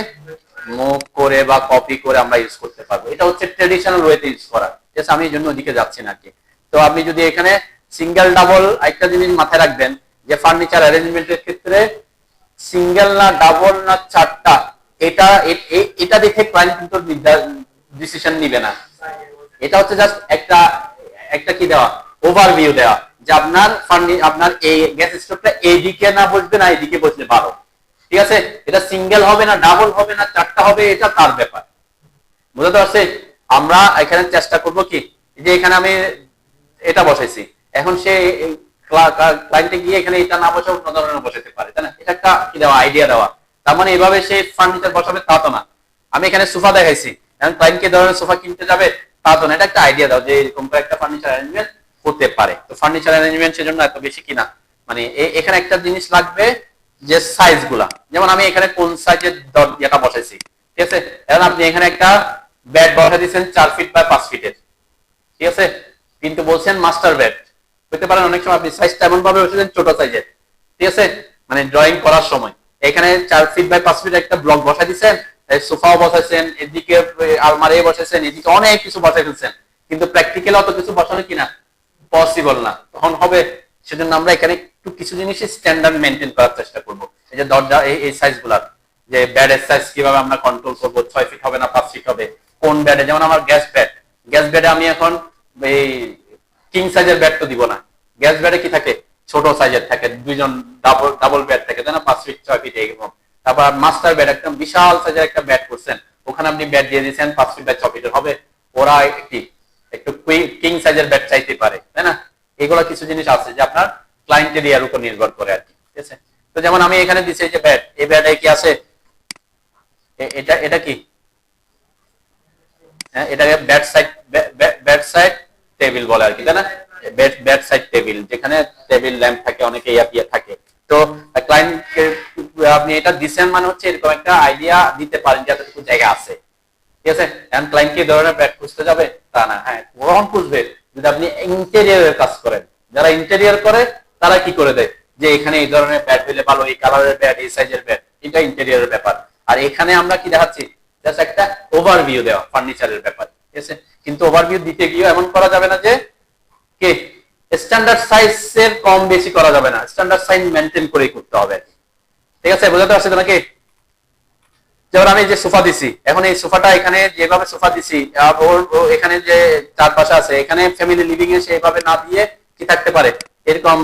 মুভ করে বা কপি করে আমরা ইউজ করতে পারবো, এটা হচ্ছে ট্রেডিশনাল ওয়েতে ইউজ করা, ঠিক আছে, আমি এই জন্য ওদিকে যাচ্ছি না কি। তো আপনি যদি এখানে সিঙ্গেল ডাবল, একটা জিনিস মাথায় রাখবেন যে ফার্নিচার অ্যারেঞ্জমেন্টের ক্ষেত্রে সিঙ্গেল না ডাবল না চারটা, এটা এটা দেখে ক্লায়েন্ট কিন্তু ডিসিশন নিবে না, এটা হচ্ছে জাস্ট একটা একটা কি দেওয়া, ওভারভিউ দেওয়া, যে আপনার এই গ্যাস স্টোভটা এইদিকে না বসবে না এইদিকে বসলে ভালো, ঠিক আছে, এটা সিঙ্গেল হবে না ডাবল হবে না চারটা হবে, এটা তার ব্যাপার, বুঝতে পারছি। আমরা এখানে চেষ্টা করব কি, যে এখানে আমি এটা বসাইছি, এখন সে ক্লায়েন্টে গিয়ে এখানে এটা না বসে অন্য ধরনের বসাতে পারে, তাই না, এটা একটা কি দেওয়া, আইডিয়া দেওয়া। তার মানে এভাবে সে ফার্নিচার বসাবে তা তো না, আমি এখানে সোফা দেখাইছি, এখন ক্লায়েন্ট কি ধরনের সোফা কিনতে যাবে তা তো না, এটা একটা আইডিয়া দাও যে এরকম একটা ফার্নিচার অ্যারেঞ্জমেন্ট হতে পারে। তো ফার্নিচার অ্যারেঞ্জমেন্ট সেজন্য এত বেশি কিনা, মানে এখানে একটা জিনিস লাগবে যে সাইজ গুলা, যেমন আমি এখানে কোন সাইজের যেটা বসাইছি, ঠিক আছে, এখন আপনি এখানে একটা বেড বসা দিচ্ছেন 4 ফিট বাই 5 ফিটের, ঠিক আছে, কিন্তু বলছেন মাস্টার বেড, হতে পারেন অনেক সময় আপনি সাইজটা এমন ভাবে বসেছেন ছোট সাইজের, ঠিক আছে, মানে ড্রয়িং করার সময় এখানে 4 ফিট বাই 5 ফিট একটা ব্লক বসা দিচ্ছেন, সোফাও বসাইছেন, এদিকে আলমারি বসাইছেন, এদিকে অনেক কিছু বসাই ফেলছেন, কিন্তু প্র্যাকটিক্যালি অত কিছু বসানো কিনা পসিবল না, তখন হবে। সেজন্য আমরা এখানে একটু কিছু জিনিস স্ট্যান্ডার্ড মেনটেন করার চেষ্টা করব, এই যে দরজা এই সাইজ গুলা, যে বেডের সাইজ কিভাবে আমরা কন্ট্রোল করবো, 6 ফিট হবে না 5 ফিট হবে, কোন বেডে, যেমন আমার গ্যাস বেডে আমি এখন এই কিং সাইজের বেড তো দিব না, গ্যাস বেডে কি থাকে ছোট সাইজের থাকে, দুইজন ডাবল বেড থাকে, তাই না, 5 ফিট 6 ফিট এরকম। তারপর মাস্টার বেড একদম বিশাল সাইজের একটা বেড করছেন, ওখানে আপনি বেড দিয়ে দিয়েছেন 5 ফিট বাই 6 ফিটের হবে, ওরা একটু কিং সাইজের বেড চাইতে পারে, তাই না, এগুলো কিছু জিনিস আছে যে আপনার ক্লায়েন্ট এরিয়ার উপর নির্ভর করে আর কি, ঠিক আছে। তো যেমন আমি এখানে দিচ্ছি যে বেড, এই বেডে কি আছে, এটা কি, হ্যাঁ, এটাকে বেড সাইড টেবিল বলে আর কি, তাই না, বেড সাইড টেবিল, যেখানে টেবিল ল্যাম্প থাকে, অনেকে ইয়া থাকে। তো ক্লায়েন্টকে আপনি এটা দিচ্ছেন মানে হচ্ছে এরকম একটা আইডিয়া দিতে পারেন যে এতটুকু জায়গা আছে, ঠিক আছে। এখন ক্লায়েন্ট কি ধরনের বেড খুঁজতে যাবে তা না, হ্যাঁ কখন খুঁজবে, যদি আপনি ইন্টেরিয়রের কাজ করেন, যারা ইন্টেরিয়র করে তারা কি করে দেয় যে এখানে এই ধরনের বেড হলে ভালো, এই কালারের বেড, এই সাইজের বেড, এটা ইন্টেরিয়রের ব্যাপার। আর এখানে আমরা কি দেখাচ্ছি, জাস্ট একটা ওভারভিউ দেওয়া ফার্নিচারের ব্যাপার, ঠিক আছে। কিন্তু ওভারভিউ দিতে গিয়ে এমন করা যাবে না যে কে স্ট্যান্ডার্ড সাইজের কম বেশি করা যাবে না, স্ট্যান্ডার্ড সাইজ মেনটেন করেই করতে হবে, ঠিক আছে, বুঝতে পারছেন নাকি। যেমন আমি যে সোফা দিছি, এখন এই সোফাটা এখানে যেভাবে সোফা দিছি, এখানে যে চারপাশে আছে, এখানে ফ্যামিলি লিভিং এ সেভাবে না দিয়ে কি থাকতে পারে, এরকম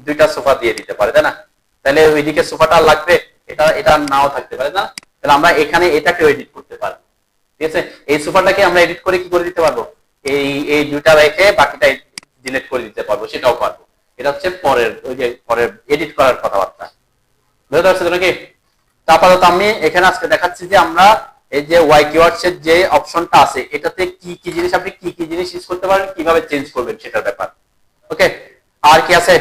দুইটা সোফা দিয়ে দিতে পারে, তাই না, তাহলে ওইদিকে সোফাটা লাগবে, এটা নাও থাকতে পারে না, তাহলে আমরা এখানে এটাকেও এডিট করতে পারবো, ঠিক আছে। এই সোফাটাকে আমরা এডিট করে কি করে দিতে পারবো, এই দুইটা রেখে বাকিটা ডিলিট করে দিতে পারবো, সেটাও পারবো। এটা হচ্ছে পরের এডিট করার কথাবার্তা, বুঝতে পারছো নাকি। আপাতত আমি এখানে আজকে দেখাচ্ছি যে আমরা এই যে ওয়াই কিওয়ার্ডস এর যে অপশনটা আছে, এটাতে কি কি জিনিস আপনি কি কি জিনিস ইউজ করতে পারেন, কিভাবে চেঞ্জ করবেন সেটার ব্যাপার, ওকে। আর কি আছে,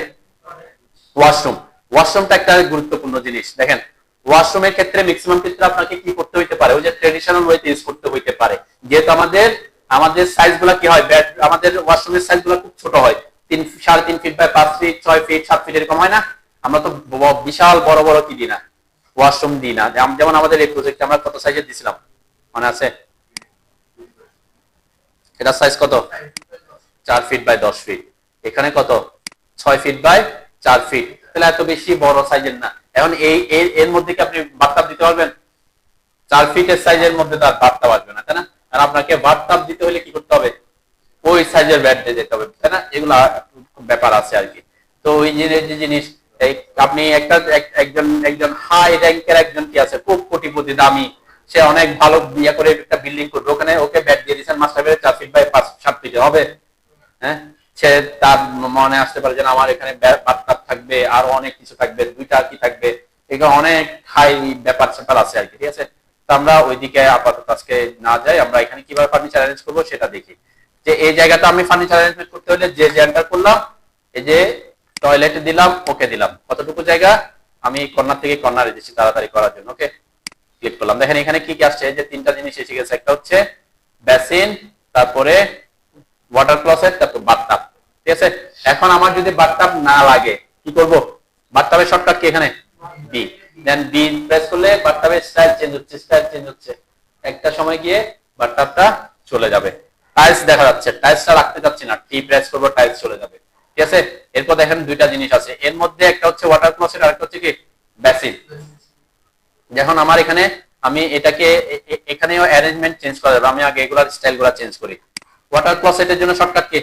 ওয়াশরুমটা একটা গুরুত্বপূর্ণ জিনিস। দেখেন ওয়াশরুমের ক্ষেত্রে ম্যাক্সিমাম ক্ষেত্রে আপনাকে কি করতে হইতে পারে, ওই যে ট্রেডিশনাল ওয়েতে ইউজ করতে হইতে পারে, যেহেতু আমাদের সাইজগুলো কি হয়, আমাদের ওয়াশরুমের সাইজগুলো খুব ছোট হয়, 3.5 feet by 5 feet 6 feet 7 feet এরকম হয় না, আমরা তো বিশাল বড় বড় কি দিই না, ওয়াশরুম দিই না। যেমন আমাদের এই প্রজেক্টে আমরা কত সাইজের দিছিলাম মনে আছে, এটা সাইজ কত 4 ফিট বাই 10 ফিট, এখানে কত 6 ফিট বাই 4 ফিট, তাহলে এত বেশি বড় সাইজের না। এখন এর মধ্যে কি আপনি বাথটাব দিতে পারবেন, 4 ফিটের সাইজের মধ্যে তো আর বাথটাব আসবে না, তাই না। আর আপনাকে বাথটাব দিতে হলে কি করতে হবে, ওই সাইজের বেড দিয়ে যেতে হবে, তাই না, এগুলা ব্যাপার আছে আর কি। তো ওই যে জিনিস এই আপনি একজন একজন হাই র্যাঙ্কের একজন কি আছে খুব কোটিপতি দামি, সে অনেক ভালো বিয়ে করে একটা বিল্ডিং করবে, ওখানে ওকে ব্যাট দিয়ে দিচ্ছেন মাস্টার বেড়ে 4 ফিট বাই 7 ফিটে হবে? হ্যাঁ, সে তার মনে আসতে পারে যে আমার এখানে বাথটাব থাকবে, আরো অনেক কিছু থাকবে, 2টা কি থাকবে, এগুলো অনেক হাই ব্যাপার স্যাপার আছে আর কি। ঠিক আছে, তো আমরা ওইদিকে আপাতত আজকে না যাই, আমরা এখানে কিভাবে ফার্নিচার অ্যারেঞ্জ করবো সেটা দেখি। যে এই জায়গাটা আমি ফার্নিচার অ্যারেঞ্জমেন্ট করতে হলে যে এন্টার করলাম, এই যে টয়লেট দিলাম, ওকে দিলাম, কতটুকু জায়গা আমি কর্নার থেকে কর্নারে দিচ্ছি তাড়াতাড়ি করার জন্য। ওকে, ক্লিক করলাম। দেখেন এখানে কি কি আসছে, যে 3টা জিনিস এসে গেছে। একটা হচ্ছে বেসিন, তারপরে ওয়াটার ক্লোসেট, তারপর বাথটাব। ঠিক আছে, এখন আমার যদি বাথটাব না লাগে কি করব? বাথটাবের শর্টকাট কি এখানে বি, দেন বি প্রেস করলে বাথটাবের স্টাইল চেঞ্জ হচ্ছে, স্টাইল চেঞ্জ হচ্ছে, একটা সময় গিয়ে বাথটাবটা চলে যাবে। টাইলস দেখা যাচ্ছে, টাইলসটা রাখতে যাচ্ছি না, টি প্রেস করব, টাইলস চলে যাবে। ঠিক আছে, এরপর দেখেন 2টা জিনিস আছে এর মধ্যে, একটা হচ্ছে ওয়াটার ক্লোসেট আর একটা হচ্ছে কি বেসিন। যখন আমার এখানে আমি এটাকে এখানেও অ্যারেঞ্জমেন্ট চেঞ্জ করা যাবে, আমি আগে এগুলার স্টাইলগুলো চেঞ্জ করি। ওয়াটার ক্লোসেটের জন্য শর্টকাট কি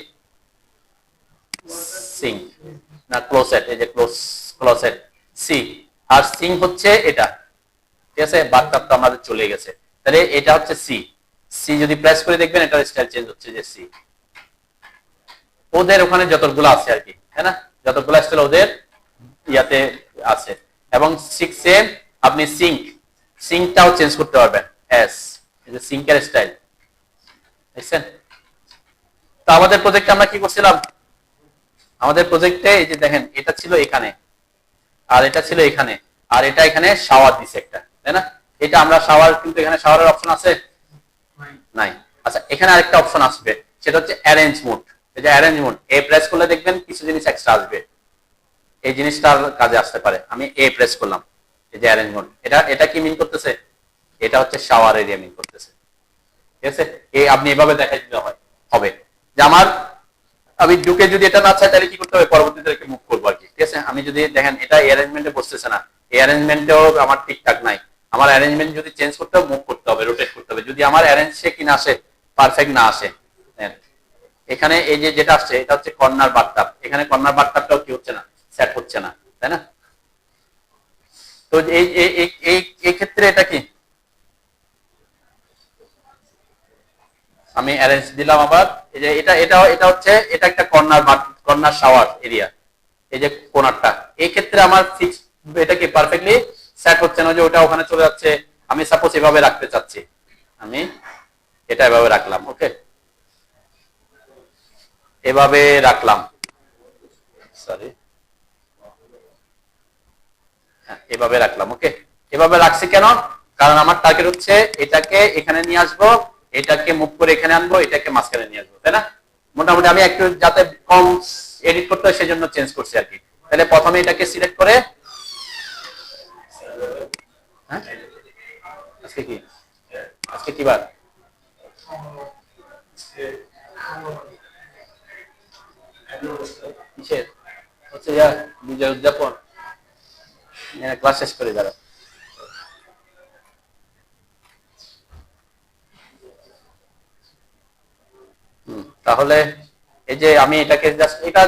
সিঙ্ক না ক্লোসেট, এই যে ক্লোসেট সি, আর সিঙ্ক হচ্ছে এটা। ঠিক আছে, বাথটাব তো আমাদের চলে গেছে, তাহলে এটা হচ্ছে সি। সি যদি প্রেস করে দেখবেন এটার স্টাইল চেঞ্জ হচ্ছে, যে সি। ওদের ওখানে যতগুলো আছে আর কি, তাই না, যতগুলো স্টাইল ওদের ইয়াতে আছে। এবং 6 এ আপনি সিঙ্কটাও চেঞ্জ করতে পারবেন, এস, এই যে সিঙ্কের স্টাইল দেখছেন। তো আমাদের প্রজেক্টে আমরা কি করছিলাম, আমাদের প্রজেক্টে এই যে দেখেন এটা ছিল এখানে, আর এটা ছিল এখানে, আর এটা এখানে শাওয়ার দিছে একটা, তাই না। এটা আমরা শাওয়ার, কিন্তু এখানে শাওয়ারের অপশন আছে নাই। আচ্ছা, এখানে আরেকটা অপশন আসবে, সেটা হচ্ছে অ্যারেঞ্জ মোড। এই যে অ্যারেঞ্জ মোড, এ প্রেস করলে দেখবেন কিছু জিনিস এক্সট্রা আসবে, এই জিনিসটার কাজে আসতে পারে। আমি এ প্রেস করলাম, এই যে অ্যারেঞ্জ মোড, এটা কি মিন করতেছে, এটা হচ্ছে শাওয়ার এরিয়া মিন করতেছে। ঠিক আছে, এই আপনি এভাবে দেখাই দিলে হবে যে আমার, আমি ঢুকে যদি এটা না চাই তাহলে কি করতে হবে, পরবর্তীতে মুভ করবো আর কি। ঠিক আছে, আমি যদি দেখেন এটা অ্যারেঞ্জমেন্টে বসতেছে না, এই অ্যারেঞ্জমেন্টেও আমার ঠিকঠাক নাই, আমার অ্যারেঞ্জমেন্ট যদি চেঞ্জ করতে হবে, মুভ করতে হবে, রোটেট করতে হবে, যদি আমার অ্যারেঞ্জ সে কিনা আসে, পারফেক্ট না আসে। এখানে এই যে যেটা আসছে এটা হচ্ছে কর্নার বাথটাব, এখানে কর্নার বাথটাবটাও কি হচ্ছে না, সেট হচ্ছে না, তাই না। তো এই ক্ষেত্রে এটা কি আমি অ্যারেঞ্জ দিলাম আবার, এই যে এটা হচ্ছে, এটা একটা কর্নার শাওয়ার এরিয়া, এই যে কোনারটা, এই ক্ষেত্রে আমার ফিক্স এটা কি পারফেক্টলি সেট হচ্ছে না, যে ওটা ওখানে চলে যাচ্ছে। আমি সাপোজ এভাবে রাখতে চাচ্ছি, আমি এটা এভাবে রাখলাম, ওকে, এভাবে রাখলাম, সরি, এভাবে রাখলাম, ওকে। এভাবে রাখছি কেন, কারণ আমার টার্গেট হচ্ছে এটাকে এখানে নিয়ে আসবো, এটাকে মুভ করে এখানে আনবো, এটাকে মাঝখানে নিয়ে আসবো, তাই না। মোটামুটি আমি একটু যাতে কম এডিট করতে হয় সেজন্য চেঞ্জ করছি আর কি। তাহলে প্রথমে এটাকে সিলেক্ট করে, হ্যাঁ আজকে কি, আজকে কি বার, কিসের হচ্ছে বিজয় উদযাপন, ক্লাস শেষ করে যারা। তাহলে এই যে আমি এটাকে জাস্ট এটা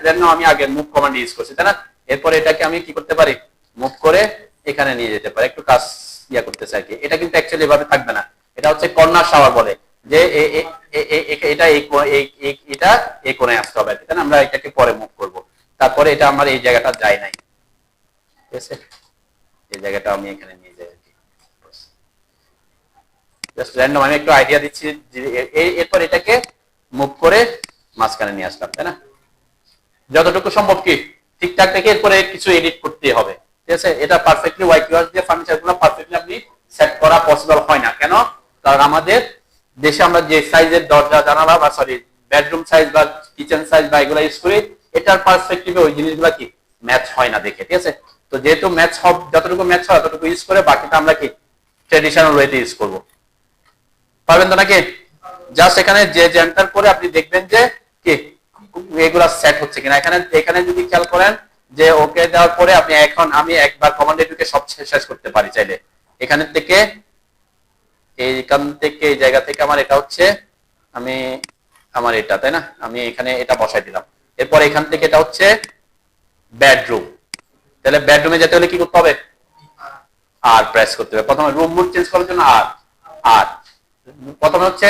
জন্য আমি আগে মুভ কমান্ড ইউজ করছি, তাই না। এরপর এটাকে আমি কি করতে পারি, মুভ করে এখানে নিয়ে যেতে পারি, একটু কাজ ইয়া করতেছে আর কি। এটা কিন্তু অ্যাকচুয়ালি এভাবে থাকবে না, এটা হচ্ছে কর্নার শাওয়ার বলে, যে এটা এটা এই কোণে আসতে হবে, তাই না। আমরা এটাকে পরে মুভ করব, তারপরে এটা আমার এই জায়গাটা যায় নাই, ঠিক আছে, এই জায়গাটা আমি এখানে নিয়ে যাই আর কি। জাস্ট র্যান্ডম আমি একটু আইডিয়া দিচ্ছি, এরপর এটাকে মুভ করে মাঝখানে নিয়ে আসলাম, তাই না। যতটুকু সম্ভব কি ঠিকঠাক রেখে এরপরে কিছু এডিট করতে হবে, ঠিক আছে। এটা পারফেক্টলি হোয়াইট ওয়াশ দিয়ে ফার্নিচারগুলো পারফেক্টলি আপনি সেট করা পসিবল হয় না, কেন, কারণ আমাদের দেশে আমরা যে সাইজের দরজা জানালা বা সরি বেডরুম সাইজ বা কিচেন সাইজ বা এগুলো ইউজ করি, এটার পারস্পেক্টিভে ওই জিনিসগুলো কি ম্যাচ হয় না দেখে, ঠিক আছে। তো যেহেতু ম্যাচ হবে, যতটুকু ম্যাচ হয় ততটুকু ইউজ করে, বাকিটা আমরা কি ট্রেডিশনাল ওয়েতে ইউজ করব, পারবেন তো নাকি। জাস্ট এখানে যে এন্টার করে আপনি দেখবেন যে কি এগুলা সেট হচ্ছে কিনা। এখানে যদি খেয়াল করেন যে ওকে দেওয়ার পরে আপনি এখন আমি একবার কমান্ডে ঢুকে সব শেষ করতে পারি চাইলে। এখান থেকে এই জায়গা থেকে আমার এটা হচ্ছে আমার এটা, তাই না, আমি এখানে এটা বসাই দিলাম। এরপর এখান থেকে এটা হচ্ছে বেডরুম। তাহলে বেডরুমে যেতে হলে কি করতে হবে? আর প্রেস করতে হবে। প্রথমে রুম মুড চেঞ্জ করার জন্য আর আর প্রথমে হচ্ছে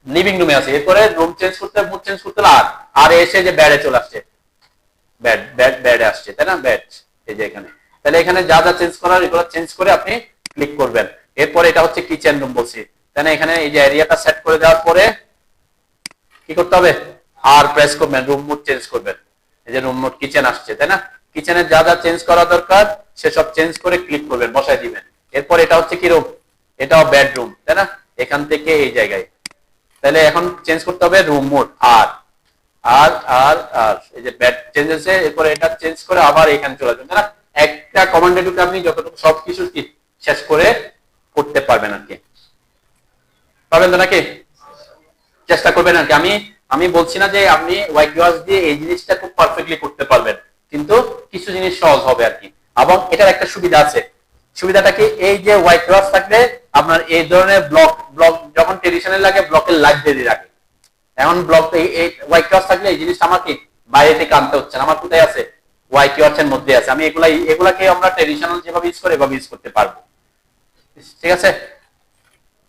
লিভিং রুমে আছে, এরপরে রুম চেঞ্জ করতে মুড চেঞ্জ করতে হলে আর আর এসে যে বেডে চলে আসছে, বেডে আসছে, তাই না? বেড এই যে এখানে। তাহলে এখানে যা যা চেঞ্জ করার এগুলো চেঞ্জ করে আপনি ক্লিক করবেন। এরপরে এটা হচ্ছে কিচেন রুম বলছি, তাই না? এখানে এই যে এরিয়াটা সেট করে দেওয়ার পরে কি করতে হবে? আর প্রেস করবেন, রুম মোড চেঞ্জ করবেন। এই যে রুম মোড কিচেন আসছে, তাই না? কিচেনে যা যা চেঞ্জ করা দরকার সেসব চেঞ্জ করে ক্লিক করবেন, বসাই দিবেন। এরপর এটা হচ্ছে কি রুম? এটাও বেডরুম, তাই না? এখান থেকে এই জায়গায়, তাহলে এখন চেঞ্জ করতে হবে রুম মোড আর আর আর আর এই যে বেড চেঞ্জ হয়েছে, এরপর এটা চেঞ্জ করে আবার এখানে চলে যাবেন, তাই না? একটা কমান্ডে ঢুকে আপনি যতটুকু সবকিছু কি শেষ করে করতে পারবেন আর কি। পারবেন তো নাকি? চেষ্টা করবেন আর কি। আমি বলছি না যে আপনি ওয়াইকিওয়ার্স দিয়ে এই জিনিসটা খুব পারফেক্টলি করতে পারবেন, কিন্তু কিছু জিনিস সহজ হবে আর কি। এবং এটার একটা সুবিধা আছে। সুবিধাটা কি? এই যে ওয়াইকিওয়ার্স থাকলে আপনার এই ধরনের ব্লক যখন ট্রেডিশনাল লাগে ব্লকের লাইব্রেরি রাখে, এখন ব্লক এই ওয়াইকিওয়ার্স থাকলে এই জিনিসটা আমাকে বাইরে থেকে আনতে হচ্ছে না, আমার কোথায় আছে? ওয়াইকিওয়ার্স এর মধ্যে আছে। আমি এগুলাকে আমরা ট্রেডিশনাল যেভাবে ইউজ করে এভাবে ইউজ করতে পারবো, ঠিক আছে?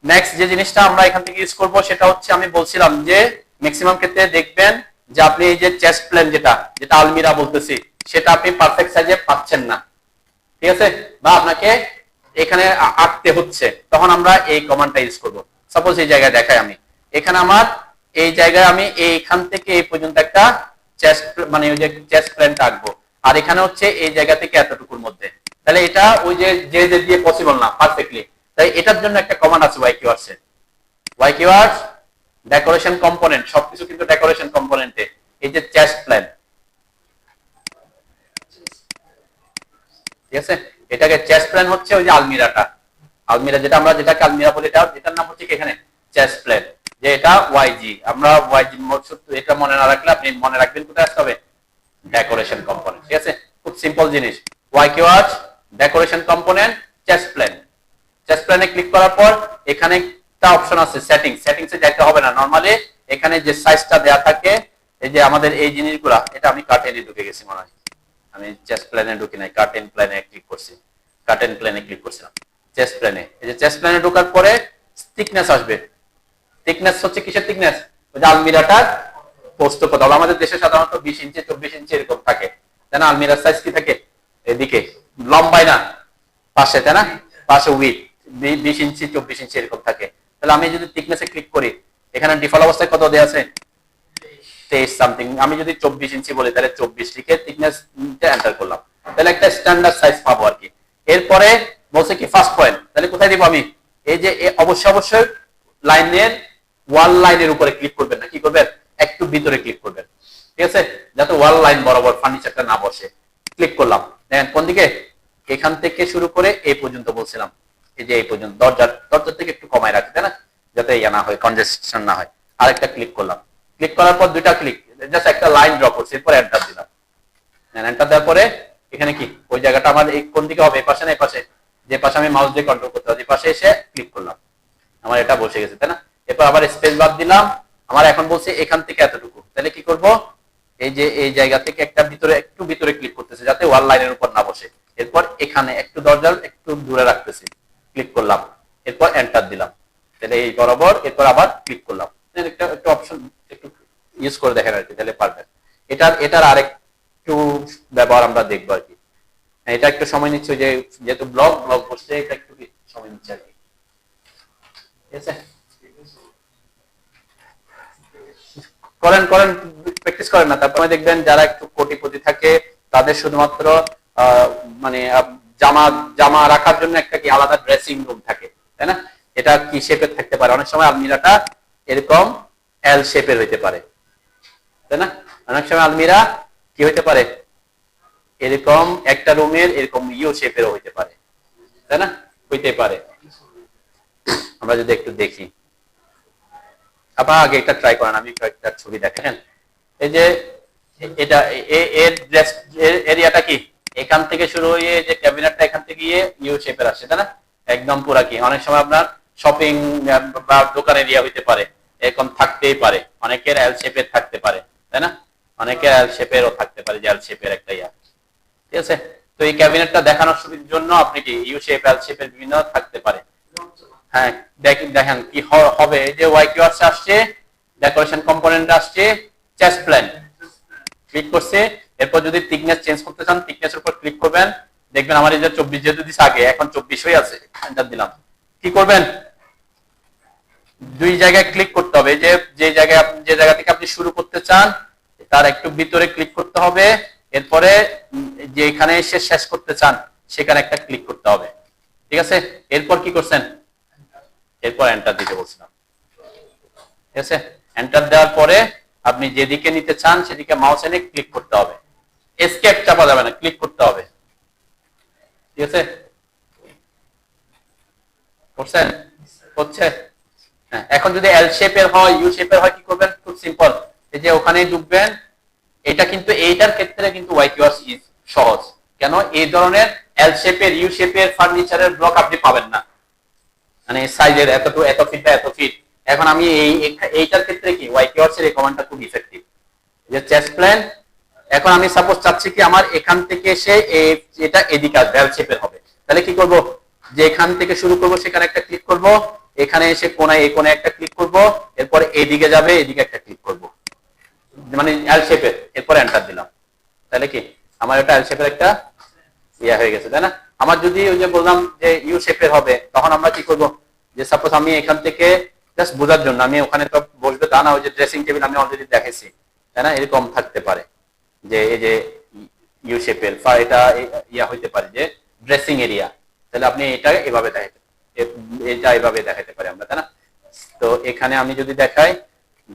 নেক্সট যে জিনিসটা আমরা এখান থেকে ইউজ করব সেটা হচ্ছে, আমি বলছিলাম যে ম্যাক্সিমাম ক্ষেত্রে দেখবেন যে আপনি এই যে চেস্ট প্লেন যেটা আলমিরা বলতেছি, সেটা আপনি পারফেক্ট সাইজে পাচ্ছেন না, ঠিক আছে? বা আপনাকে এখানে আঁকতে হচ্ছে, তখন আমরা এই কমান্ডটা ইউজ করব। সাপোজ এই জায়গায় দেখাই, আমি এখানে আমার এই জায়গায় আমি এইখান থেকে এই পর্যন্ত একটা চেস্ট মানে ওই যে চেস্ট প্লেনটা আঁকবো, আর এখানে হচ্ছে এই জায়গা থেকে এতটুকুর মধ্যে। তাহলে এটা ওই যে দিয়ে পসিবল না পারফেক্টলি, তাই এটার জন্য একটা কমান্ড আছে ওয়াইকিওয়ার্স এ। ওয়াইকিওয়ার্স ডেকোরেশন কম্পোনেন্ট, সবকিছু কিন্তু ডেকোরেশন কম্পোনেন্টে। এই যে চেস্ট প্ল্যান, ঠিক আছে? এটাকে চেস্ট প্ল্যান হচ্ছে ওই যে আলমিরাটা, আলমিরা যেটাকে আলমিরা বলি, এটার নাম হচ্ছে এখানে চেস্ট প্ল্যান। যে এটা ওয়াইজি, আমরা ওয়াইজি এটা মনে না রাখলে আপনি মনে রাখবেন কোথায় আসতে হবে? ডেকোরেশন কম্পোনেন্ট, ঠিক আছে? খুব সিম্পল জিনিস। ওয়াইকিওয়ার্স ডেকোরেশন কম্পোনেন্ট চেস্ট প্ল্যান। চেস্ট প্ল্যানে ক্লিক করার পর এখানে একটা অপশন আছে সেটিংসে যাইতে হবে না। নরমালি এখানে যে সাইজটা দেয়া থাকে, এই যে আমাদের এই জিনিসগুলা, এটা আমি কার্টেনে ঢুকে গেছি মনে হয়, আমি চেস্ট প্ল্যানে ঢুকি নাই, কার্টেন প্ল্যানে ক্লিক করছি, কার্টেন প্ল্যানে ক্লিক করছিলাম। চেস্ট প্ল্যানে, এই যে চেস্ট প্ল্যানে ঢোকার পরে থিকনেস আসবে। থিকনেস হচ্ছে কিসের থিকনেস? ওই যে আলমিরাটার প্রস্থ কত। আমাদের দেশে সাধারণত 20 ইঞ্চি 24 ইঞ্চি এরকম থাকে, তাই না? আলমিরার সাইজ কি থাকে? এদিকে লম্বাই না, পাশে, তাই না? পাশে উইথ 20 ইঞ্চি 24 ইঞ্চি এরকম থাকে। তাহলে আমি যদি থিকনেসে ক্লিক করি, এখানে ডিফল্ট অবস্থায় কত দেয়া আছে? 23 সামথিং। আমি যদি 24 ইঞ্চি বলি, তাহলে 24 লিখে থিকনেস এন্টার করলাম, তাহলে একটা স্ট্যান্ডার্ড সাইজ পাবো আর কি। এরপরে বলছে কি ফার্স্ট পয়েন্ট, তাহলে কোথায় দিব আমি? এই যে অবশ্যই লাইনের ওয়াল লাইনের উপরে ক্লিক করবেন না, কি করবেন? একটু ভিতরে ক্লিক করবেন, ঠিক আছে? যাতে ওয়াল লাইন বরাবর ফার্নিচারটা না বসে। ক্লিক করলাম, দেখেন কোন দিকে? এখান থেকে শুরু করে এই পর্যন্ত বলছিলাম, এই যে এই পর্যন্ত দরজার থেকে একটু কমায় রাখি, তাই না? যাতে ইয়া না হয়, কনজেশন না হয়। আরেকটা ক্লিক করলাম, ক্লিক করার পর দুইটা ক্লিক, জাস্ট একটা লাইন ড্র করছি, এরপর এন্টার দিলাম। এন্টার দেওয়ার পরে এখানে কি ওই জায়গাটা আমার এই কোন দিকে হবে? এই পাশে না এই পাশে? যে পাশে আমি মাউস দিয়ে কন্ট্রোল করতে হবে, এই পাশে এসে ক্লিক করলাম, আমার এটা বসে গেছে, তাই না? এরপর আবার স্পেস বার দিলাম, আমার এখন বলছে এখান থেকে এতটুকু। তাহলে কি করব? এই যে এই জায়গা থেকে একটু ভিতরে ক্লিক করতেছে, যাতে ওয়াল লাইনের উপর না বসে। এরপর এখানে একটু দরজার একটু দূরে রাখতেছি, ক্লিক করলাম, এরপর এন্টার দিলাম, তাহলে এই বরাবর। এরপর আবার ক্লিক করলাম, একটা অপশন একটু ইউজ করে দেখেন আর কি, তাহলে পারবেন। এটার আরেকটু ব্যবহার আমরা দেখবো আর কি। এটা একটু সময় নিচ্ছে, যে যেহেতু ব্লগ বসছে, এটা একটু সময় নিচ্ছে আর কি, ঠিক আছে? করেন প্র্যাকটিস করেন না, তারপরে দেখবেন যারা একটু কোটিপতি থাকে তাদের শুধুমাত্র মানে জামা রাখার জন্য একটা কি আলাদা ড্রেসিং রুম থাকে, তাই না? এটা কি শেপের থাকতে পারে, অনেক সময় আলমিরাটা এরকম এল শেপের হইতে পারে, তাই না? অনেক সময় আলমিরা কি হইতে পারে? এরকম একটা রুমের এরকম ইউ শেপেরও হইতে পারে, তাই না? হইতে পারে। আমরা যদি একটু দেখি, আপনার আগে এটা ট্রাই করেন, আমি কয়েকটা ছবি দেখেন। এই যে এটা এর এরিয়াটা কি এখান থেকে শুরু হয়ে যে ক্যাবিনেটটা এখান থেকে গিয়ে ইউ শেপের আসছে, তাই না? একদম পুরা কি অনেক সময় আপনার শপিং বা দোকান এরিয়া হইতে পারে, এরকম থাকতেই পারে। অনেকের এল শেপের থাকতে পারে, তাই না? অনেকের এল শেপেরও থাকতে পারে, যে এল শেপের একটা ইয়া। ঠিক আছে। তো এই ক্যাবিনেটটা দেখানোর সুবিধার জন্য আপনি কি ইউ শেপ, এল শেপের বিভিন্ন থাকতে পারে। হ্যাঁ, দেখেন কি হবে, এই যে ওয়াই কিওয়ার্ডস আসছে, ডেকোরেশন কম্পোনেন্ট আসছে, চেস্ট প্ল্যান ক্লিক করছে। এরপর যদি থিকনেস চেঞ্জ করতে চান, থিকনেসের উপর ক্লিক করবেন, দেখবেন আমার এই যে 24 যেহেতু দিছে আগে, এখন 24 হয়ে আছে, এন্টার দিলাম। কি করবেন, দুই জায়গায় ক্লিক করতে হবে, যে জায়গায় আপনি যে জায়গা থেকে আপনি শুরু করতে চান তার একটু ভিতরে ক্লিক করতে হবে, এরপরে যে এখানে এসে শেষ করতে চান সেখানে একটা ক্লিক করতে হবে। ঠিক আছে, এরপর কি করছেন, এরপর এন্টার দিতে বলছিলাম। ঠিক আছে, এন্টার দেওয়ার পরে আপনি যেদিকে নিতে চান সেদিকে মাউস এনে ক্লিক করতে হবে, এসকেপ চাপা যাবে না, ক্লিক করতে হবে। ঠিক আছে, করছেন, হচ্ছে। হ্যাঁ, এখন যদি এল শেপের হয়, ইউ শেপের হয়, কি করবেন, খুব সিম্পল, এই যে ওখানেই ঢুকবেন। এটা কিন্তু এইটার ক্ষেত্রে কিন্তু ওয়াই কিওয়ার্ডস ইজ সহজ, কেন এই ধরনের এল শেপের, ইউ শেপের ফার্নিচারের ব্লক আপনি পাবেন না, মানে সাইজের এতটুকু, এত ফিট বা এত ফিট। এখন আমি এইটার ক্ষেত্রে কি ওয়াই কিওয়ার্ডস এর এই কমান্ডটা খুব ইফেক্টিভ, যে চেস্ট প্ল্যান। এখন আমি সাপোজ চাচ্ছি কি আমার এখান থেকে এসে এটা এদিকে আসবে, এল শেপের হবে, তাহলে কি করব, যে এখান থেকে শুরু করব সেখানে একটা ক্লিক করব, এখানে এসে কোনায় এই কোণে একটা ক্লিক করব, এরপর এদিকে যাবে, এদিকে একটা ক্লিক করব, মানে এল শেপের, এরপর এন্টার দিলাম, তাহলে কি আমার এটা এল শেপের একটা ইয়া হয়ে গেছে, তাই না। আমার যদি ওই যে বললাম যে ইউ শেপের হবে, তখন আমরা কি করব, যে সাপোজ আমি এখান থেকে জাস্ট বোঝার জন্য আমি ওখানে তো বসবে তা না, ওই যে ড্রেসিং টেবিল আমি অলরেডি দেখেছি, তাই না, এরকম থাকতে পারে যে এই যে ইউ শেপের এটা ইয়া হইতে পারে যে ড্রেসিং এরিয়া, তাহলে আপনি এটা এভাবে দেখাতে, এটা এভাবে দেখাতে পারে আমরা, তাই না। তো এখানে আমি যদি দেখাই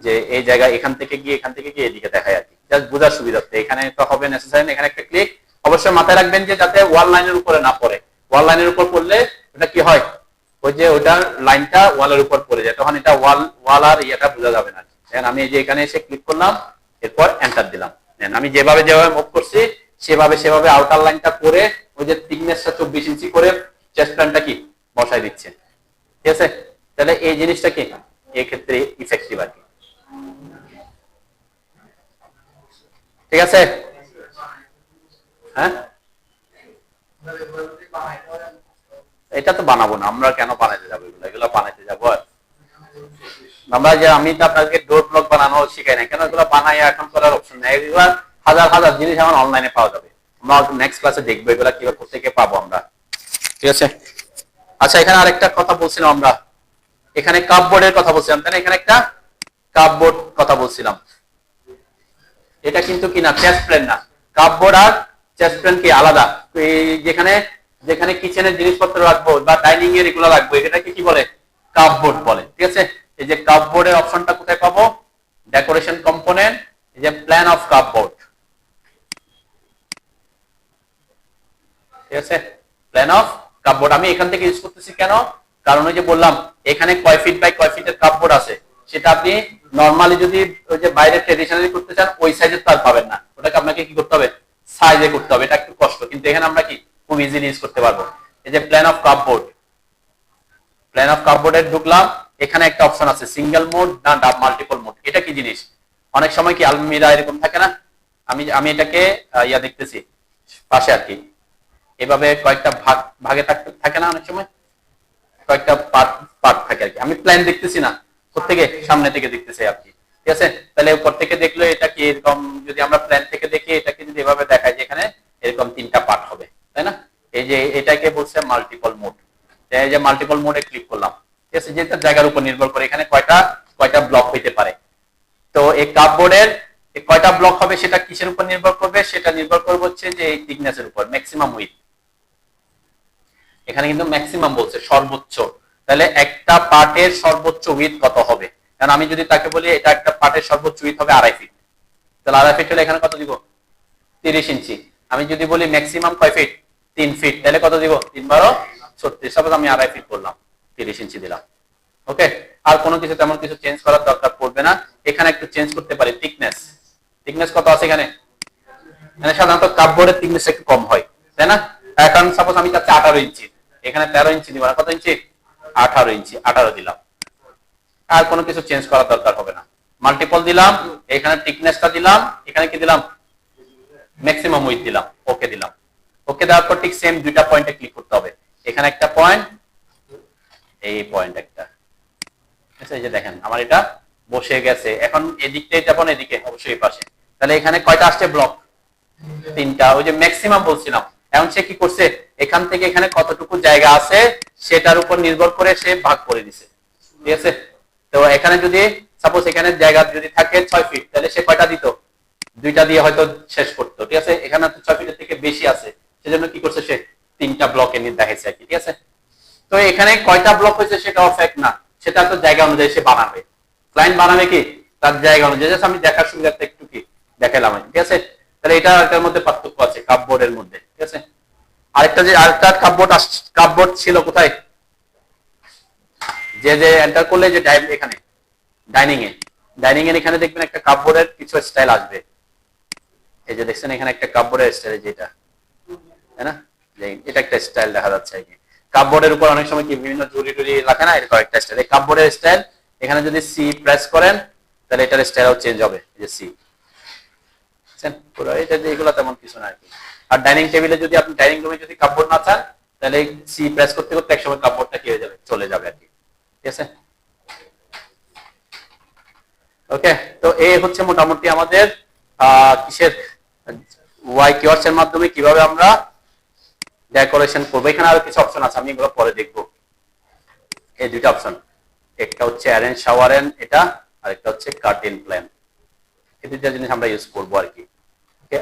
যে এই জায়গা এখান থেকে গিয়ে এদিকে দেখাই আর কি, জাস্ট বোঝার সুবিধার্থে। এখানে তো হবে নেসেসারি না, এখানে একটা ক্লিক। অবশ্যই মাথায় রাখবেন যে যাতে ওয়াল লাইনের উপরে না পড়ে, ওয়াল লাইনের উপর পড়লে এটা কি হয়, ওই যে ওটার লাইনটা ওয়ালের উপর পড়ে যায়, তখন এটা ওয়াল আর ইয়েটা বোঝা যাবে না। আমি এই যে এখানে এসে ক্লিক করলাম, এরপর এন্টার দিলাম, আমি যেভাবে মুভ করছি সেভাবে আউটার লাইনটা করে ওই যে থিকনেসটা 24 ইঞ্চি করে চেস্ট প্ল্যানটা কি বসাই দিচ্ছে। ঠিক আছে, তাহলে এই জিনিসটা কি এই ক্ষেত্রে ইফেক্টিভ আর কি। ঠিক আছে, হ্যাঁ, এটা তো বানাবো না আমরা, কেন বানাইতে যাবো, এগুলো বানাইতে যাবো আর আমরা, যে আমি তো আপনাকে ডোর ব্লক বানানো শিখাই না, কেন এগুলো বানাই এখন করার অপশন নেই, এগুলো হাজার হাজার জিনিস এখন অনলাইনে পাওয়া যাবে, আমরা নেক্সট ক্লাসে দেখবো এগুলা কিভাবে কোথেকে পাবো আমরা। ঠিক আছে, আচ্ছা এখানে আরেকটা কথা বলছিলাম আমরা, এখানে কাপবোর্ডের কথা বলছিলাম, তাই না, এখানে একটা কাপবোর্ড কথা বলছিলাম, এটা কিন্তু কি না চেস্ট প্ল্যান না, কাপবোর্ড আর চেস্ট প্ল্যান কি আলাদা। এই যেখানে যেখানে কিচেনের জিনিসপত্র রাখবো বা ডাইনিং এর এগুলো রাখবো, এটাকে কি বলে, কাপবোর্ড বলে। ঠিক আছে, এই যে কাপবোর্ডের অপশনটা কোথায় পাবো, ডেকোরেশন কম্পোনেন্ট, এই যে প্ল্যান অফ কাপবোর্ড। ঠিক আছে, প্ল্যান অফ কাপবোর্ড আমি এখান থেকে ইউজ করতেছি কেন, কারণ ওই যে বললাম এখানে কয় ফিট বাই কয় ফিটের কাপবোর্ড আছে, সেটা আপনি নরমালি যদি ওই যে বাইরে ট্রেডিশনালি করতে চান ওই সাইজের তার পাবেন না, ওটাকে আপনাকে কি করতে হবে, সাইজে করতে হবে, এটা একটু কষ্ট, কিন্তু এখানে আমরা কি খুব ইজিলি ইউজ করতে পারবো। এই যে plan of cupboard, plan of কাপবোর্ডে ঢুকলাম, এখানে একটা অপশন আছে সিঙ্গেল মোড না মাল্টিপল মোড। এটা কি জিনিস, অনেক সময় কি আলমিরা এরকম থাকে না, আমি এটাকে ইয়া দেখতেছি পাশে আর কি, এভাবে কয়েকটা ভাগে থাকে না, অনেক সময় কয়েকটা পার্ট থাকে আর কি, আমি প্ল্যান দেখতেছি না, প্রত্যেকে সামনে থেকে দেখতেছি আর কি। ঠিক আছে, তাহলে উপর থেকে দেখলে এটা কি এরকম, যদি আমরা প্ল্যান থেকে দেখি এটাকে যদি এভাবে দেখায় যে এখানে এরকম 3টা পার্ট হবে, তাই না। এই যে এটাকে বলছে মাল্টিপল মোড, এই যে মাল্টিপল মোডে ক্লিক করলাম। ঠিক আছে, যেটা জায়গার উপর নির্ভর করে এখানে কয়টা ব্লক হইতে পারে। তো এই কাপবোর্ডের কয়টা ব্লক হবে সেটা কিসের উপর নির্ভর করবে, সেটা নির্ভর করবে হচ্ছে যে এই থিকনেসের উপর, ম্যাক্সিমাম উইডথ, এখানে কিন্তু ম্যাক্সিমাম বলছে সর্বোচ্চ, তাহলে একটা পার্টের সর্বোচ্চ উইথ কত হবে, কারণ আমি যদি তাকে বলি এটা একটা পার্টের সর্বোচ্চ উইথ হবে 2.5 ফিট, তাহলে 2.5 ফিট হলে এখানে কত দিব, 30 ইঞ্চি। আমি যদি বলি ম্যাক্সিমাম কয় ফিট, 3 ফিট, তাহলে কত দিব, 3 12 36, সাপোজ আমি 2.5 ফিট বললাম, 30 ইঞ্চি দিলাম। ওকে, আর কোনো কিছু তেমন কিছু চেঞ্জ করার দরকার পড়বে না। এখানে একটু চেঞ্জ করতে পারি থিকনেস, থিকনেস কত আছে এখানে, মানে সাধারণত কাপবোর্ডের থিকনেস একটু কম হয়, তাই না। এখন সাপোজ আমি চাচ্ছি 18 ইঞ্চি, এখানে 13 ইঞ্চি দিব, কত ইঞ্চি, 18 ইঞ্চি, 18 দিলাম। আর কোনো কিছু চেঞ্জ করার দরকার হবে না, মাল্টিপল দিলাম, এখানে থিকনেসটা দিলাম, এখানে কি দিলাম, ম্যাক্সিমাম উইথ দিলাম, ওকে দিলাম। ওকে দেওয়ার পর ঠিক সেম দুইটা পয়েন্টে ক্লিক করতে হবে, এখানে একটা পয়েন্ট, এই পয়েন্ট একটা। ঠিক আছে, এই যে দেখেন আমার এটা বসে গেছে। এখন এদিকটাই যাবো না এদিকে, অবশ্যই এই পাশে। তাহলে এখানে কয়টা আসছে ব্লক? 3টা। ওই যে ম্যাক্সিমাম বলছিলাম। এখন সে কি করছে, এখান থেকে এখানে কতটুকু জায়গা আছে সেটার উপর নির্ভর করে সে ভাগ করে দিছে। ঠিক আছে, তো এখানে যদি সাপোজ এখানে জায়গা যদি থাকে 6 ফিট, তাহলে সে কয়টা দিত? 2টা দিয়ে হয়তো শেষ করতো। ঠিক আছে, এখানে তো 6 ফিটের থেকে বেশি আছে, সেজন্য কি করছে সে 3টা ব্লক এনে দেখাইছে আর কি। ঠিক আছে, তো এখানে কয়টা ব্লক হয়েছে সেটাও ফ্যাক্ট না, সেটা তো জায়গা অনুযায়ী সে বানাবে। ক্লায়েন্ট বানাবে কি তার জায়গা অনুযায়ী। আমি দেখার সুবিধার্থে একটু কি দেখালাম। ঠিক আছে, তাহলে এটা এটার মধ্যে পার্থক্য আছে কাপবোর্ডের মধ্যে। ঠিক আছে, আরেকটা কাপবোর্ড ছিল কোথায়, যে এন্টার করলে যে এখানে ডাইনিং এর এখানে দেখবেন একটা কাপবোর্ডের কিছু স্টাইল আসবে। এই যে দেখছেন এখানে একটা কাপবোর্ডের স্টাইল, যেটা তাই না, এটা একটা স্টাইল দেখা যাচ্ছে আর কি। কাপবোর্ডের উপর অনেক সময় কি বিভিন্ন জুড়ি টুরি লেখে না, এরকম একটা স্টাইল। এই কাপবোর্ডের স্টাইল, এখানে যদি সি প্রেস করেন তাহলে এটার স্টাইলও চেঞ্জ হবে। এই যে সি, পুরো এটা যে এগুলো তেমন কিছু না আর কি। আর ডাইনিং টেবিলে যদি আপনি ডাইনিং রুমে যদি কাপবোর্ড না চান, তাহলে সি প্রেস করতে করতে একসময় কাপবোর্ডটা কি হয়ে যাবে, চলে যাবে আর কি। ঠিক আছে, ওকে। তো এই হচ্ছে মোটামুটি আমাদের কিসের ওয়াই কিওয়ার্ডস এর মাধ্যমে কিভাবে আমরা ডেকোরেশন করবো। এখানে আরো কিছু অপশন আছে, আমি এগুলো পরে দেখবো। এই দুইটা অপশন, একটা হচ্ছে অ্যারেঞ্জ শাওয়ার এন্ড এটা, আর একটা হচ্ছে কার্টেন প্ল্যান। এই দুইটা জিনিস আমরা ইউজ করবো আর কি।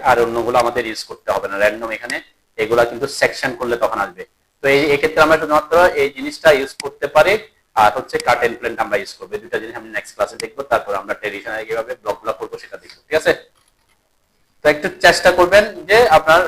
আর অন্যগুলো আমাদের ইউজ করতে হবে না, র্যান্ডম এখানে এগুলা কিন্তু সেকশন করলে তখন আসবে। তো এই ক্ষেত্রে আমরা শুধুমাত্র এই জিনিসটা ইউজ করতে পারি, আর হচ্ছে কার্টেন প্ল্যান আমরা ইউজ করবো। এই দুইটা জিনিস আমি নেক্সট ক্লাসে দেখবো, তারপর আমরা ট্রেডিশনাল কিভাবে ব্লকগুলো করবো সেটা দেখবো। ঠিক আছে, তো একটু চেষ্টা করবেন যে আপনার